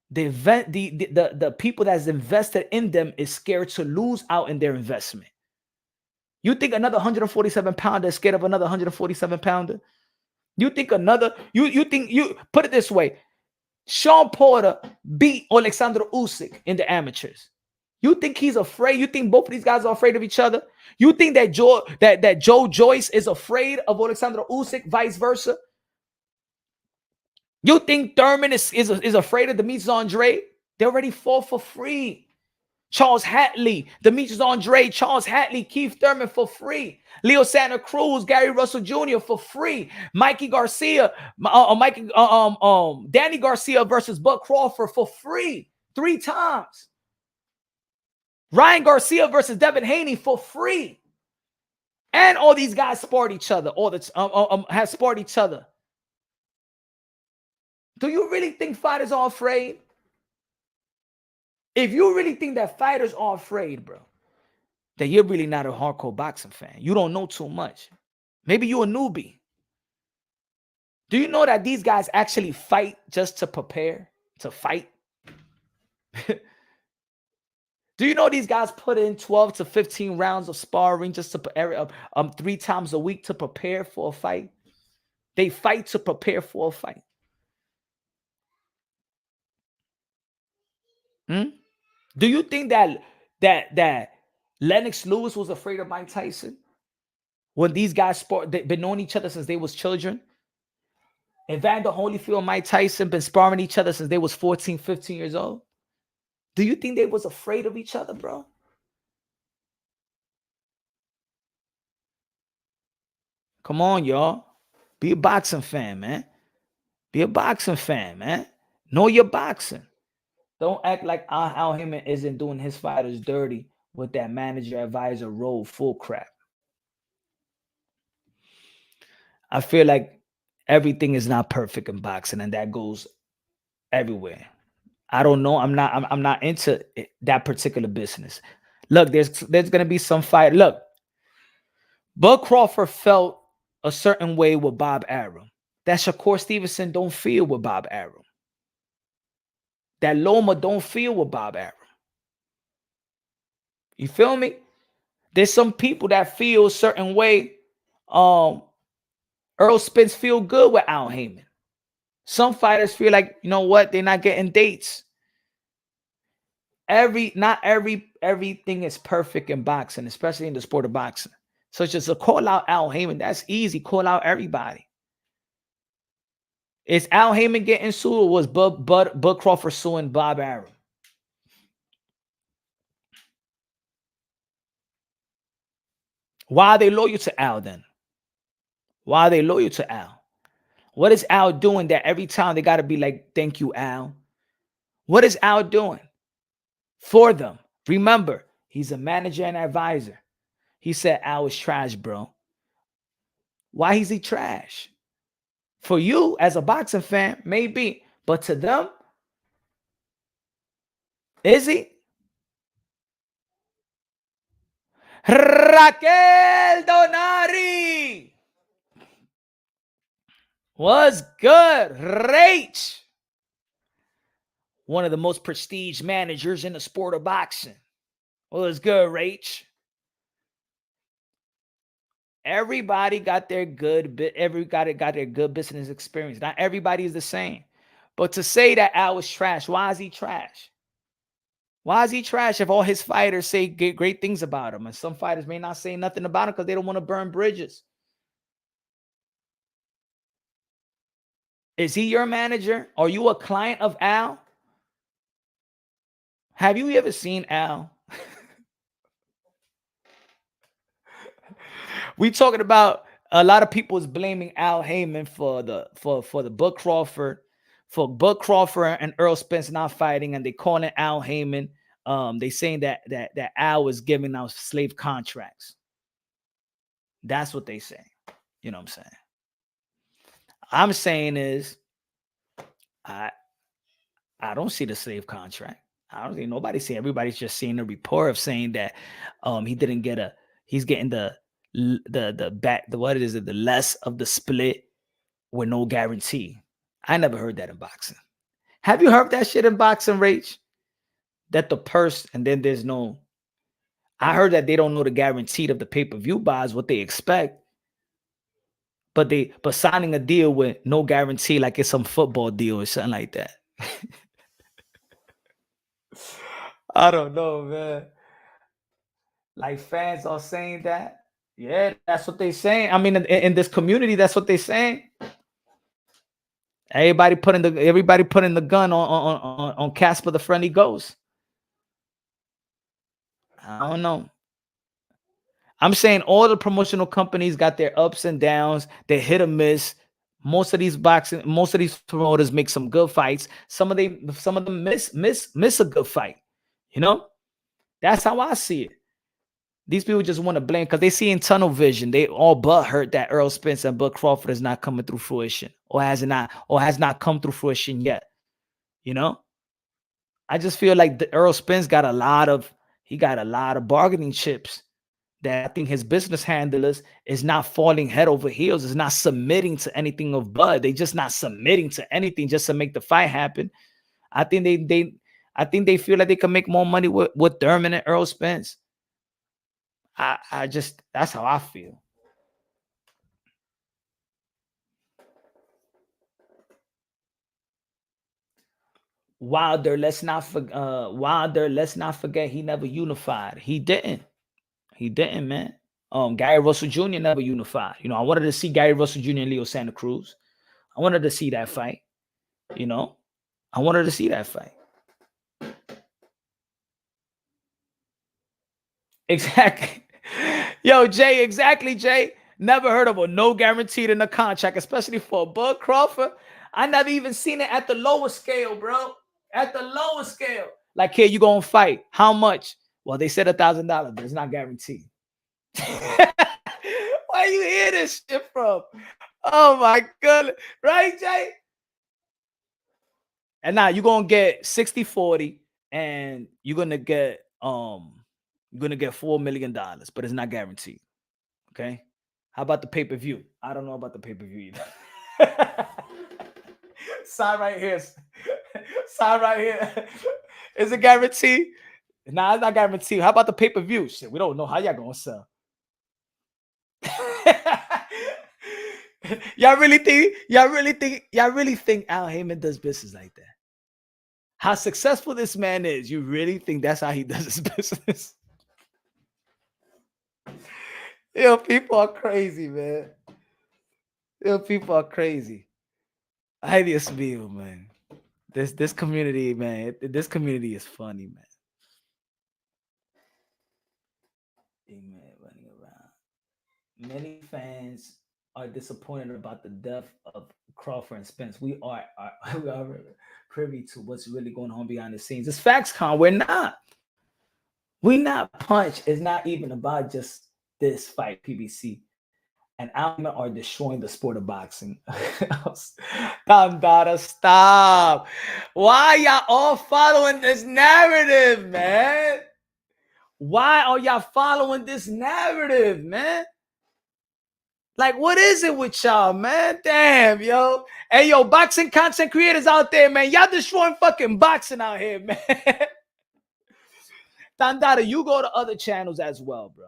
The people that's invested in them is scared to lose out in their investment. You think another 147-pounder is scared of another 147-pounder? You think you put it this way. Sean Porter beat Alexander Usyk in the amateurs. You think he's afraid? You think both of these guys are afraid of each other? You think that Joe Joyce is afraid of Alexander Usyk, vice versa? You think Thurman is afraid of Demetrius Andre? They already fought for free. Charles Hatley, Demetrius Andre, Charles Hatley, Keith Thurman for free. Leo Santa Cruz, Gary Russell Jr. for free. Mikey Garcia, Danny Garcia versus Bud Crawford for free 3 times. Ryan Garcia versus Devin Haney for free. And all these guys sparred each other. Have sparred each other. Do you really think fighters are afraid? If you really think that fighters are afraid, bro, then you're really not a hardcore boxing fan. You don't know too much. Maybe you're a newbie. Do you know that these guys actually fight just to prepare to fight? Do you know these guys put in 12 to 15 rounds of sparring just to 3 times a week to prepare for a fight? They fight to prepare for a fight. Do you think that Lennox Lewis was afraid of Mike Tyson when these guys they've been knowing each other since they was children? Evander Holyfield and Mike Tyson been sparring each other since they was 14, 15 years old. Do you think they was afraid of each other, bro? Come on, y'all. Be a boxing fan, man. Be a boxing fan, man. Know your boxing. Don't act like Al Haymon isn't doing his fighters dirty with that manager advisor role full crap. I feel like everything is not perfect in boxing, and that goes everywhere. I don't know. I'm not into that particular business. Look, there's gonna be some fight. Look, Bud Crawford felt a certain way with Bob Arum that Shakur Stevenson don't feel with Bob Arum. That Loma don't feel with Bob Arum. You feel me? There's some people that feel a certain way. Earl Spence feel good with Al Haymon. Some fighters feel like, you know what, they're not getting dates. Not everything is perfect in boxing, especially in the sport of boxing. So just to call out Al Haymon, that's easy. Call out everybody. Is Al Haymon getting sued, or was Bud Crawford suing Bob Arum? Why are they loyal to Al then? Why are they loyal to Al? What is Al doing that every time they got to be like, thank you, Al? What is Al doing for them? Remember, he's a manager and advisor. He said Al is trash, bro. Why is he trash? For you as a boxing fan, maybe, but to them, is he? Raquel Donari. What's good, Rach? One of the most prestige managers in the sport of boxing. What's good, Rach? Everybody got their good bit. Everybody got their good business experience. Not everybody is the same. But to say that Al was trash, why is he trash? Why is he trash if all his fighters say great things about him? And some fighters may not say nothing about him because they don't want to burn bridges. Is he your manager? Are you a client of Al? Have you ever seen Al? We talking about a lot of people is blaming Al Haymon for the Bud Crawford, and Earl Spence not fighting, and they calling Al Haymon. They saying that Al was giving out slave contracts. That's what they say. You know what I'm saying? I'm saying is I don't see the slave contract. I don't see nobody saying. Everybody's just seeing a report of saying that he didn't get he's getting the what is it, the less of the split with no guarantee. I never heard that in boxing. Have you heard that shit in boxing, Rach? That the purse and then there's no. I heard that they don't know the guarantee of the pay-per-view buys, what they expect. But signing a deal with no guarantee, like it's some football deal or something like that. I don't know, man. Like fans are saying that. Yeah, that's what they're saying. I mean, in this community, that's what they're saying. Everybody putting the gun on Casper the Friendly Ghost. I don't know. I'm saying all the promotional companies got their ups and downs. They hit or miss. Most of these promoters make some good fights. Some of them miss a good fight. You know, that's how I see it. These people just want to blame because they see in tunnel vision. They all but hurt that Earl Spence and Bud Crawford is not coming through fruition, or has not come through fruition yet. You know, I just feel like the Earl Spence got a lot of bargaining chips that I think his business handlers is not falling head over heels, is not submitting to anything of Bud. They just not submitting to anything just to make the fight happen. I think they feel like they can make more money with Thurman and Earl Spence. I just, that's how I feel. Wilder, let's not forget he never unified. He didn't, man. Gary Russell Jr. never unified. You know, I wanted to see Gary Russell Jr. and Leo Santa Cruz. I wanted to see that fight. You know, I wanted to see that fight. Exactly. Yo, Jay, exactly, Jay. Never heard of a no guaranteed in a contract, especially for Bud Crawford. I never even seen it at the lower scale, bro. At the lower scale. Like, here, you gonna fight. How much? Well, they said $1,000, but it's not guaranteed. Where you hear this shit from? Oh my goodness. Right, Jay? And now you're gonna get 60-40, and you're gonna get $4 million, but it's not guaranteed. Okay. How about the pay-per-view? I don't know about the pay-per-view either. Sign right here. Sign right here. Is it guaranteed? Nah, it's not guaranteed. How about the pay-per-view? Shit, we don't know how y'all gonna sell. y'all really think Al Haymon does business like that? How successful this man is, you really think that's how he does his business? Yo, people are crazy, man. Yo, people are crazy. I just feel, man. This community, man. This community is funny, man. Amen. Running around. Many fans are disappointed about the death of Crawford and Spence. We are privy to what's really going on behind the scenes. It's facts, Con. We're not. Punch. It's not even about just this fight, PBC. and Alma are destroying the sport of boxing. Dandara, stop. Why y'all all following this narrative, man? Why are y'all following this narrative, man? Like, what is it with y'all, man? Damn, yo. Hey, yo, boxing content creators out there, man. Y'all destroying fucking boxing out here, man. Dandara, you go to other channels as well, bro.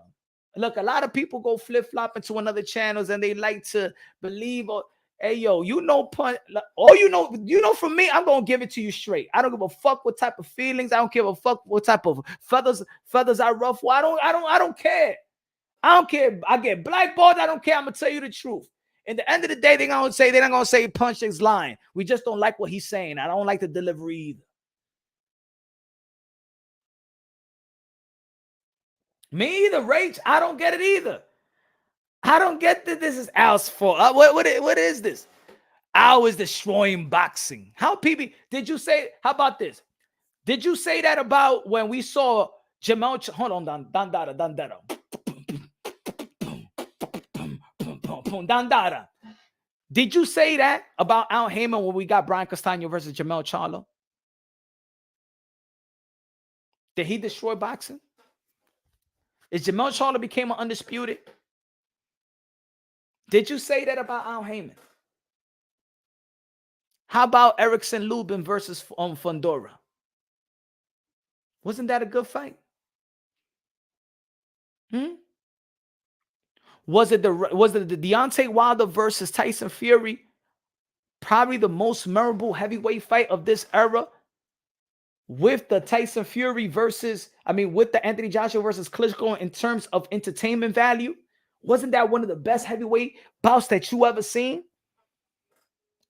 Look, a lot of people go flip-flop into another channels and they like to believe, or hey, yo, you know, all you know from me, I'm gonna give it to you straight. I don't give a fuck what type of feelings. I don't give a fuck what type of feathers I ruffle. I don't care. I don't care. I get blackballed. I don't care. I'm gonna tell you the truth. In the end of the day, they're not gonna say Punch is lying. We just don't like what he's saying. I don't like the delivery either. Me either, Rach. I don't get it either. I don't get that this is Al's fault. What is this? Al is destroying boxing. How PB? Did you say? How about this? Did you say that about when we saw Jamel? Hold on, Dandara. Dandara. Did you say that about Al Haymon when we got Brian Castaño versus Jamel Charlo? Did he destroy boxing? Is Jamel Charlo became an undisputed? Did you say that about Al Haymon? How about Erickson Lubin versus Fundora? Wasn't that a good fight? Was it the Deontay Wilder versus Tyson Fury? Probably the most memorable heavyweight fight of this era. With the Tyson Fury with the Anthony Joshua versus Klitschko in terms of entertainment value. Wasn't that one of the best heavyweight bouts that you ever seen?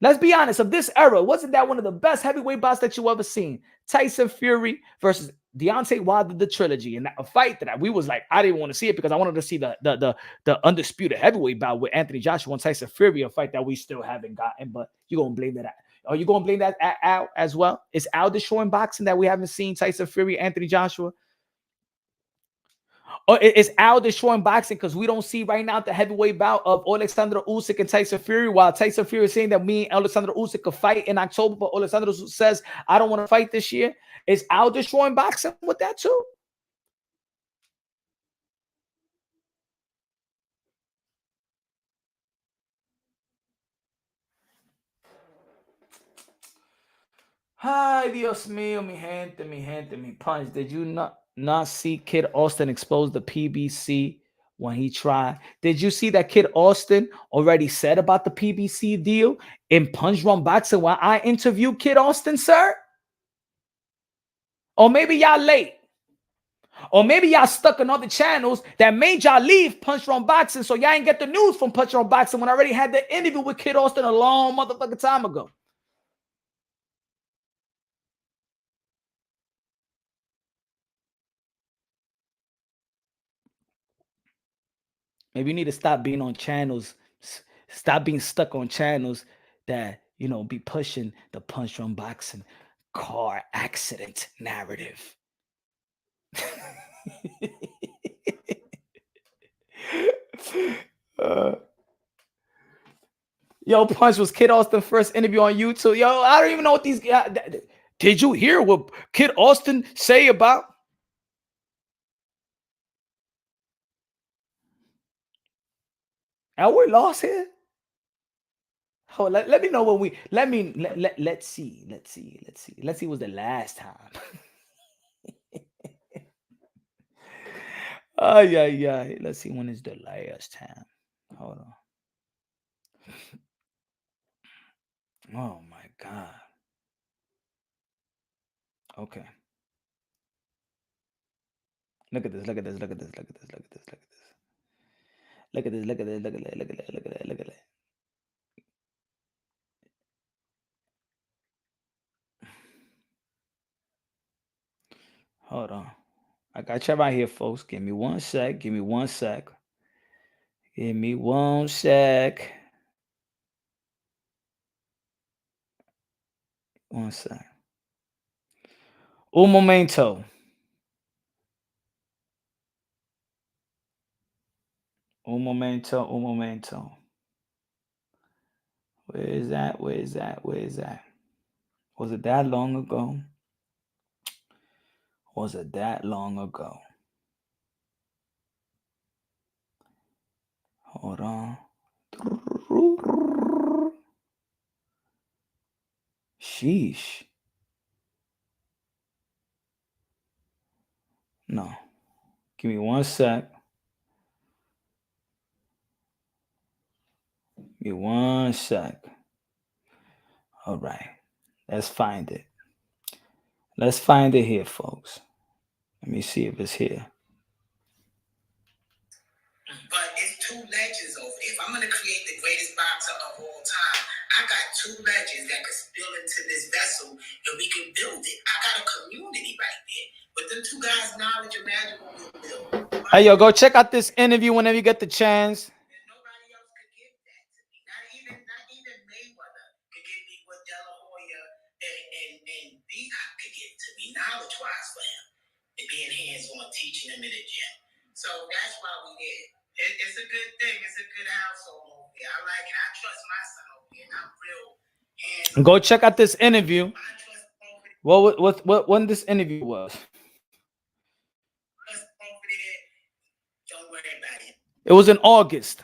Let's be honest, of this era, wasn't that one of the best heavyweight bouts that you ever seen? Tyson Fury versus Deontay Wilder, the trilogy, and a fight that we was like, I didn't want to see it because I wanted to see the undisputed heavyweight bout with Anthony Joshua and Tyson Fury, a fight that we still haven't gotten. But you're gonna blame that. Are you gonna blame that at Al as well? Is Al destroying boxing that we haven't seen Tyson Fury, Anthony Joshua? Or is Al destroying boxing because we don't see right now the heavyweight bout of Alexander Usyk and Tyson Fury, while Tyson Fury is saying that me and Alexander Usyk could fight in October, but Alexander says, I don't want to fight this year. Is Al destroying boxing with that too? Ay, Dios mío, mi gente, mi Punch. Did you not see Kid Austin expose the PBC when he tried? Did you see that Kid Austin already said about the PBC deal in Punch Drunk Boxing when I interviewed Kid Austin, sir? Or maybe y'all late. Or maybe y'all stuck on other channels that made y'all leave Punch Drunk Boxing, so y'all ain't get the news from Punch Drunk Boxing when I already had the interview with Kid Austin a long motherfucking time ago. Maybe you need to stop being on channels, stop being stuck on channels that, be pushing the Punch Drunk Boxing car accident narrative. Yo, Punch, was Kid Austin's first interview on YouTube. Yo, I don't even know what these guys. Did you hear what Kid Austin say about? And we're lost here. Oh, let me know when we let's see. Let's see what's the last time. Oh yeah. Let's see when is the last time. Hold on. Oh my God. Okay. Look at this. Look at this. Hold on. I got you right here, folks. Give me one sec. One sec. Un momento. Un momento, un momento. Where is that? Where is that? Where is that? Was it that long ago? Was it that long ago? Hold on. Sheesh. No. Give me one sec. Give me one sec. All right. Let's find it. Let's find it here, folks. Let me see if it's here. But it's two legends over there. If I'm going to create the greatest boxer of all time, I got two legends that could spill into this vessel and we can build it. I got a community right there. With them two guys' knowledge, imagine what we'll build. Hey, yo, go check out this interview whenever you get the chance. And nobody else could give that to me. Not even Mayweather could give me what De La Hoya and Bebop could give to me, knowledge-wise for him. And being hands-on, teaching him in the gym. So that's why we did. It's a good thing. It's a good household over there. I like it. I trust my son over here. And I'm real hands-on. Go check out this interview. What when this interview was? Don't worry about it. It was in August.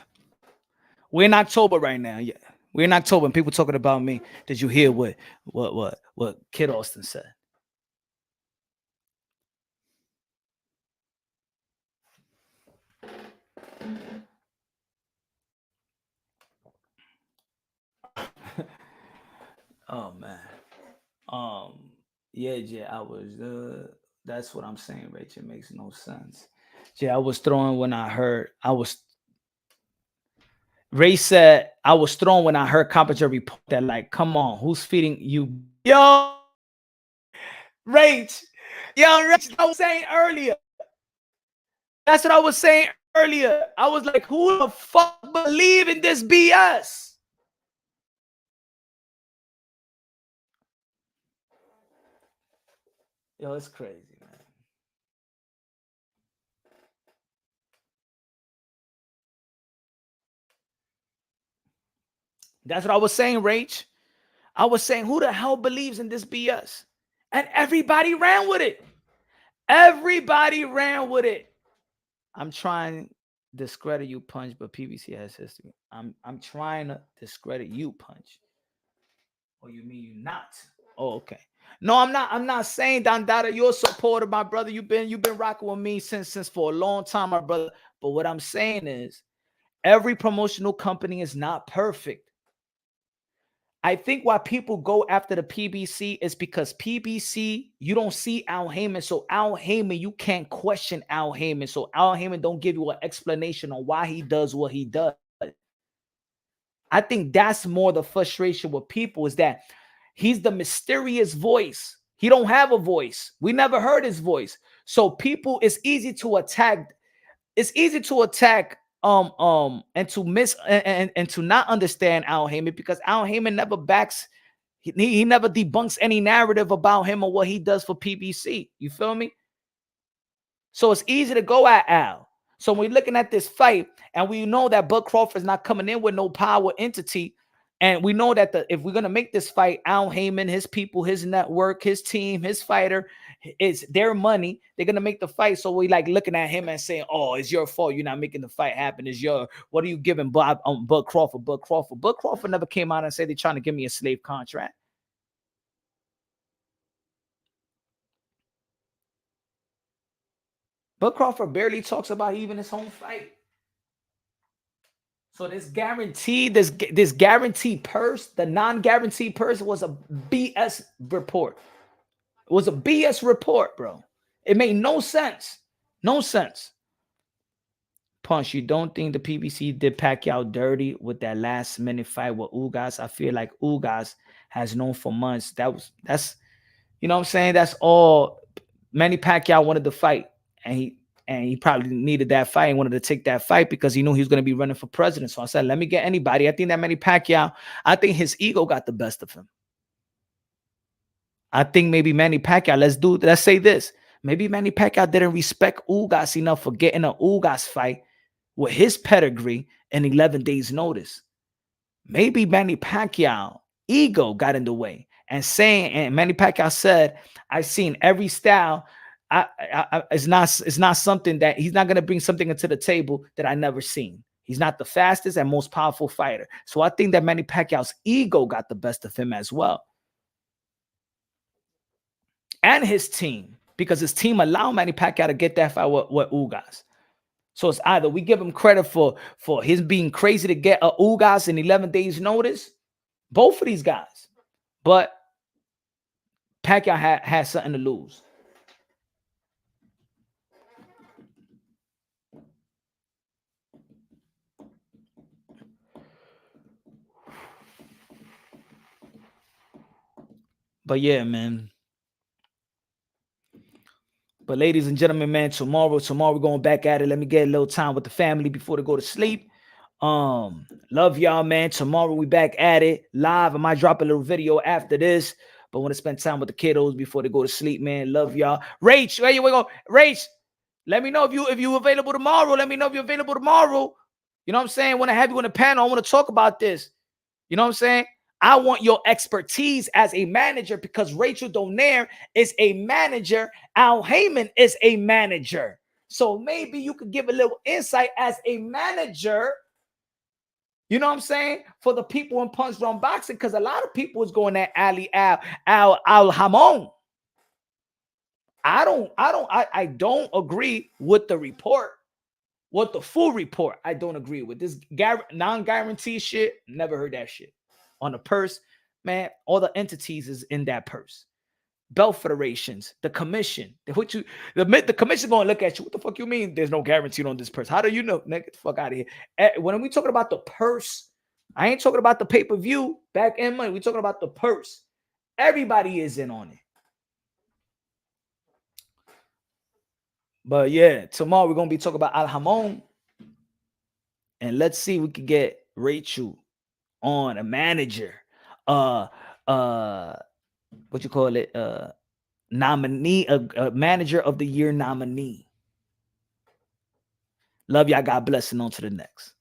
We're in October right now. Yeah, we're in October, and people talking about me. Did you hear what Kid Austin said? Oh man. Yeah, I was that's what I'm saying, Rachel. It makes no sense. Yeah, I was throwing when I heard Ray said I was thrown when I heard Carpenter report that, like, come on, who's feeding you? Yo, Rach. Rach, I was saying earlier. That's what I was saying earlier. I was like, who the fuck believe in this BS? Yo, it's crazy, man. That's what I was saying, Rach. I was saying, who the hell believes in this BS? And everybody ran with it. Everybody ran with it. I'm trying to discredit you, Punch, but PBC has history. I'm trying to discredit you, Punch. Oh, you mean you not? Oh, okay. No, I'm not. I'm not saying, Don Dada, you're a supporter, my brother. You've been rocking with me since for a long time, my brother. But what I'm saying is, every promotional company is not perfect. I think why people go after the PBC is because PBC, you don't see Al Haymon. So Al Haymon, you can't question Al Haymon. So Al Haymon don't give you an explanation on why he does what he does. I think that's more the frustration with people, is that he's the mysterious voice. He don't have a voice. We never heard his voice. So people, it's easy to attack. It's easy to attack and to miss and to not understand Al Haymon, because Al Haymon never backs, he never debunks any narrative about him or what he does for PBC. You feel me? So it's easy to go at Al. So when we're looking at this fight, and we know that Bud Crawford's not coming in with no power entity, and we know that if we're gonna make this fight, Al Haymon, his people, his network, his team, his fighter, it's their money. They're gonna make the fight. So we like looking at him and saying, "Oh, it's your fault. You're not making the fight happen. It's your what are you giving Bud Crawford? Bud Crawford never came out and said they're trying to give me a slave contract. Bud Crawford barely talks about even his own fight. So this guaranteed purse, the non-guaranteed purse, was a BS report. It was a BS report, bro. It made no sense. No sense. Punch, you don't think the PBC did Pacquiao dirty with that last minute fight with Ugas? I feel like Ugas has known for months. That's you know what I'm saying? That's all. Manny Pacquiao wanted to fight, and he probably needed that fight and wanted to take that fight because he knew he was going to be running for president. So I said, let me get anybody. I think that Manny Pacquiao, I think his ego got the best of him. I think maybe Manny Pacquiao, let's say this. Maybe Manny Pacquiao didn't respect Ugas enough for getting an Ugas fight with his pedigree and 11 days notice. Maybe Manny Pacquiao ego got in the way and Manny Pacquiao said, I've seen every style. It's not something that he's not going to bring something into the table that I never seen. He's not the fastest and most powerful fighter. So I think that Manny Pacquiao's ego got the best of him as well. And his team, because his team allowed Manny Pacquiao to get that fight with Ugas. So it's either we give him credit for his being crazy to get a Ugas in 11 days notice, both of these guys. But Pacquiao had something to lose. But yeah, man. But ladies and gentlemen, man, tomorrow we're going back at it. Let me get a little time with the family before they go to sleep. Love y'all, man. Tomorrow we back at it live. I might drop a little video after this, but want to spend time with the kiddos before they go to sleep, man. Love y'all. Rach, where you go? Rach, let me know if you available tomorrow. Let me know if you're available tomorrow. You know what I'm saying? Want to have you on the panel. I want to talk about this. You know what I'm saying? I want your expertise as a manager because Rachel Donaire is a manager. Al Haymon is a manager. So maybe you could give a little insight as a manager. You know what I'm saying? For the people in Punch Drunk Boxing, because a lot of people is going at Ali Al Haymon. I don't agree with the report. What the full report, I don't agree with. This non-guarantee shit, never heard that shit. On the purse, man, all the entities is in that purse. Belt federations, the commission. The commission going to look at you. What the fuck you mean there's no guarantee on this purse? How do you know? Nigga, get the fuck out of here. When we talking about the purse, I ain't talking about the pay-per-view, back end money. We talking about the purse. Everybody is in on it. But yeah, tomorrow we're going to be talking about Al Haymon. And let's see if we can get Rachel on a manager. What you call it? Nominee, a manager of the year nominee. Love y'all. God bless, and on to the next.